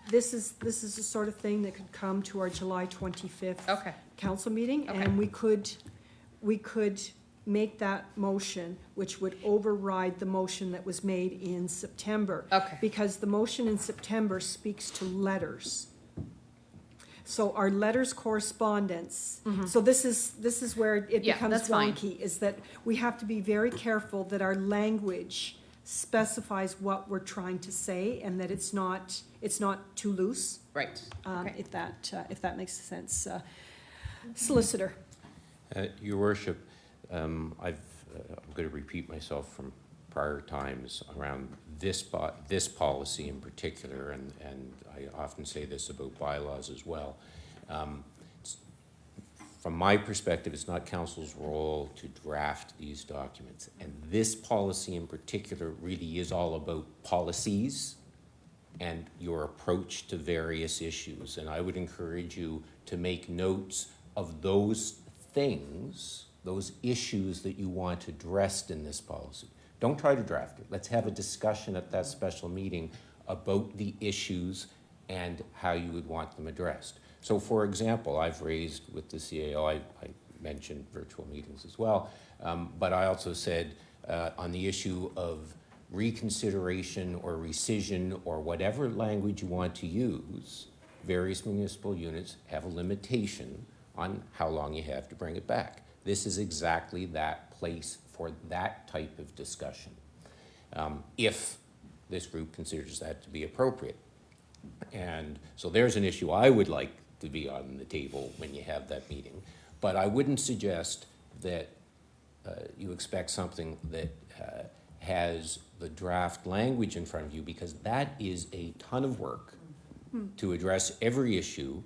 this is the sort of thing that could come to our July 25th council meeting, and we could make that motion, which would override the motion that was made in September. Okay. Because the motion in September speaks to letters. So our letters correspondence, so this is where it becomes wonky, is that we have to be very careful that our language specifies what we're trying to say, and that it's not too loose. Right. If that makes sense. Solicitor. Your Worship, I'm going to repeat myself from prior times around this policy in particular, and I often say this about bylaws as well. From my perspective, it's not council's role to draft these documents. And this policy in particular really is all about policies and your approach to various issues. And I would encourage you to make notes of those things, those issues that you want addressed in this policy. Don't try to draft it. Let's have a discussion at that special meeting about the issues and how you would want them addressed. So, for example, I've raised with the CAO, I mentioned virtual meetings as well, but I also said on the issue of reconsideration or rescission or whatever language you want to use, various municipal units have a limitation on how long you have to bring it back. This is exactly that place for that type of discussion, if this group considers that to be appropriate. And so there's an issue I would like to be on the table when you have that meeting. But I wouldn't suggest that you expect something that has the draft language in front of you, because that is a ton of work to address every issue,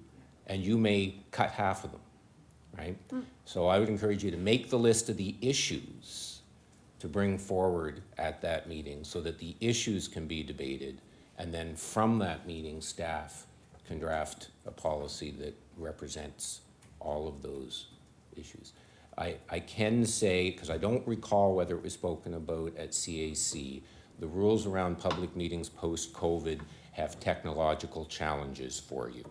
and you may cut half of them, right? So I would encourage you to make the list of the issues to bring forward at that meeting so that the issues can be debated, and then from that meeting, staff can draft a policy that represents all of those issues. I can say, because I don't recall whether it was spoken about at CAC, the rules around public meetings post-COVID have technological challenges for you.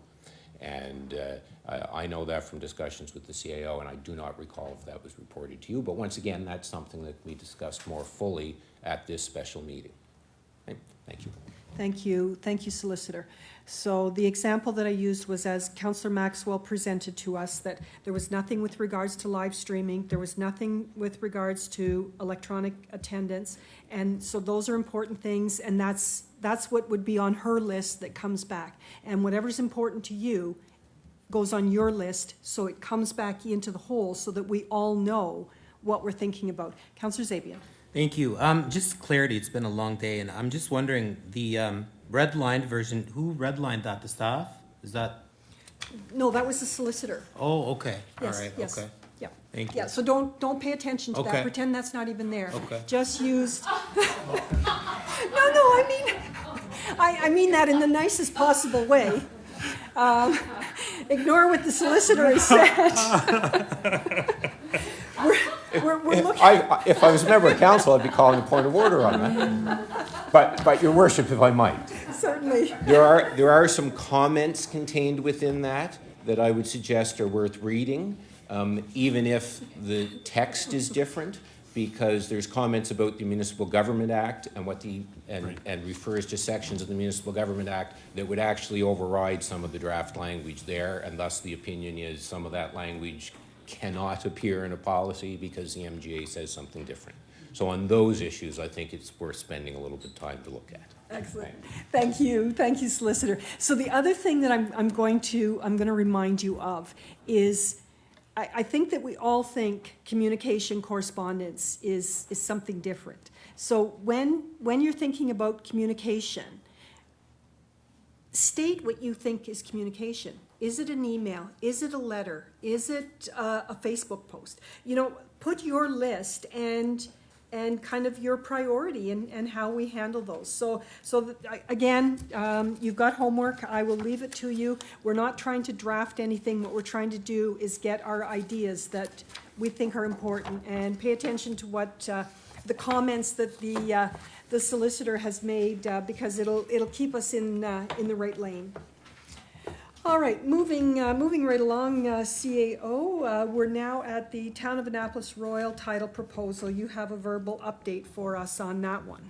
And I know that from discussions with the CAO, and I do not recall if that was reported to you. But once again, that's something that we discussed more fully at this special meeting. Okay, thank you. Thank you. Thank you, Solicitor. So the example that I used was as Councillor Maxwell presented to us, that there was nothing with regards to live streaming, there was nothing with regards to electronic attendance, and so those are important things, and that's what would be on her list that comes back. And whatever's important to you goes on your list, so it comes back into the whole so that we all know what we're thinking about. Councillor Zabian. Thank you. Just clarity, it's been a long day, and I'm just wondering, the redlined version, who redlined that? The staff? Is that? No, that was the solicitor. Oh, okay. Yes, All right, yes. okay. Yeah. Thank you. Yeah, so don't pay attention to that. Okay. Pretend that's not even there. Okay. Just used. No, I mean that in the nicest possible way. Ignore what the solicitor has said. We're looking. If I was a member of council, I'd be calling a point of order on that. But Your Worship, if I might. Certainly. There are some comments contained within that I would suggest are worth reading, even if the text is different, because there's comments about the Municipal Government Act and refers to sections of the Municipal Government Act that would actually override some of the draft language there, and thus the opinion is some of that language cannot appear in a policy because the MGA says something different. So on those issues, I think it's worth spending a little bit of time to look at. Excellent. Thank you, Solicitor. So the other thing that I'm going to remind you of is, I think that we all think communication correspondence is something different. So when you're thinking about communication, state what you think is communication. Is it an email? Is it a letter? Is it a Facebook post? You know, put your list and kind of your priority and how we handle those. So again, you've got homework. I will leave it to you. We're not trying to draft anything. What we're trying to do is get our ideas that we think are important, and pay attention to what the comments that the solicitor has made, because it'll keep us in the right lane. All right, moving right along, CAO, we're now at the Town of Annapolis Royal Title Proposal. You have a verbal update for us on that one.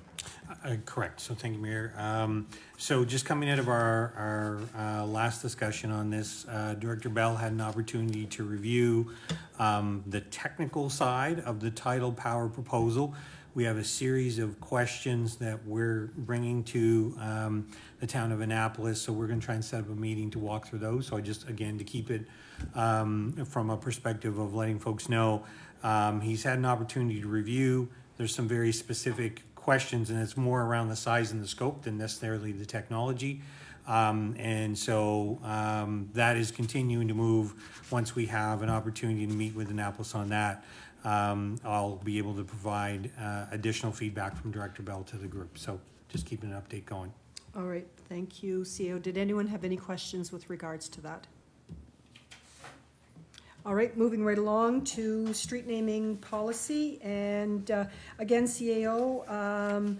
Correct. So thank you, Mayor. So just coming out of our last discussion on this, Director Bell had an opportunity to review the technical side of the title power proposal. We have a series of questions that we're bringing to the Town of Annapolis, so we're going to try and set up a meeting to walk through those. So I just, again, to keep it from a perspective of letting folks know, he's had an opportunity to review. There's some very specific questions, and it's more around the size and the scope than necessarily the technology. And so that is continuing to move. Once we have an opportunity to meet with Annapolis on that, I'll be able to provide additional feedback from Director Bell to the group. So just keeping an update going. All right, thank you, CEO. Did anyone have any questions with regards to that? All right, moving right along to street naming policy, and again, CAO,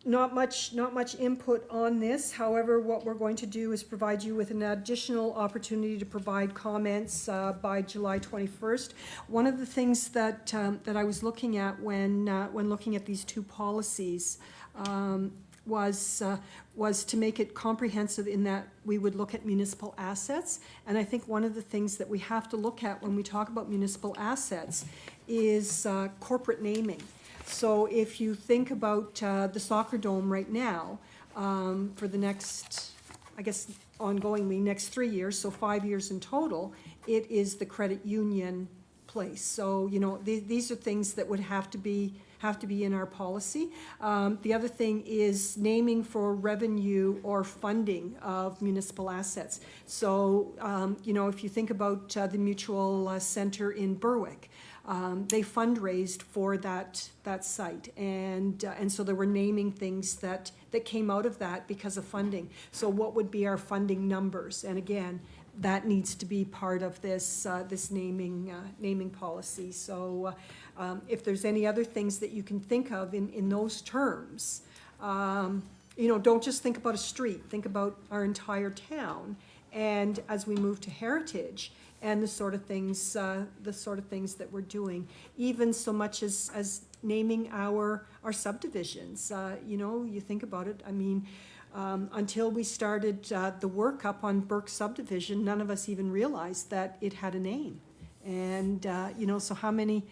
not much input on this. However, what we're going to do is provide you with an additional opportunity to provide comments by July 21st. One of the things that I was looking at when looking at these two policies was to make it comprehensive in that we would look at municipal assets. And I think one of the things that we have to look at when we talk about municipal assets is corporate naming. So if you think about the soccer dome right now, for the next, I guess, ongoingly, next 3 years, so 5 years in total, it is the credit union place. So, you know, these are things that would have to be in our policy. The other thing is naming for revenue or funding of municipal assets. So, you know, if you think about the Mutual Center in Berwick, they fundraised for that site, and so they were naming things that came out of that because of funding. So what would be our funding numbers? And again, that needs to be part of this naming policy. So if there's any other things that you can think of in those terms, you know, don't just think about a street, think about our entire town. And as we move to heritage and the sort of things that we're doing, even so much as naming our subdivisions, you know, you think about it, I mean, until we started the work up on Burke subdivision, none of us even realized that it had a name. And, you know, so how many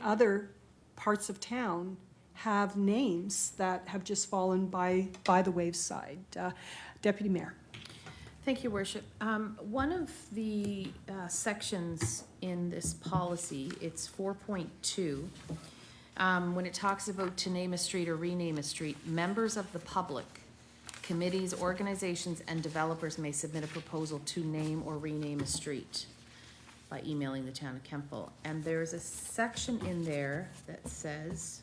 other parts of town have names that have just fallen by the wayside? Deputy Mayor. Thank you, Worship. One of the sections in this policy, it's 4.2, when it talks about to name a street or rename a street, members of the public, committees, organizations, and developers may submit a proposal to name or rename a street by emailing the town of Kemptville. And there's a section in there that says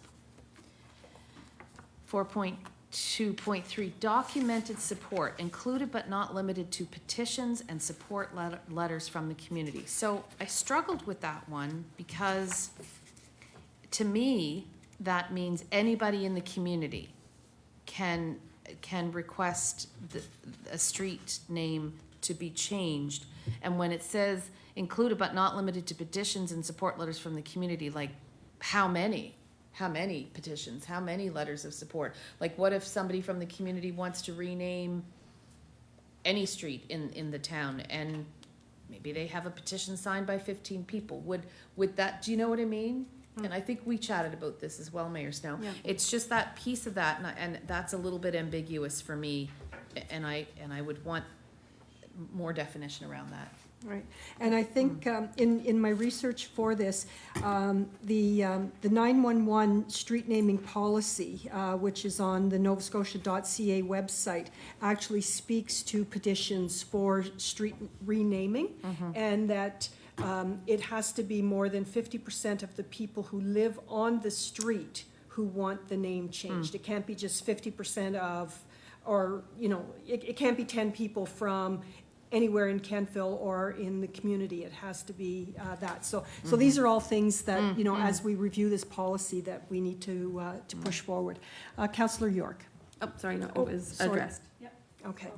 4.2.3, documented support included but not limited to petitions and support letters from the community. So I struggled with that one because to me, that means anybody in the community can request a street name to be changed. And when it says included but not limited to petitions and support letters from the community, like how many petitions, how many letters of support? Like what if somebody from the community wants to rename any street in the town and maybe they have a petition signed by 15 people? Would that, do you know what I mean? And I think we chatted about this as well, Mayor Snow. Yeah. It's just that piece of that, and that's a little bit ambiguous for me, and I would want more definition around that. Right, and I think in my research for this, the 911 street naming policy, which is on the novascotia.ca website, actually speaks to petitions for street renaming, and that it has to be more than 50% of the people who live on the street who want the name changed. It can't be just 50% of, or, you know, it can't be 10 people from anywhere in Kentville or in the community. It has to be that. So these are all things that, you know, as we review this policy that we need to push forward. Councillor York. Oh, sorry, no, it was addressed. Yep. Okay.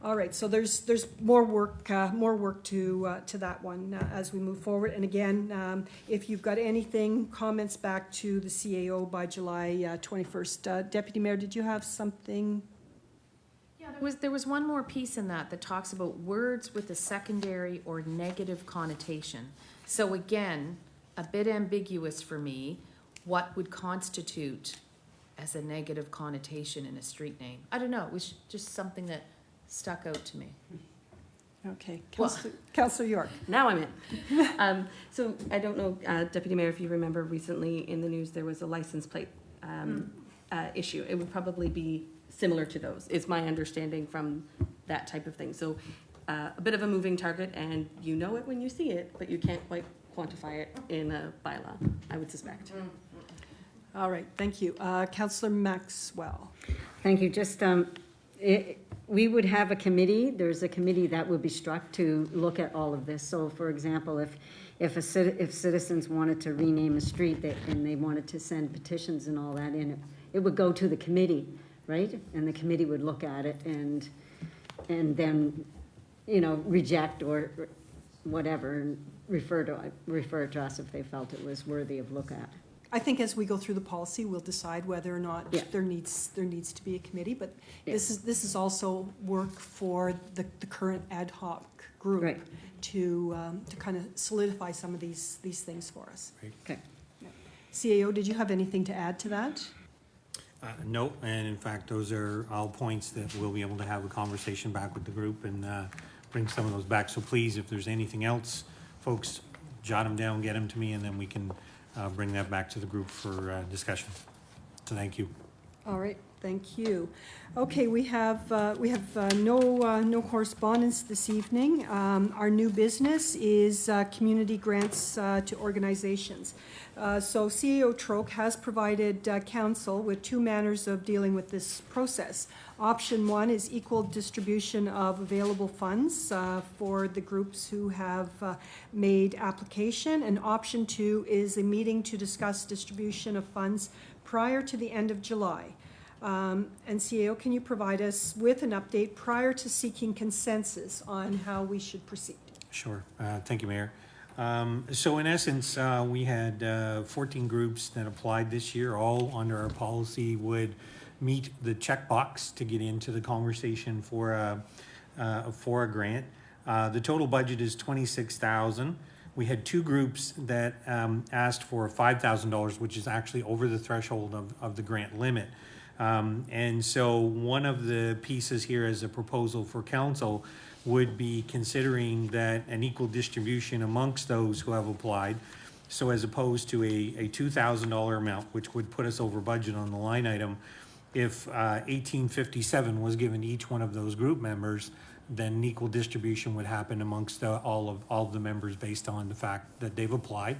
All right, so there's more work to that one as we move forward. And again, if you've got anything, comments back to the CAO by July 21st. Deputy Mayor, did you have something? Yeah, there was one more piece in that talks about words with a secondary or negative connotation. So again, a bit ambiguous for me, what would constitute as a negative connotation in a street name? I don't know, it was just something that stuck out to me. Okay, Councillor York. Now I'm in. So I don't know, Deputy Mayor, if you remember recently in the news, there was a license plate issue. It would probably be similar to those, is my understanding from that type of thing. So a bit of a moving target, and you know it when you see it, but you can't quite quantify it in a bylaw, I would suspect. All right, thank you. Councillor Maxwell. Thank you. Just, we would have a committee, there's a committee that would be struck to look at all of this. So for example, if citizens wanted to rename a street and they wanted to send petitions and all that in, it would go to the committee, right? And the committee would look at it and then, reject or whatever, and refer to us if they felt it was worthy of look at. I think as we go through the policy, we'll decide whether or not Yeah. there needs to be a committee, but this is also work for the current ad hoc group Right. to kind of solidify some of these things for us. Okay. CAO, did you have anything to add to that? No, and in fact, those are all points that we'll be able to have a conversation back with the group and bring some of those back. So please, if there's anything else, folks, jot them down, get them to me, and then we can bring that back to the group for discussion. So thank you. All right, thank you. Okay, we have no correspondence this evening. Our new business is community grants to organizations. So CEO Troke has provided council with two manners of dealing with this process. Option one is equal distribution of available funds for the groups who have made application, and option two is a meeting to discuss distribution of funds prior to the end of July. And CAO, can you provide us with an update prior to seeking consensus on how we should proceed? Sure. Thank you, Mayor. So in essence, we had 14 groups that applied this year, all under our policy would meet the checkbox to get into the conversation for a grant. The total budget is $26,000. We had two groups that asked for $5,000, which is actually over the threshold of the grant limit. And so one of the pieces here as a proposal for council would be considering that an equal distribution amongst those who have applied. So as opposed to a $2,000 amount, which would put us over budget on the line item, if $1,857 was given to each one of those group members, then an equal distribution would happen amongst all of the members based on the fact that they've applied.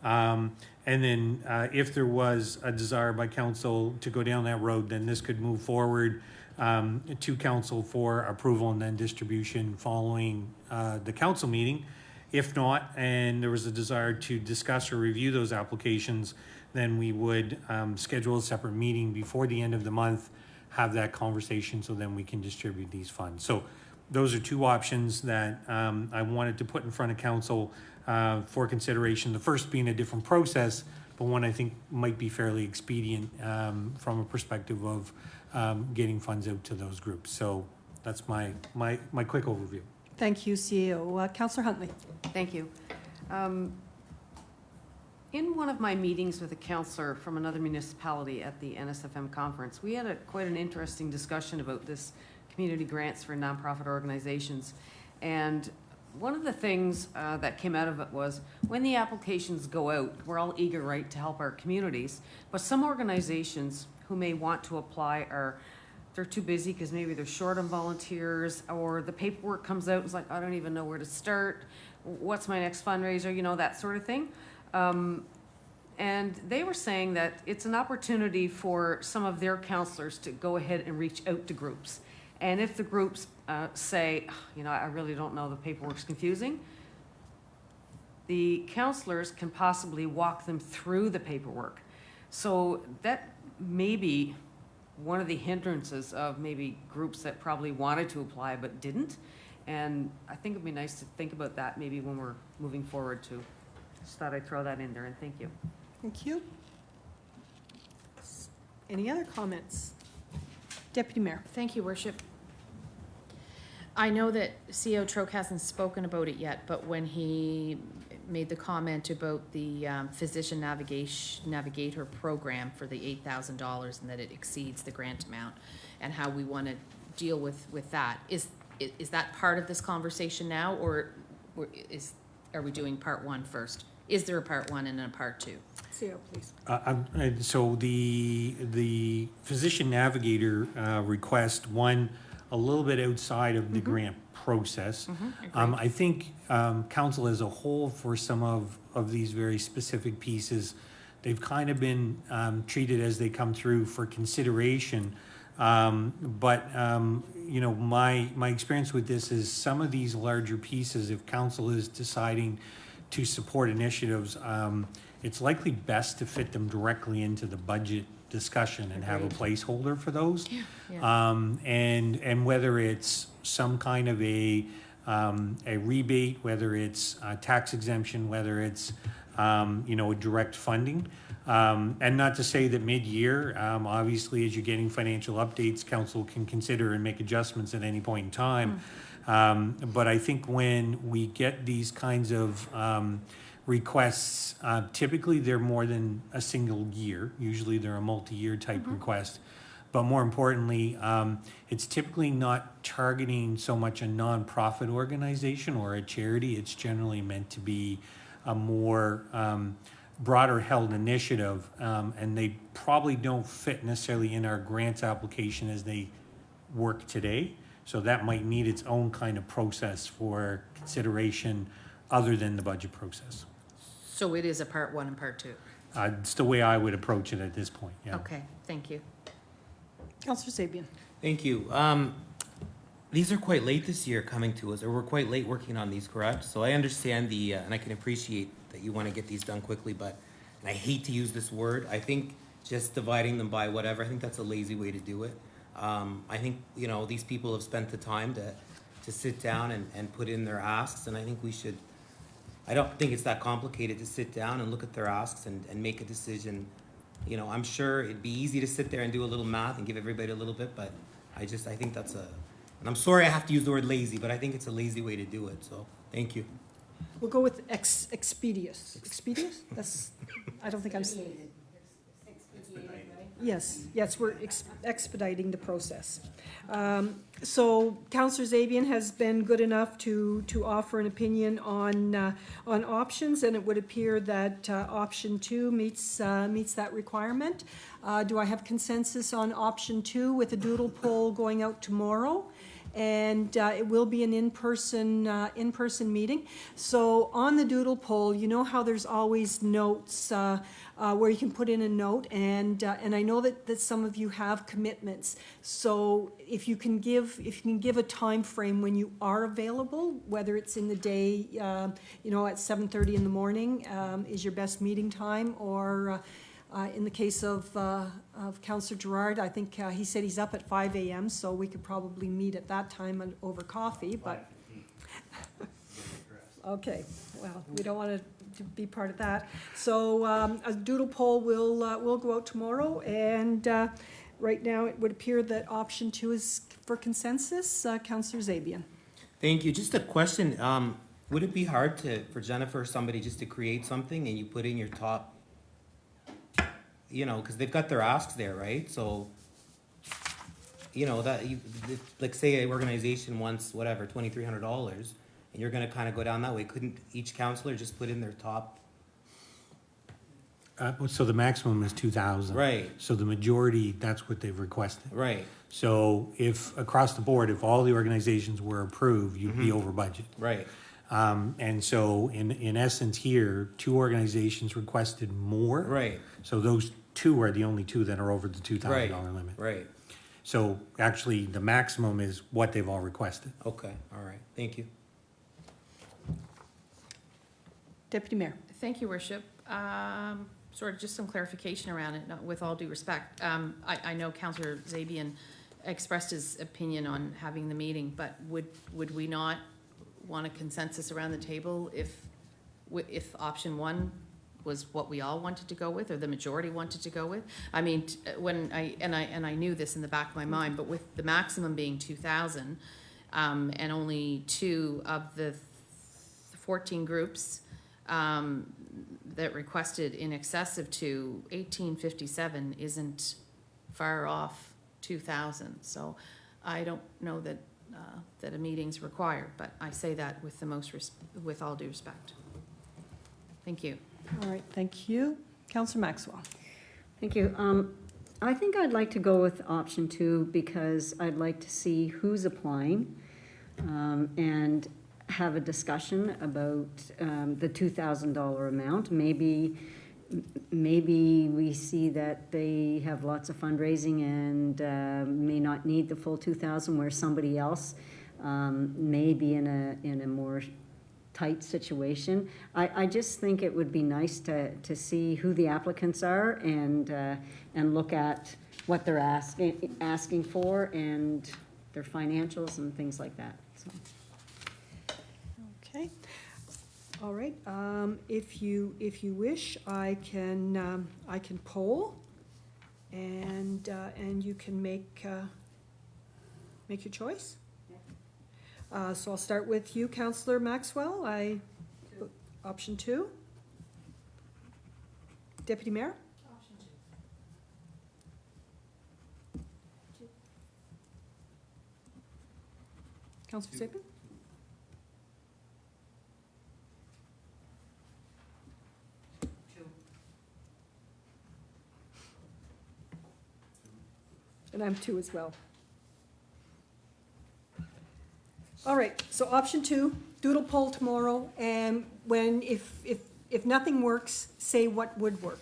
And then if there was a desire by council to go down that road, then this could move forward to council for approval and then distribution following the council meeting. If not, and there was a desire to discuss or review those applications, then we would schedule a separate meeting before the end of the month, have that conversation, so then we can distribute these funds. So those are two options that I wanted to put in front of council for consideration. The first being a different process, but one I think might be fairly expedient from a perspective of getting funds out to those groups. So that's my quick overview. Thank you, CEO. Councillor Huntley. Thank you. In one of my meetings with a councillor from another municipality at the NSFM conference, we had quite an interesting discussion about this community grants for nonprofit organizations. And one of the things that came out of it was when the applications go out, we're all eager, right, to help our communities. But some organizations who may want to apply they're too busy because maybe they're short on volunteers, or the paperwork comes out and it's like, I don't even know where to start. What's my next fundraiser? That sort of thing. And they were saying that it's an opportunity for some of their counselors to go ahead and reach out to groups. And if the groups say, I really don't know, the paperwork's confusing, the counselors can possibly walk them through the paperwork. So that may be one of the hindrances of maybe groups that probably wanted to apply but didn't. And I think it'd be nice to think about that maybe when we're moving forward too. Just thought I'd throw that in there, and thank you. Thank you. Any other comments? Deputy Mayor. Thank you, Worship. I know that CEO Troke hasn't spoken about it yet, but when he made the comment about the physician navigator program for the $8,000 and that it exceeds the grant amount, and how we want to deal with that, is that part of this conversation now, or are we doing part one first? Is there a part one and a part two? CO, please. And so the physician navigator request, one, a little bit outside of the grant process. I think council as a whole, for some of these very specific pieces, they've kind of been treated as they come through for consideration. But you know, my experience with this is some of these larger pieces, if council is deciding to support initiatives, it's likely best to fit them directly into the budget discussion and have a placeholder for those. And whether it's some kind of a rebate, whether it's a tax exemption, whether it's you know, a direct funding. And not to say that mid-year, obviously, as you're getting financial updates, council can consider and make adjustments at any point in time. But I think when we get these kinds of requests, typically they're more than a single year. Usually they're a multi-year type request. But more importantly, it's typically not targeting so much a nonprofit organization or a charity. It's generally meant to be a more broader held initiative, and they probably don't fit necessarily in our grants application as they work today. So that might need its own kind of process for consideration other than the budget process. So it is a part one and part two? It's the way I would approach it at this point, yeah. Okay, thank you. Councillor Sabian. Thank you. These are quite late this year coming to us, or we're quite late working on these, correct? So I understand and I can appreciate that you want to get these done quickly, but, and I hate to use this word, I think just dividing them by whatever, I think that's a lazy way to do it. I think, you know, these people have spent the time to sit down and put in their asks, and I think we should, I don't think it's that complicated to sit down and look at their asks and make a decision. You know, I'm sure it'd be easy to sit there and do a little math and give everybody a little bit, but I think that's and I'm sorry I have to use the word lazy, but I think it's a lazy way to do it, so, thank you. We'll go with expeditious. Expeditious? That's, I don't think I'm. Yes, we're expediting the process. So Councillor Zabian has been good enough to offer an opinion on options, and it would appear that option 2 meets that requirement. Do I have consensus on option 2 with a doodle poll going out tomorrow? And it will be an in-person meeting. So on the doodle poll, you know how there's always notes where you can put in a note, and I know that some of you have commitments. So if you can give a time frame when you are available, whether it's in the day, you know, at 7:30 in the morning is your best meeting time, or in the case of Councillor Gerard, I think he said he's up at 5 a.m., so we could probably meet at that time over coffee, but. Okay, well, we don't want to be part of that. So a doodle poll will go out tomorrow, and right now it would appear that option 2 is for consensus. Councillor Zabian. Thank you. Just a question. Would it be hard for Jennifer or somebody just to create something and you put in your top, you know, because they've got their asks there, right? So, you know, like say an organization wants whatever, $2,300, and you're going to kind of go down that way. Couldn't each counselor just put in their top? So the maximum is 2,000. Right. So the majority, that's what they've requested. Right. So if across the board, if all the organizations were approved, you'd be over budget. Right. And so in essence here, 2 organizations requested more. Right. So those 2 are the only 2 that are over the $2,000 limit. Right. So actually, the maximum is what they've all requested. Okay, all right, thank you. Deputy Mayor. Thank you, Worship. Sort of just some clarification around it, with all due respect. I know Councillor Zabian expressed his opinion on having the meeting, but would we not want a consensus around the table if option 1 was what we all wanted to go with, or the majority wanted to go with? I mean, when I knew this in the back of my mind, but with the maximum being 2,000, and only 2 of the 14 groups that requested in excess of 1857 isn't far off 2,000. So I don't know that that a meeting's required, but I say that with all due respect. Thank you. All right, thank you. Councillor Maxwell. Thank you. I think I'd like to go with option 2 because I'd like to see who's applying and have a discussion about the $2,000 amount. Maybe we see that they have lots of fundraising and may not need the full 2,000, where somebody else may be in a more tight situation. I just think it would be nice to see who the applicants are and look at what they're asking for and their financials and things like that. So. Okay. All right. If you wish, I can poll, and you can make your choice. So I'll start with you, Councillor Maxwell. Option 2. Deputy Mayor? Option 2. Councillor Sapin? And I'm 2 as well. All right, so option 2, doodle poll tomorrow, and if nothing works, say what would work,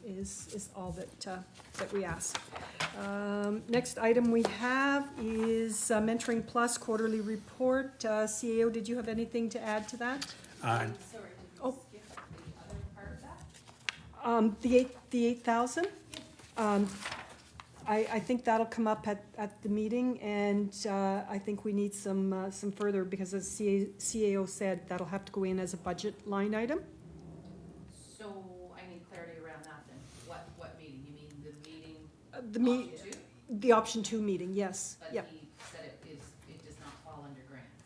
is all that we ask. Next item we have is Mentoring Plus Quarterly Report. CAO, did you have anything to add to that? Sorry, did Oh. you skip the other part of that? The 8,000? I think that'll come up at the meeting, and I think we need some further, because as CAO said, that'll have to go in as a budget line item. So I need clarity around that then. What meeting? You mean the meeting? The option 2? The option 2 meeting, yes, But yep. he said it does not fall under grants.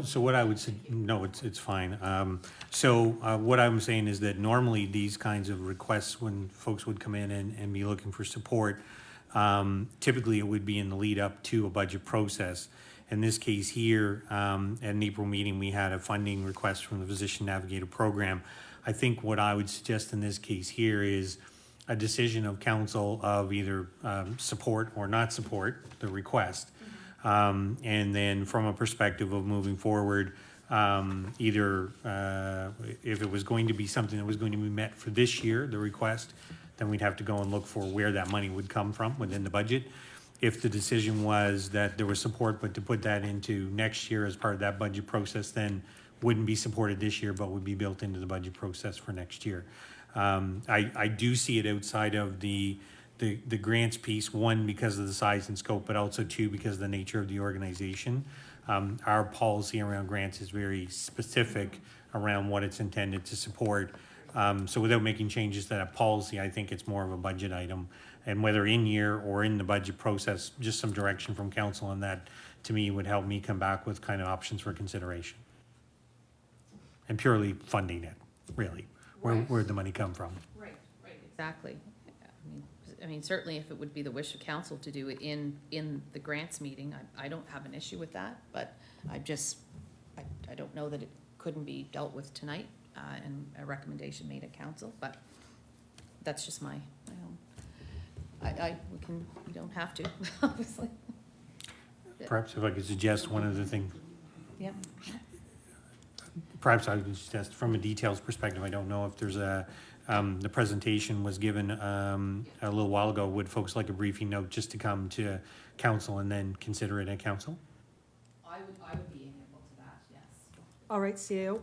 So what I would say, no, it's fine. So what I'm saying is that normally these kinds of requests, when folks would come in and be looking for support, typically it would be in the lead up to a budget process. In this case here, at an April meeting, we had a funding request from the Physician Navigator Program. I think what I would suggest in this case here is a decision of council of either support or not support the request. And then from a perspective of moving forward, either if it was going to be something that was going to be met for this year, the request, then we'd have to go and look for where that money would come from within the budget. If the decision was that there was support, but to put that into next year as part of that budget process, then wouldn't be supported this year, but would be built into the budget process for next year. I do see it outside of the grants piece, 1, because of the size and scope, but also 2, because of the nature of the organization. Our policy around grants is very specific around what it's intended to support. So without making changes to that policy, I think it's more of a budget item. And whether in year or in the budget process, just some direction from council on that, to me, would help me come back with kind of options for consideration. And purely funding it, really. Where'd the money come from? Right, exactly. I mean, certainly if it would be the wish of council to do it in the grants meeting, I don't have an issue with that, but I don't know that it couldn't be dealt with tonight, and a recommendation made at council, but that's just my own. We don't have to, obviously. Perhaps if I could suggest one other thing. Yep. Perhaps I would suggest from a details perspective, I don't know if there's the presentation was given a little while ago. Would folks like a briefing note just to come to council and then consider it at council? I would be amenable to that, yes. All right, CAO,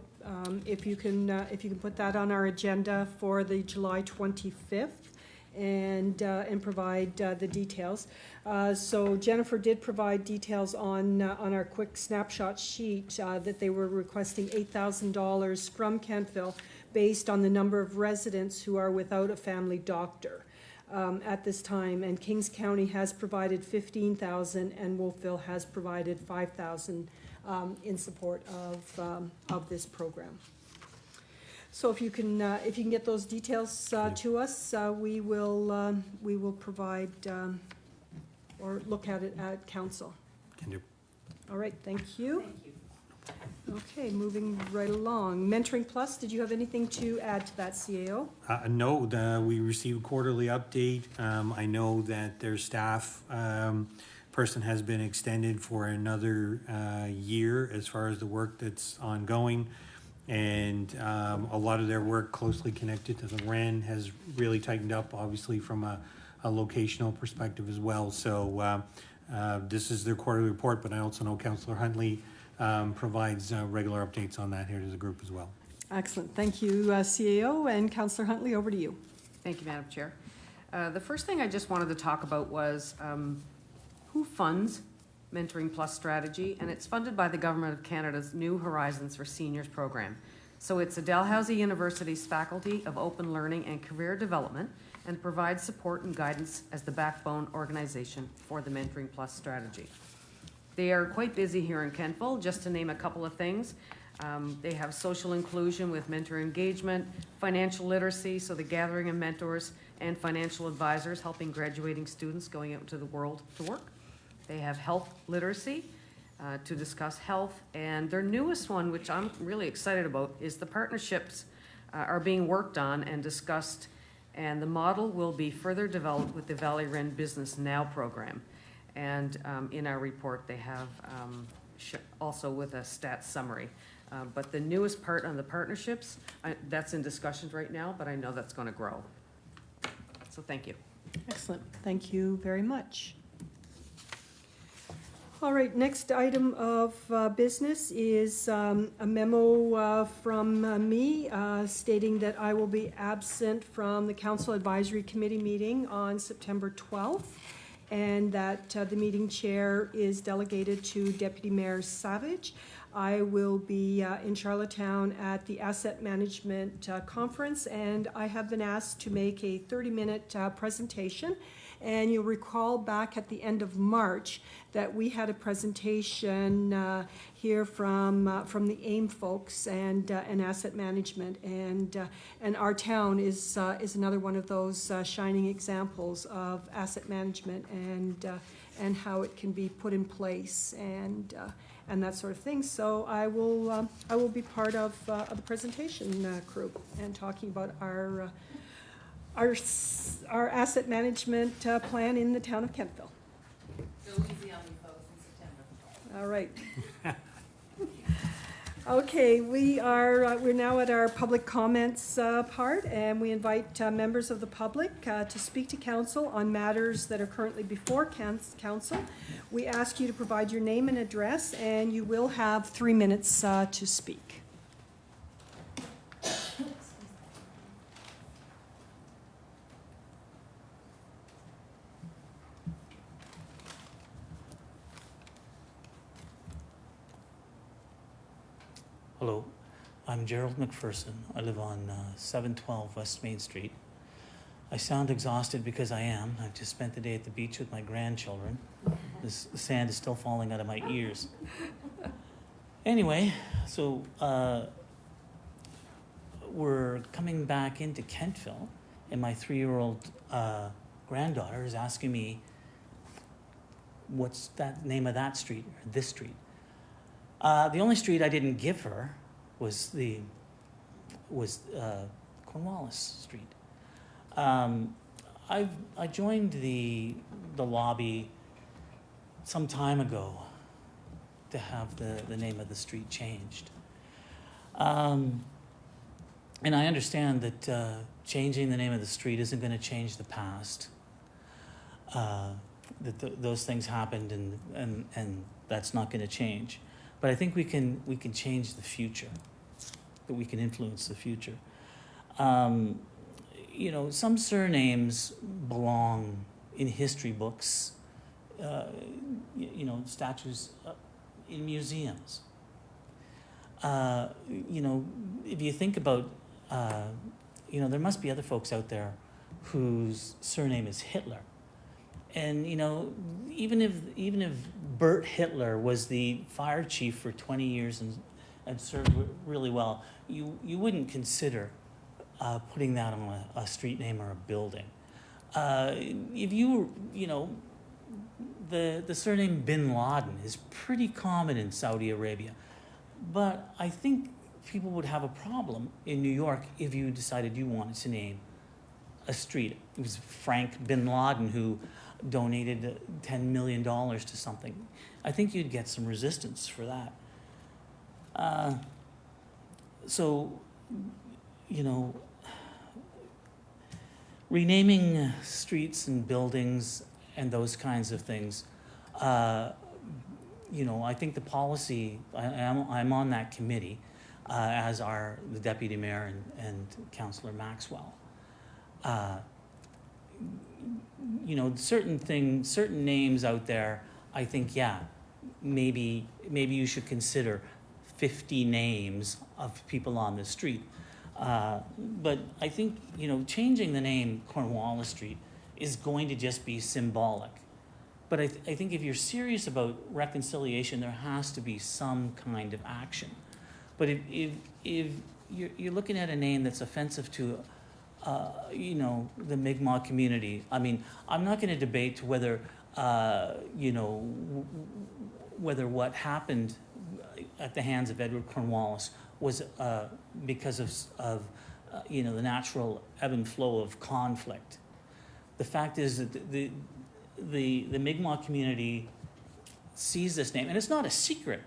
if you can put that on our agenda for the July 25th and provide the details. So Jennifer did provide details on our quick snapshot sheet that they were requesting $8,000 from Kentville based on the number of residents who are without a family doctor at this time. And Kings County has provided $15,000 and Wolfville has provided $5,000 in support of this program. So if you can get those details to us, we will provide or look at it at council. Can do. All right, thank you. Thank you. Okay, moving right along. Mentoring Plus, did you have anything to add to that, CAO? No, we received a quarterly update. I know that their staff person has been extended for another year as far as the work that's ongoing. And a lot of their work closely connected to the REN has really tightened up, obviously from a locational perspective as well. So this is their quarterly report, but I also know Councillor Huntley provides regular updates on that here to the group as well. Excellent. Thank you, CAO. And Councillor Huntley, over to you. Thank you, Madam Chair. The first thing I just wanted to talk about was who funds Mentoring Plus strategy, and it's funded by the Government of Canada's New Horizons for Seniors program. So it's a Dalhousie University's Faculty of Open Learning and Career Development, and provides support and guidance as the backbone organization for the Mentoring Plus strategy. They are quite busy here in Kentville, just to name a couple of things. They have social inclusion with mentor engagement, financial literacy, so the gathering of mentors and financial advisors helping graduating students going out into the world to work. They have health literacy to discuss health, and their newest one, which I'm really excited about, is the partnerships are being worked on and discussed, and the model will be further developed with the Valley Ren Business Now program. And in our report, they have also with a stats summary. But the newest part on the partnerships, that's in discussions right now, but I know that's going to grow. So thank you. Excellent. Thank you very much. All right, next item of business is a memo from me stating that I will be absent from the Council Advisory Committee meeting on September 12th, and that the meeting chair is delegated to Deputy Mayor Savage. I will be in Charlottetown at the Asset Management Conference, and I have been asked to make a 30-minute presentation. And you'll recall back at the end of March that we had a presentation here from the AIM folks and asset management, and our town is another one of those shining examples of asset management and how it can be put in place and that sort of thing. So I will be part of the presentation crew and talking about our asset management plan in the town of Kentville. Go easy on me, folks, in September. All right. Okay, we're now at our public comments part, and we invite members of the public to speak to council on matters that are currently before council. We ask you to provide your name and address, and you will have 3 minutes to speak. Hello, I'm Gerald McPherson. I live on 712 West Main Street. I sound exhausted because I am. I've just spent the day at the beach with my grandchildren. The sand is still falling out of my ears. Anyway, so we're coming back into Kentville, and my 3-year-old granddaughter is asking me, what's that name of that street, or this street? The only street I didn't give her was Cornwallis Street. I joined the lobby some time ago to have the name of the street changed. And I understand that changing the name of the street isn't going to change the past. That those things happened, and that's not going to change. But I think we can change the future, that we can influence the future. You know, some surnames belong in history books, you know, statues in museums. You know, if you think about, you know, there must be other folks out there whose surname is Hitler. And, you know, even if Bert Hitler was the fire chief for 20 years and served really well, you wouldn't consider putting that on a street name or a building. If you know, the surname Bin Laden is pretty common in Saudi Arabia. But I think people would have a problem in New York if you decided you wanted to name a street. It was Frank bin Laden who donated $10 million to something. I think you'd get some resistance for that. So, you know, renaming streets and buildings and those kinds of things, you know, I think the policy, I'm on that committee, as are the deputy mayor and Councillor Maxwell. You know, certain names out there, I think, yeah, maybe you should consider 50 names of people on the street. But I think, you know, changing the name Cornwallis Street is going to just be symbolic. But I think if you're serious about reconciliation, there has to be some kind of action. But if you're looking at a name that's offensive to, you know, the Mi'kmaq community, I mean, I'm not going to debate whether, you know, whether what happened at the hands of Edward Cornwallis was because of you know, the natural ebb and flow of conflict. The fact is that the Mi'kmaq community sees this name, and it's not a secret.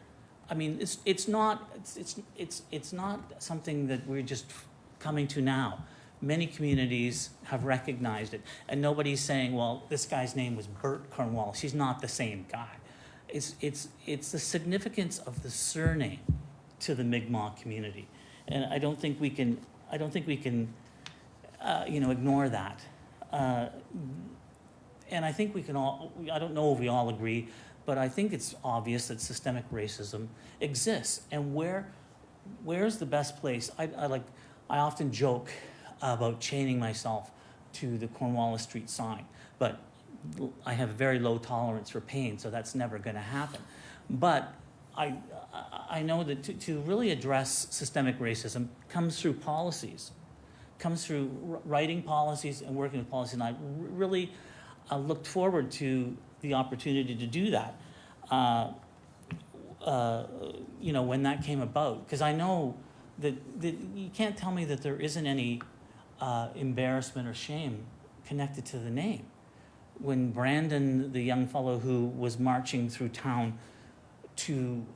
I mean, it's not something that we're just coming to now. Many communities have recognized it, and nobody's saying, well, this guy's name was Bert Cornwallis. He's not the same guy. It's the significance of the surname to the Mi'kmaq community, and I don't think we can you know, ignore that. And I think we can all, I don't know if we all agree, but I think it's obvious that systemic racism exists. And where's the best place? I often joke about chaining myself to the Cornwallis Street sign, but I have very low tolerance for pain, so that's never going to happen. But I know that to really address systemic racism comes through policies, comes through writing policies and working with policies, and I really looked forward to the opportunity to do that, you know, when that came about, because I know that you can't tell me that there isn't any embarrassment or shame connected to the name. When Brandon, the young fellow who was marching through town to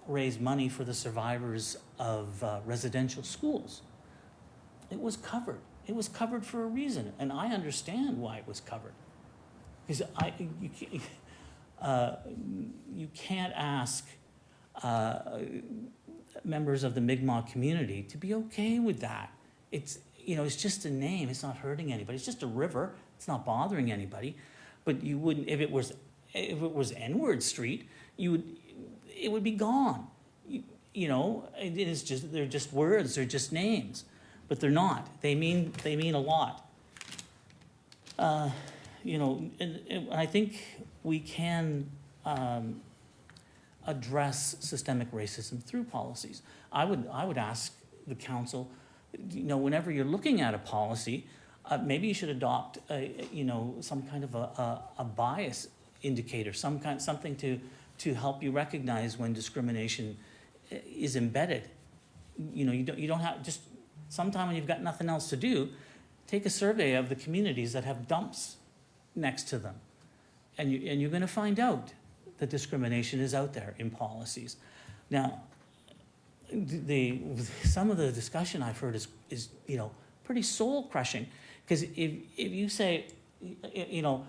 raise money for the survivors of residential schools, it was covered. It was covered for a reason, and I understand why it was covered. Because you can't ask members of the Mi'kmaq community to be okay with that. It's, you know, it's just a name. It's not hurting anybody. It's just a river. It's not bothering anybody. But you wouldn't, if it was N-word Street, it would be gone. You know, it is just, they're just words. They're just names. But they're not. They mean a lot. You know, and I think we can address systemic racism through policies. I would ask the council, you know, whenever you're looking at a policy, maybe you should adopt you know, some kind of a bias indicator, something to help you recognize when discrimination is embedded. You know, you don't have, just sometime when you've got nothing else to do, take a survey of the communities that have dumps next to them, and you're going to find out that discrimination is out there in policies. Now, some of the discussion I've heard is you know, pretty soul crushing, because if you say, you know,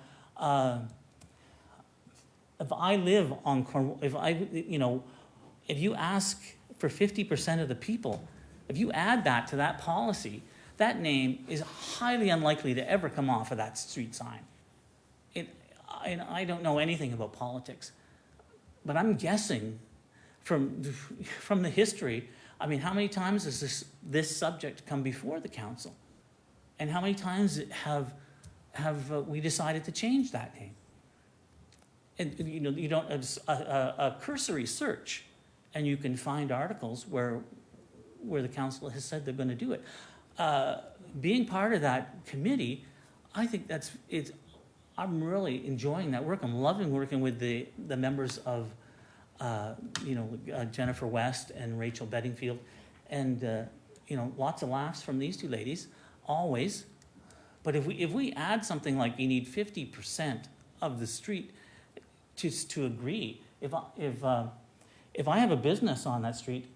if I live on Cornwall, if you ask for 50% of the people, if you add that to that policy, that name is highly unlikely to ever come off of that street sign. And I don't know anything about politics, but I'm guessing from the history, I mean, how many times has this subject come before the council? And how many times have we decided to change that name? And you know, you don't, a cursory search, and you can find articles where the council has said they're going to do it. Being part of that committee, I think I'm really enjoying that work. I'm loving working with the members of Jennifer West and Rachel Bedingfield, and lots of laughs from these two ladies, always. But if we add something like you need 50% of the street to agree, if I have a business on that street,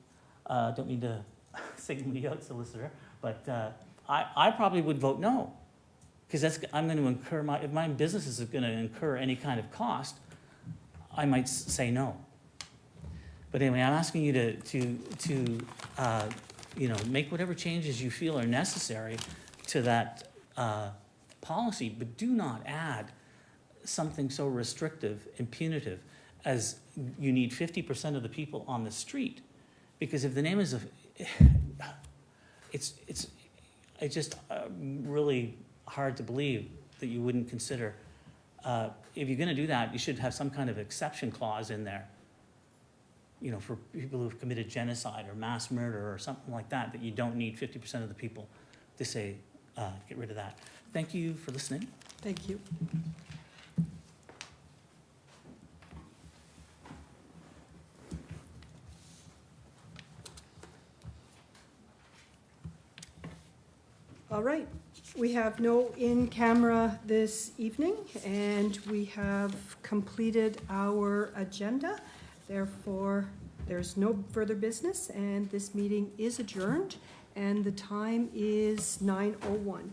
don't mean to single me out, solicitor, but I probably would vote no, because I'm going to incur if my business is going to incur any kind of cost, I might say no. But anyway, I'm asking you to make whatever changes you feel are necessary to that policy, but do not add something so restrictive and punitive as you need 50% of the people on the street. Because if the name is it's just really hard to believe that you wouldn't consider, if you're going to do that, you should have some kind of exception clause in there, for people who've committed genocide or mass murder or something like that, that you don't need 50% of the people to say, get rid of that. Thank you for listening. Thank you. All right, we have no in-camera this evening, and we have completed our agenda. Therefore, there's no further business, and this meeting is adjourned, and the time is 9:01.